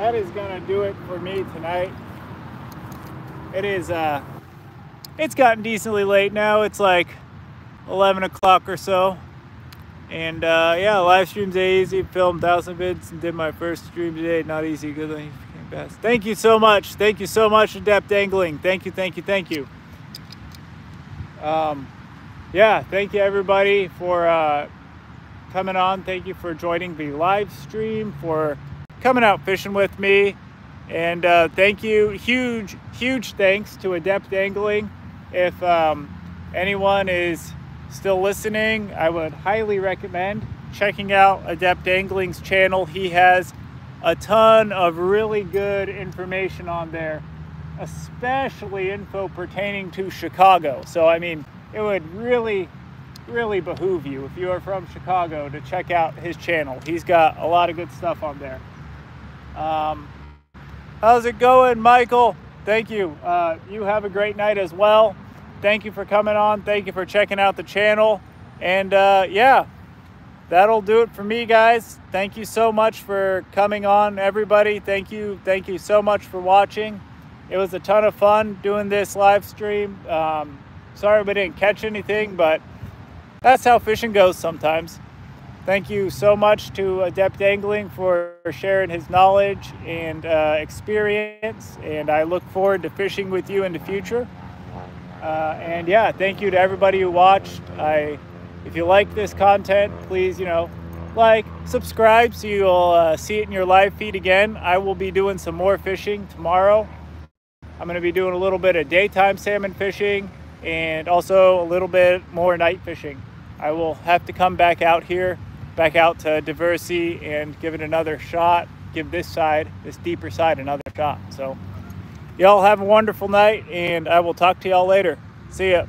that is gonna do it for me tonight. It is it's gotten decently late now. It's like 11 o'clock or so. And yeah, live streams easy. Filmed 1,000 vids and did my first stream today. Not easy, good thing became fast. Thank you so much. Thank you so much, Adept Angling. Thank you, thank you, thank you. Yeah, thank you everybody for coming on. Thank you for joining the live stream, for coming out fishing with me. And thank you, huge thanks to Adept Angling. If anyone is still listening, I would highly recommend checking out Adept Angling's channel. He has a ton of really good information on there, especially info pertaining to Chicago. So I mean, it would really behoove you, if you are from Chicago, to check out his channel. He's got a lot of good stuff on there. How's it going, Michael? Thank you. You have a great night as well. Thank you for coming on. Thank you for checking out the channel. And yeah, that'll do it for me, guys. Thank you so much for coming on, everybody. Thank you so much for watching. It was a ton of fun doing this live stream. Sorry we didn't catch anything, but that's how fishing goes sometimes. Thank you so much to Adept Angling for sharing his knowledge and experience, and I look forward to fishing with you in the future. And yeah, thank you to everybody who watched. If you like this content, please, like, subscribe so you'll see it in your live feed again. I will be doing some more fishing tomorrow. I'm going to be doing a little bit of daytime salmon fishing and also a little bit more night fishing. I will have to come back out here, back out to Diversey, and give it another shot. Give this deeper side, another shot. So y'all have a wonderful night, and I will talk to y'all later. See ya.